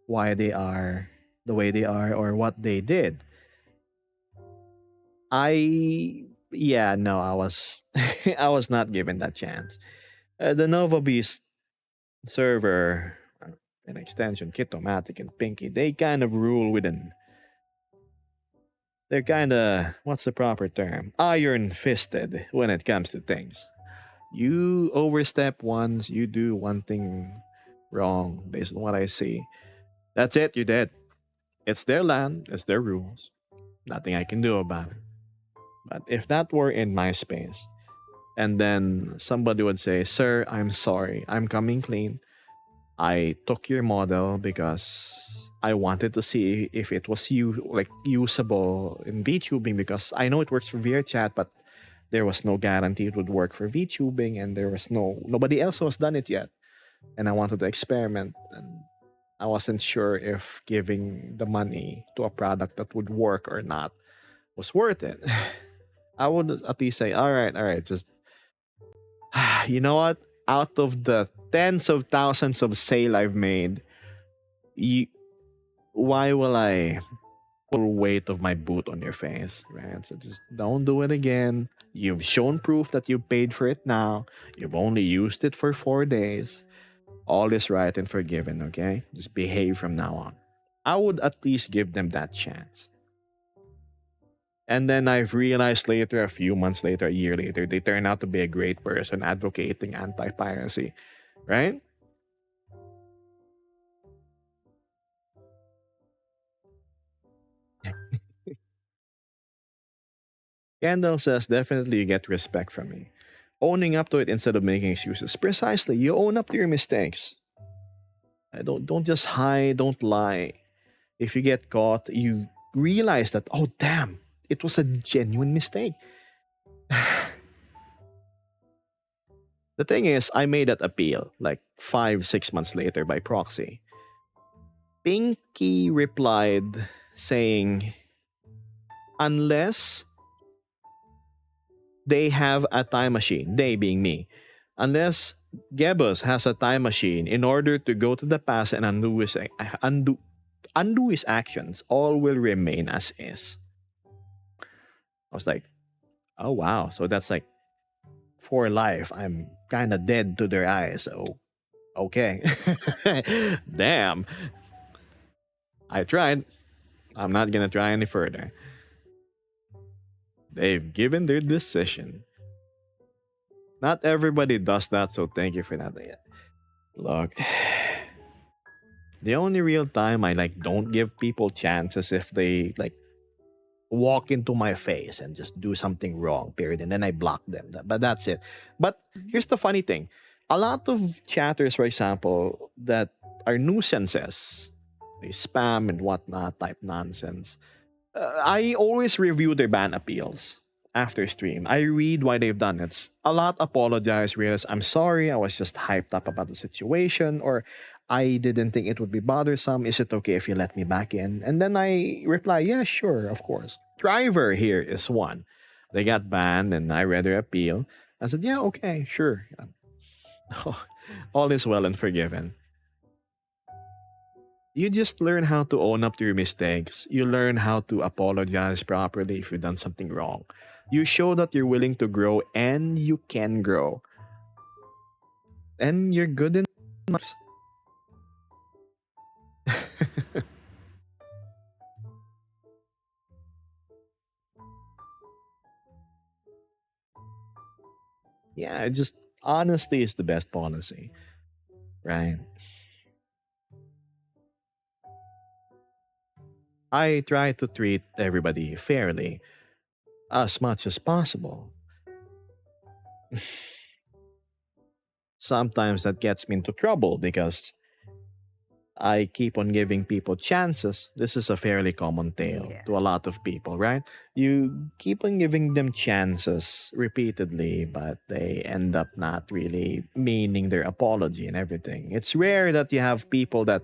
why they are the way they are or what they did. Yeah, no, I was I was not given that chance. The Nova Beast server, an extension, Kitomatic and Pinky, they kind of rule within. They're kind of, what's the proper term? Iron fisted when it comes to things. You overstep once, you do one thing wrong based on what I see. That's it, you're dead. It's their land, it's their rules. Nothing I can do about it. But if that were in my space, and then somebody would say, "Sir, I'm sorry, I'm coming clean. I took your model because I wanted to see if it was usable in VTubing because I know it works for VRChat, but there was no guarantee it would work for VTubing, and there was nobody else who has done it yet, and I wanted to experiment, and I wasn't sure if giving the money to a product that would work or not was worth it." I would at least say, all right, just you know what? Out of the tens of thousands of sale I've made, you, why will I put the weight of my boot on your face, right? So just don't do it again. You've shown proof that you paid for it now. You've only used it for 4 days. All is right and forgiven, okay? Just behave from now on. I would at least give them that chance. And then I've realized later, a few months later, a year later, they turn out to be a great person advocating anti-piracy, right? Kendall says, definitely you get respect from me. Owning up to it instead of making excuses. Precisely, you own up to your mistakes. Don't just hide, don't lie. If you get caught, you realize that, oh damn, it was a genuine mistake. The thing is, I made that appeal like 5-6 months later by proxy. Pinky replied saying, unless they have a time machine, they being me, unless Gebus has a time machine in order to go to the past and undo his actions, all will remain as is. I was like, oh wow, so that's like for life. I'm kind of dead to their eyes. So, okay. Damn. I tried. I'm not gonna try any further. They've given their decision. Not everybody does that, so thank you for that. Look, the only real time I don't give people chances if they walk into my face and just do something wrong, period, and then I block them. But that's it. But here's the funny thing. A lot of chatters, for example, that are nuisances, they spam and whatnot, type nonsense. I always review their ban appeals after stream. I read why they've done it. A lot apologize, realize I'm sorry, I was just hyped up about the situation, or I didn't think it would be bothersome. Is it okay if you let me back in? And then I reply, yeah, sure, of course. Driver here is one. They got banned and I read their appeal. I said, yeah, okay, sure. All is well and forgiven. You just learn how to own up to your mistakes. You learn how to apologize properly if you've done something wrong. You show that you're willing to grow and you can grow. And you're good in yeah, just honesty is the best policy. Right? I try to treat everybody fairly as much as possible. Sometimes that gets me into trouble because I keep on giving people chances. This is a fairly common tale to a lot of people, right? You keep on giving them chances repeatedly, but they end up not really meaning their apology and everything. It's rare that you have people that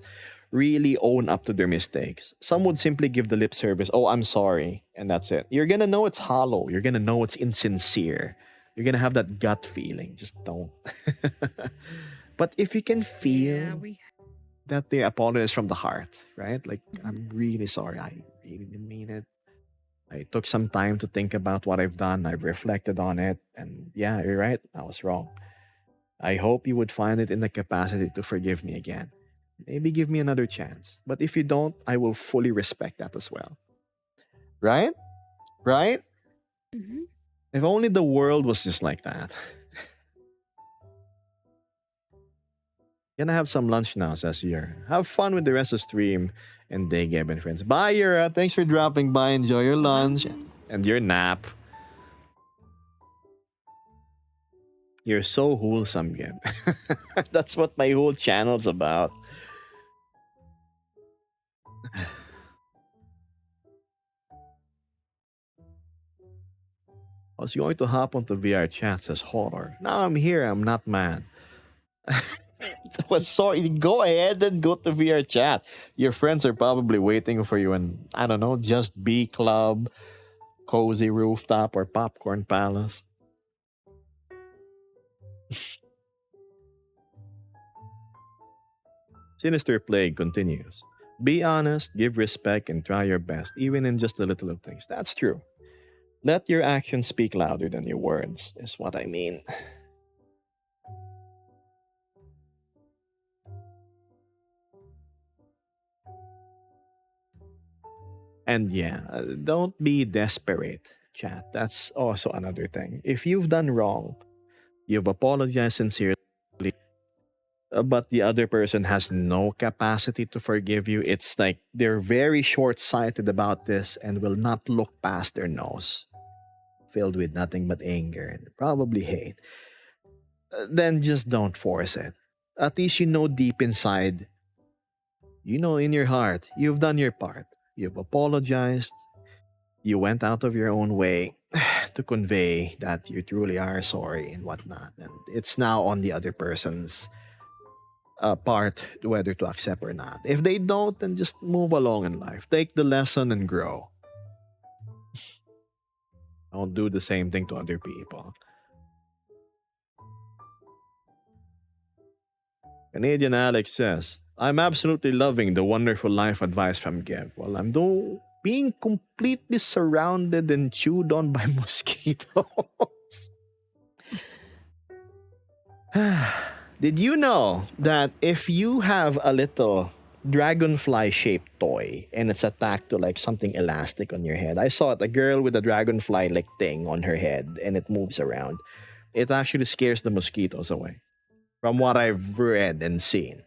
really own up to their mistakes. Some would simply give the lip service, oh, I'm sorry, and that's it. You're gonna know it's hollow. You're gonna know it's insincere. You're gonna have that gut feeling. Just don't. But if you can feel Yeah, we. that they apologize from the heart, right? Like, Mhm. I'm really sorry. I really didn't mean it. I took some time to think about what I've done. I've reflected on it. And yeah, you're right. I was wrong. I hope you would find it in the capacity to forgive me again. Maybe give me another chance. But if you don't, I will fully respect that as well. Right? Right? Mhm. If only the world was just like that. Gonna have some lunch now, says Yura. Have fun with the rest of the stream and day, Gab and friends. Bye, Yura. Thanks for dropping by. Enjoy your lunch Bye. and your nap. You're so wholesome, Gab. That's what my whole channel's about. I was going to hop onto VR chat, says horror. Now I'm here, I'm not mad. Well, sorry, go ahead and go to VR chat. Your friends are probably waiting for you in, I don't know, Just Be Club, Cozy Rooftop, or Popcorn Palace. Sinister Plague continues. Be honest, give respect, and try your best, even in just the little of things. That's true. Let your actions speak louder than your words, is what I mean. And yeah, don't be desperate, chat. That's also another thing. If you've done wrong, you've apologized sincerely, but the other person has no capacity to forgive you, it's like they're very short sighted about this and will not look past their nose, filled with nothing but anger and probably hate. Then just don't force it. At least you know deep inside, you know in your heart, you've done your part. You've apologized. You went out of your own way to convey that you truly are sorry and whatnot. And it's now on the other person's part whether to accept or not. If they don't, then just move along in life. Take the lesson and grow. Don't do the same thing to other people. Canadian Alex says, I'm absolutely loving the wonderful life advice from Geb. Well, I'm being completely surrounded and chewed on by mosquitoes. Did you know that if you have a little dragonfly shaped toy and it's attached to like something elastic on your head? I saw it, a girl with a dragonfly like thing on her head and it moves around. It actually scares the mosquitoes away. From what I've read and seen,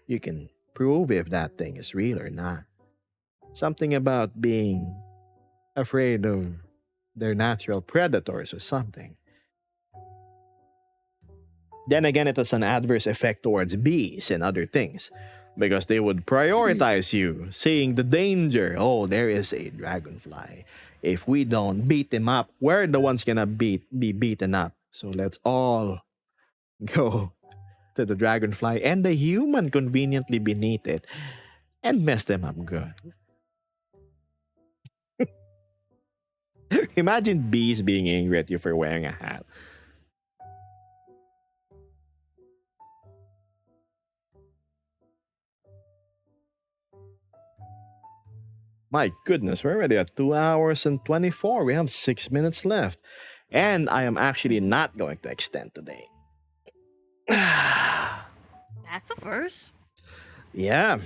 you can prove if that thing is real or not. Something about being afraid of their natural predators or something. Then again, it has an adverse effect towards bees and other things because they would prioritize you, seeing the danger. Oh, there is a dragonfly. If we don't beat him up, we're the ones gonna be beaten up. So let's all go to the dragonfly and the human conveniently beneath it and mess them up good. Imagine bees being angry at you for wearing a hat. My goodness, we're already at 2 hours and 24. We have 6 minutes left. And I am actually not going to extend today. That's a first. Yeah.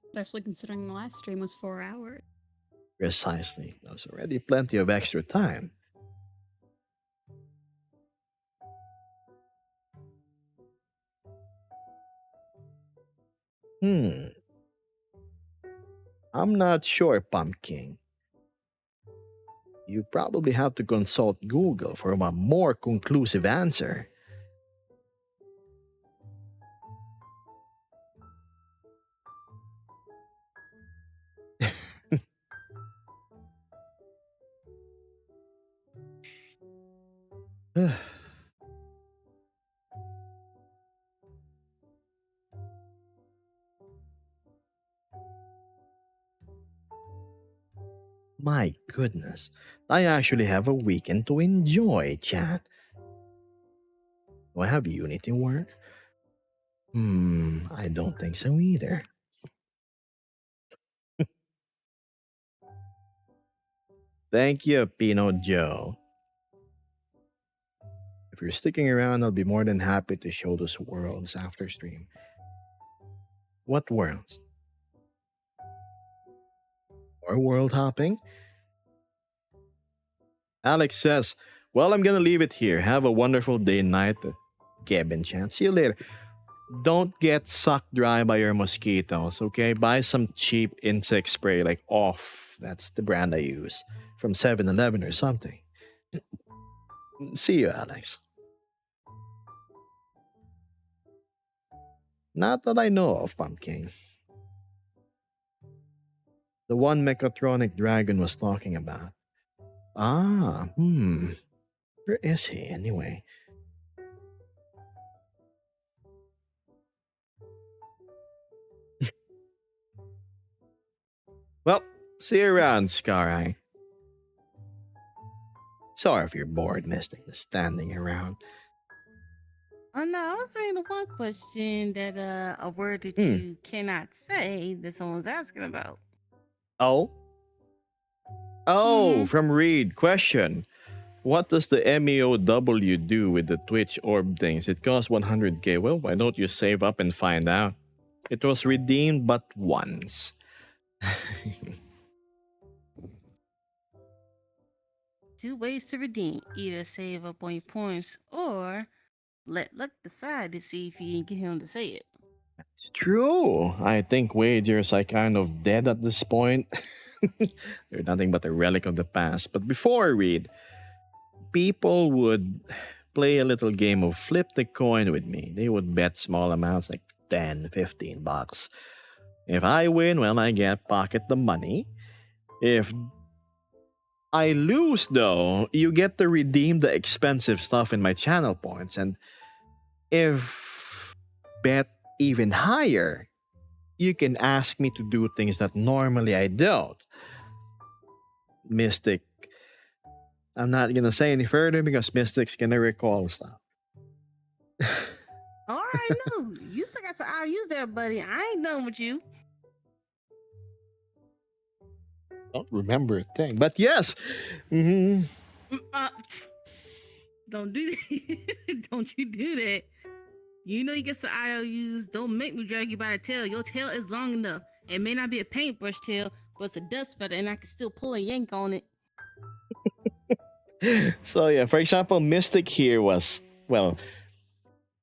Especially considering the last stream was 4 hours. Precisely. There's already plenty of extra time. I'm not sure, Pumpkin. You probably have to consult Google for a more conclusive answer. My goodness. I actually have a weekend to enjoy, chat. Do I have Unity work? I don't think so either. Thank you, Pino Joe. If you're sticking around, I'll be more than happy to show those worlds after stream. What worlds? Or world hopping? Alex says, well, I'm gonna leave it here. Have a wonderful day and night. Kevin chat. See you later. Don't get sucked dry by your mosquitoes, okay? Buy some cheap insect spray like Off. That's the brand I use. From 7-Eleven or something. See you, Alex. Not that I know of, Pumpkin. The one Mechatronic Dragon was talking about. Where is he anyway? Well, see you around, Scarai. Sorry if you're bored, Mystic, just standing around. Oh no, I was reading one question that a word that you cannot say that someone's asking about. Oh? From Reed. Question. What does the MEOW do with the Twitch orb things? It costs 100k. Well, why don't you save up and find out? It was redeemed but once. 2 ways to redeem. Either save up on your points or let Luck decide to see if you can get him to say it. True. I think wagers are kind of dead at this point. They're nothing but a relic of the past. But before I read, people would play a little game of flip the coin with me. They would bet small amounts like 10, 15 bucks. If I win, well, I get pocket the money. If I lose, though, you get to redeem the expensive stuff in my channel points. And if bet even higher, you can ask me to do things that normally I don't. Mystic, I'm not gonna say any further because Mystic's gonna recall stuff. All right, no, you still got some IOUs there, buddy. I ain't done with you. Don't remember a thing, but yes. Don't do that. Don't you do that. You know you get some IOUs. Don't make me drag you by the tail. Your tail is long enough. It may not be a paintbrush tail, but it's a dust feather, and I can still pull a yank on it. So yeah, for example, Mystic here was, well,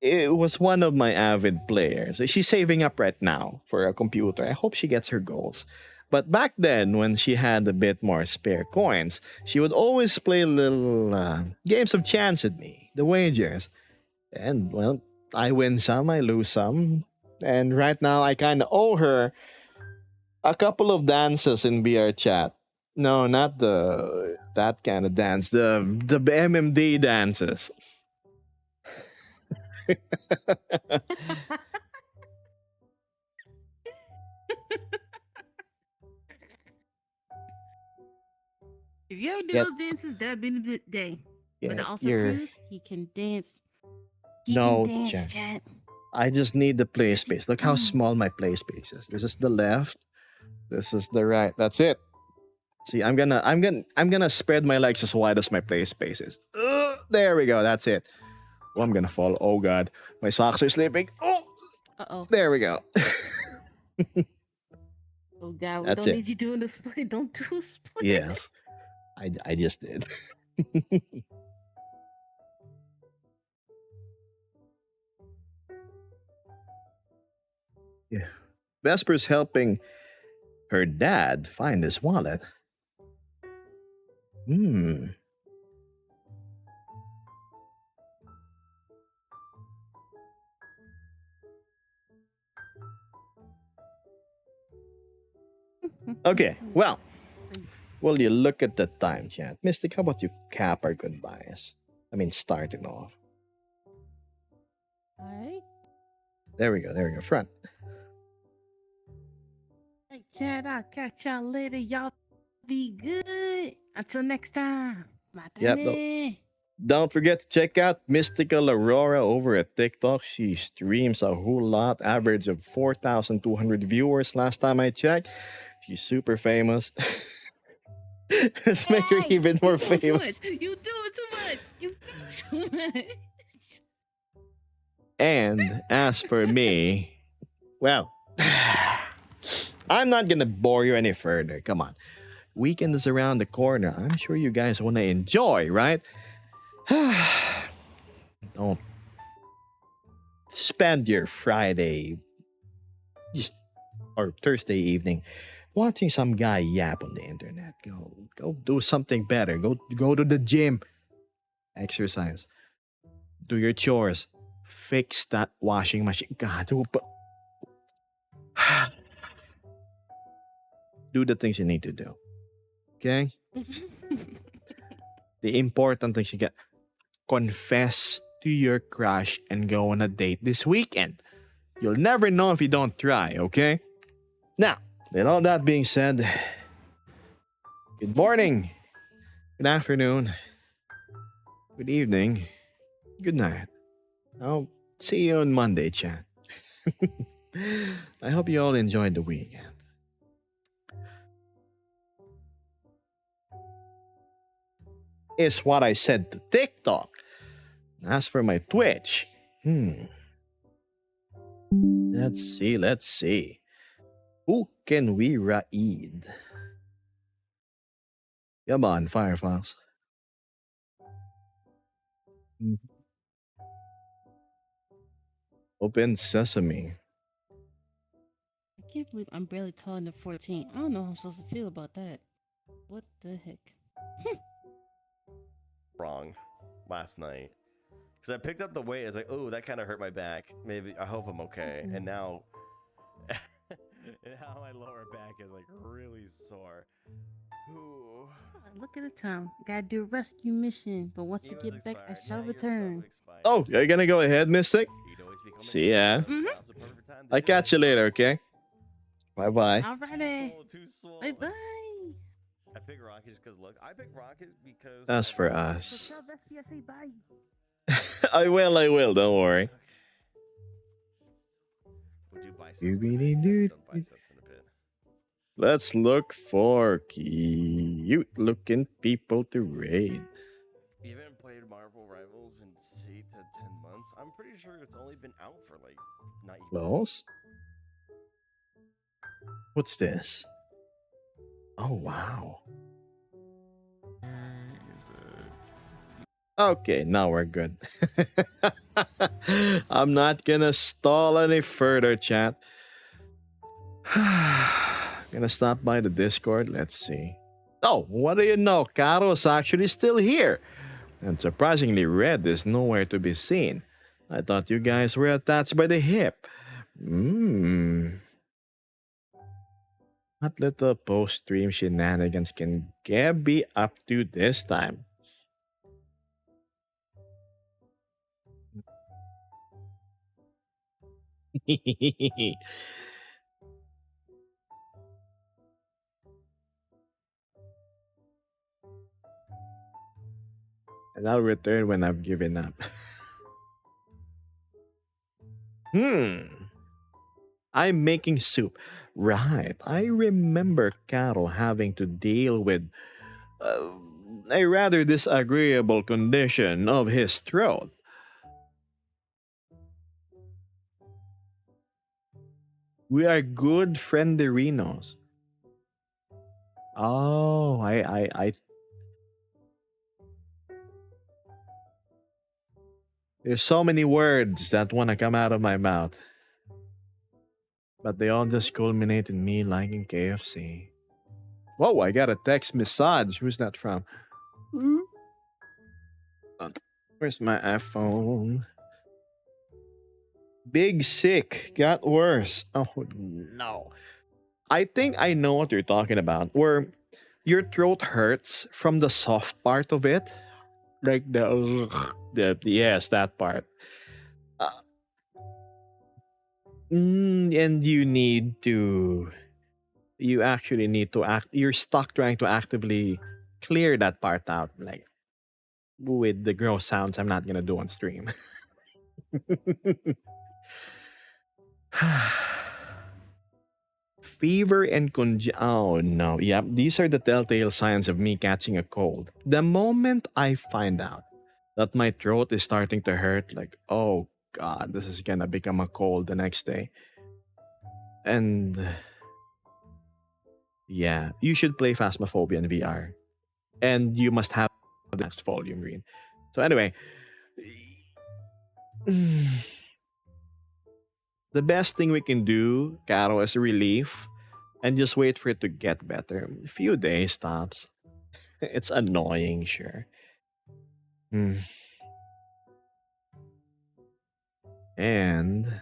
it was one of my avid players. She's saving up right now for a computer. I hope she gets her goals. But back then, when she had a bit more spare coins, she would always play little games of chance with me, the wagers. And, well, I win some, I lose some. And right now, I kind of owe her a couple of dances in BR chat. No, not that kind of dance. The MMD dances. If you ever do Yeah. those dances, that'd be the day. But Yeah, also, you're Cruz, he can dance. He No, can dance, Jen. chat. I just need the play Yes, space. you Look how do. small my play space is. This is the left. This is the right. That's it. See, I'm gonna spread my legs as wide as my play space is. There we go. That's it. Oh, I'm gonna fall. Oh god, my socks are slipping. Oh, Uh-oh. there we go. Oh, God, we That's don't it. need you doing the split. Don't do a split. Yes, I just did. Yeah, Vesper's helping her dad find his wallet. Okay, well, will you look at the time, chat? Mystic, how about you cap our goodbyes? I mean, starting off. All right. There we go, front. Hey, chat, I'll catch y'all later. Y'all Be good. Until next time. Yep. Don't forget to check out Mystical Aurora over at TikTok. She streams a whole lot, average of 4,200 viewers last time I checked. She's super famous. Let's make her even more You doing famous. too much. You doing too much. You doing too much. And as for me, well, I'm not gonna bore you any further. Come on. Weekend is around the corner. I'm sure you guys want to enjoy, right? Don't spend your Friday just or Thursday evening watching some guy yap on the internet. Go do something better. Go to the gym. Exercise. Do your chores. Fix that washing machine. God, do the things you need to do. Okay? The important things you get. Confess to your crush and go on a date this weekend. You'll never know if you don't try, okay? Now, with all that being said, good morning, good afternoon, good evening, good night. I'll see you on Monday, chat. I hope you all enjoyed the weekend. Is what I said to TikTok. As for my Twitch, let's see. Who can we raid? Come on, Firefox. Open Sesame. I can't believe I'm barely taller than 14. I don't know how I'm supposed to feel about that. What the heck? Wrong last night because I picked up the weight. It's like, oh, that kind of hurt my back. Maybe I hope I'm okay. And now, my lower back is like really sore. Ooh. Look at the time. Gotta do a rescue mission, but once you get back, I shall return. Oh, are you gonna go ahead, Mystic? See ya. I'll catch you later, okay? Bye bye. Alrighty. Bye bye. I picked Rocket just because look. I picked Rocket because. As for us, So tell Bestie I say bye. I will. Don't worry. We'll do biceps. Doobity tonight, doo. done biceps in a bit. Let's look for cute-looking people to raid. You haven't played Marvel Rivals in 8 to 10 months. I'm pretty sure it's only been out for like not even. Close. What's this? Oh wow. Okay, now we're good. I'm not gonna stall any further, chat. Gonna stop by the Discord. Let's see. Oh, what do you know? Caro's actually still here. And surprisingly, Red is nowhere to be seen. I thought you guys were attached by the hip. What little post-stream shenanigans can Gab be up to this time? And I'll return when I've given up. I'm making soup. Right. I remember Carol having to deal with a rather disagreeable condition of his throat. We are good frienderinos. Oh, I there's so many words that want to come out of my mouth. But they all just culminate in me liking KFC. Whoa, I got a text message. Who's that from? Where's my iPhone? Big sick. Got worse. Oh, no. I think I know what you're talking about. Where your throat hurts from the soft part of it. Like yes, that part. And you need to you actually need to act. You're stuck trying to actively clear that part out, like with the gross sounds I'm not gonna do on stream. Fever and oh no, yep, these are the telltale signs of me catching a cold. The moment I find out that my throat is starting to hurt, like, oh god, this is gonna become a cold the next day. And yeah, you should play Phasmophobia in VR. And you must have the next volume read. So anyway, the best thing we can do, Caro, is relief and just wait for it to get better. A few days tops. It's annoying, sure. Hmm. And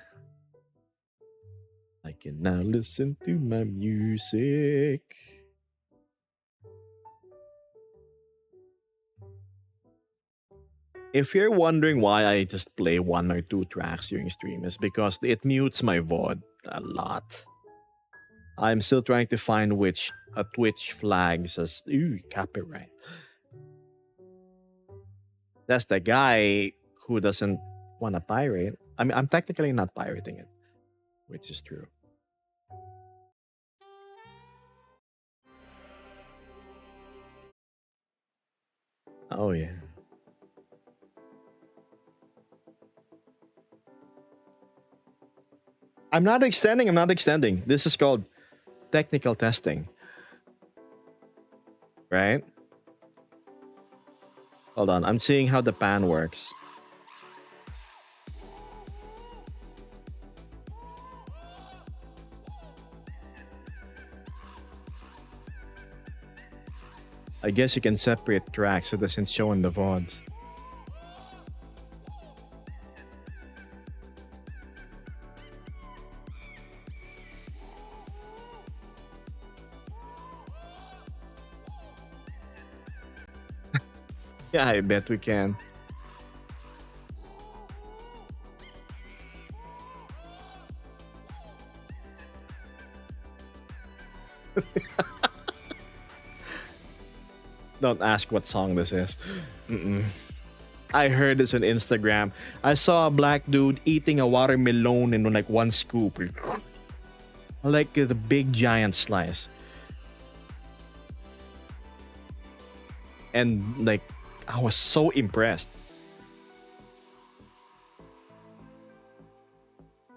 I can now listen to my music. If you're wondering why I just play 1 or 2 tracks during stream, is because it mutes my VOD a lot. I'm still trying to find which a Twitch flags as copyright. That's the guy who doesn't want to pirate. I mean, I'm technically not pirating it, which is true. Oh yeah. I'm not extending. This is called technical testing. Right? Hold on, I'm seeing how the pan works. I guess you can separate tracks so it doesn't show in the VODs. Yeah, I bet we can. Don't ask what song this is. I heard this on Instagram. I saw a black dude eating a watermelon in like 1 scoop. Like the big giant slice. And like, I was so impressed.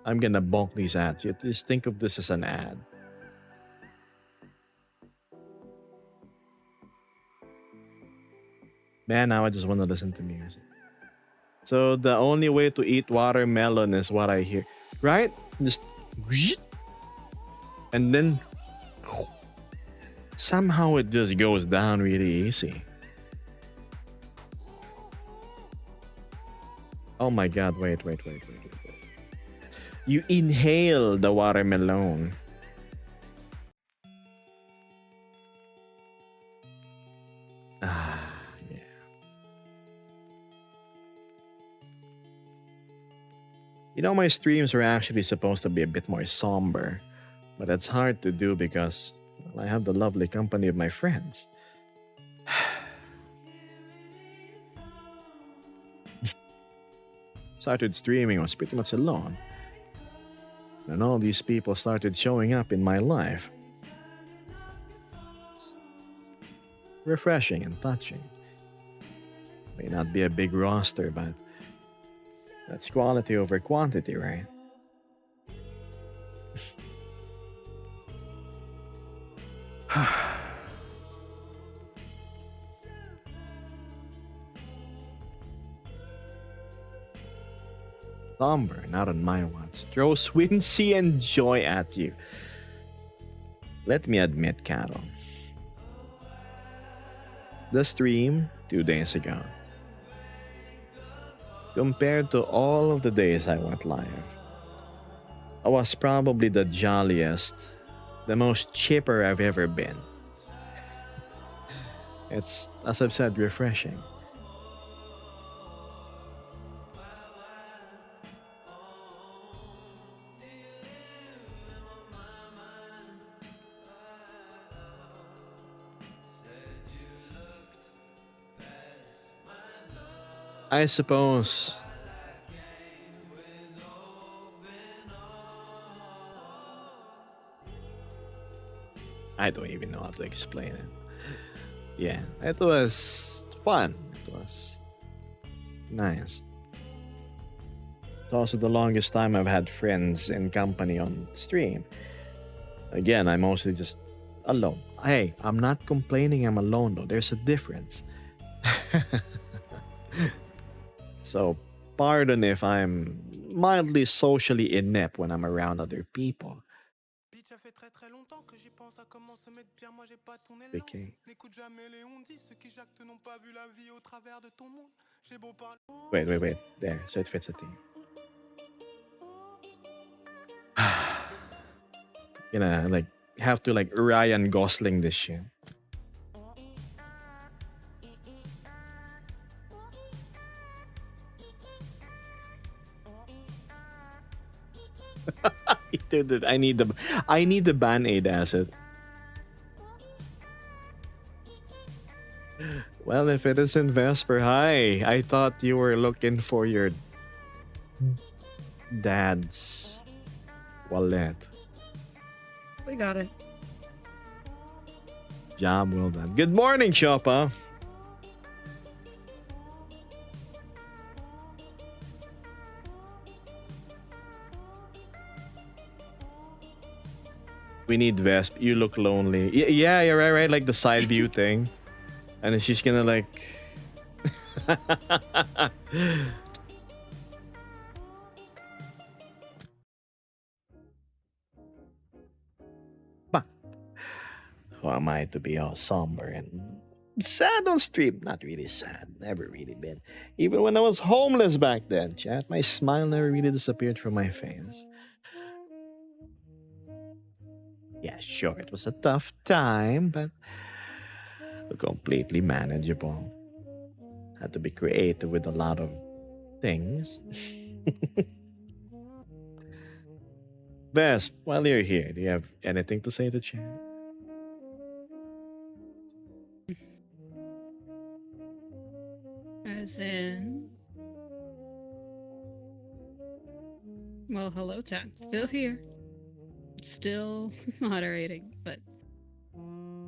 I'm gonna bonk these ads. You just think of this as an ad. Man, now I just want to listen to music. So the only way to eat watermelon is what I hear. Right? Just... And then... Somehow it just goes down really easy. Oh my god, wait. You inhale the watermelon. Yeah. You know, my streams are actually supposed to be a bit more somber, but it's hard to do because I have the lovely company of my friends. Started streaming, I was pretty much alone. And all these people started showing up in my life. It's refreshing and touching. May not be a big roster, but that's quality over quantity, right? Somber, not on my watch. Throws whimsy and joy at you. Let me admit, Carol. The stream 2 days ago, compared to all of the days I went live, I was probably the jolliest, the most chipper I've ever been. It's, as I've said, refreshing. I suppose I don't even know how to explain it. Yeah, it was fun. It was nice. It's also the longest time I've had friends and company on stream. Again, I'm mostly just alone. Hey, I'm not complaining I'm alone though. There's a difference. So, pardon if I'm mildly socially inept when I'm around other people. Bitch, ça fait très très longtemps que j'y pense à comment se mettre bien. Moi j'ai pas ton élan. Okay. N'écoute jamais les on-dit. Ceux qui jactent n'ont pas vu la vie au travers de ton monde. J'ai beau parler. Wait. There, so it fits a theme. Like, have to like Ryan Gosling this shit. Dude, I need the Band-Aid asset. Well, if it isn't Vesper, hi. I thought you were looking for your dad's wallet. We got it. Job well done. Good morning, Choppa. We need Vesp. You look lonely. Yeah, you're right. Like the side view thing. And then she's gonna like... Bah. Who am I to be all somber and sad on stream? Not really sad. Never really been. Even when I was homeless back then, chat, my smile never really disappeared from my face. Yeah, sure, it was a tough time, but completely manageable. Had to be creative with a lot of things. Vesp, while you're here, do you have anything to say to chat? As in. Well, hello, chat. Still here. Still moderating, but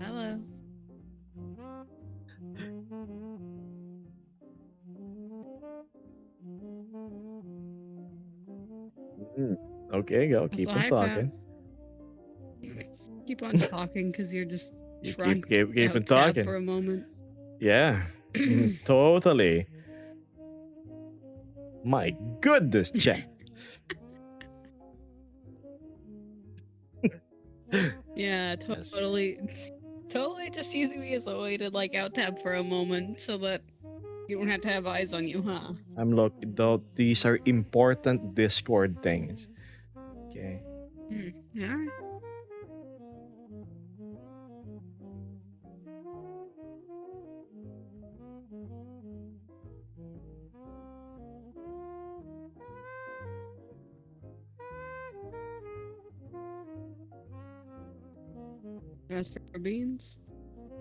hello. Okay, go. Keep Also, on hi, talking. Pat. Keep on talking because you're just You trying keep to on out tab talking. for a moment. Yeah, totally. My goodness, chat. Yeah, Yes. totally. Totally just using me as a way to like out tab for a moment so that you don't have to have eyes on you, huh? I'm looking, though, these are important Discord things. Okay. Alright. As for beans,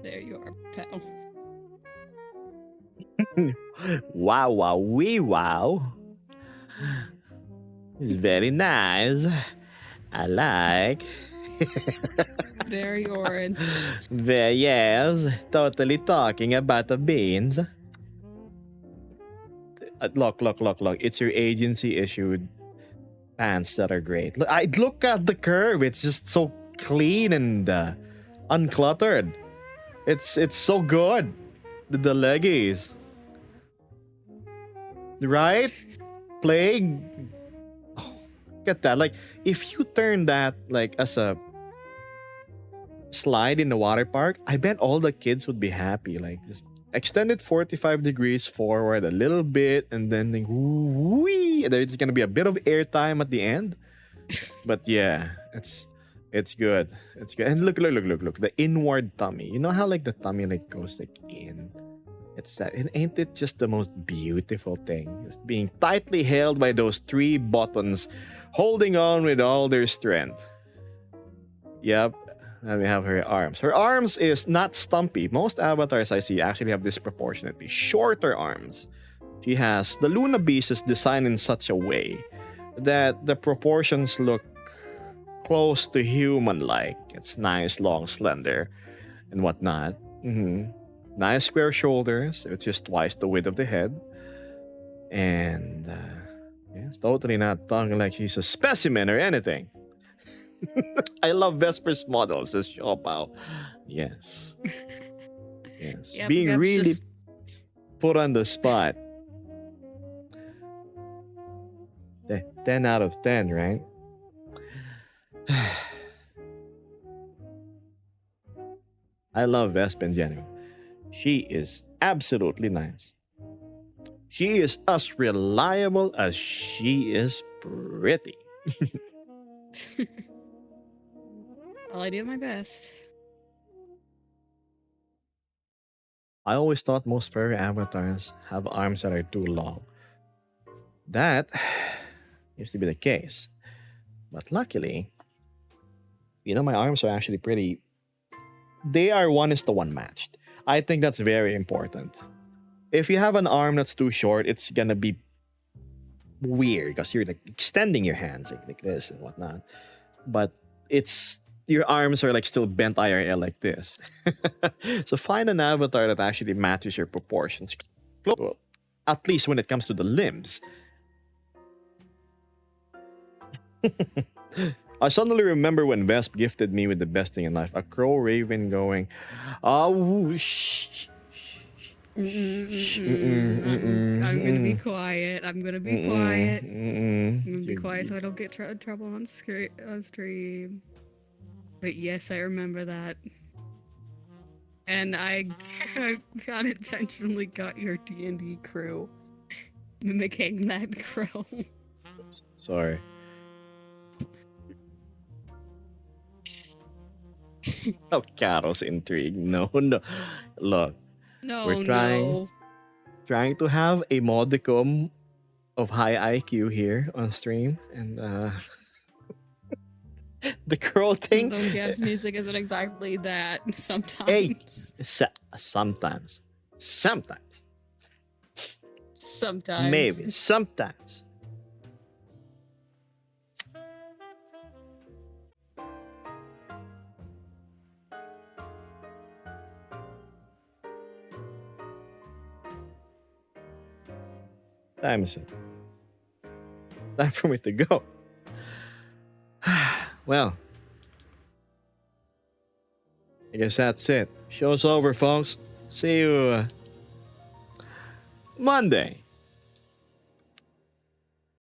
there you are, pal. Wow, wee wow. It's very nice. I like. Very orange. There, yes. Totally talking about the beans. Look. It's your agency issued pants that are great. Look at the curve. It's just so clean and uncluttered. It's so good. The leggies. Right? Plague. Oh, look at that. Like, if you turn that like as a slide in the water park, I bet all the kids would be happy. Like, just extend it 45 degrees forward a little bit and then think, wee, there's gonna be a bit of airtime at the end. But yeah, it's good. It's good. And look. The inward tummy. You know how like the tummy like goes like in? It's that. And ain't it just the most beautiful thing? Just being tightly held by those 3 buttons, holding on with all their strength. Yep. And we have her arms. Her arms is not stumpy. Most avatars I see actually have disproportionately shorter arms. She has the Luna Beast is designed in such a way that the proportions look close to human-like. It's nice, long, slender, and whatnot. Nice square shoulders, which is twice the width of the head. And yeah, it's totally not talking like she's a specimen or anything. I love Vesper's model, says Xiaopao. Yes. Yes. Yeah, Being perhaps really just- put on the spot. 10 out of 10, right? I love Vespa in general. She is absolutely nice. She is as reliable as she is pretty. Well, I do my best. I always thought most furry avatars have arms that are too long. That used to be the case. But luckily, my arms are actually pretty. They are 1:1 matched. I think that's very important. If you have an arm that's too short, it's gonna be weird because you're like extending your hands like this and whatnot. But your arms are like still bent IRL like this. So find an avatar that actually matches your proportions. Well, at least when it comes to the limbs. I suddenly remember when Vesp gifted me with the best thing in life, a crow raven going, oh, shh. I'm gonna be quiet. I'm gonna be quiet. I'm gonna be quiet so I don't get trouble on stream. But yes, I remember that. And I unintentionally got your D&D crew mimicking that crow. Sorry. Oh, Carol's intrigue. No. Look, No, We're trying. no. trying to have a modicum of high IQ here on stream, and the girl thing. Zone Gab's music isn't exactly that sometimes. Hey. Sometimes. Sometimes. Maybe. Sometimes. Time is it. Time for me to go. Well, I guess that's it. Show's over, folks. See you Monday.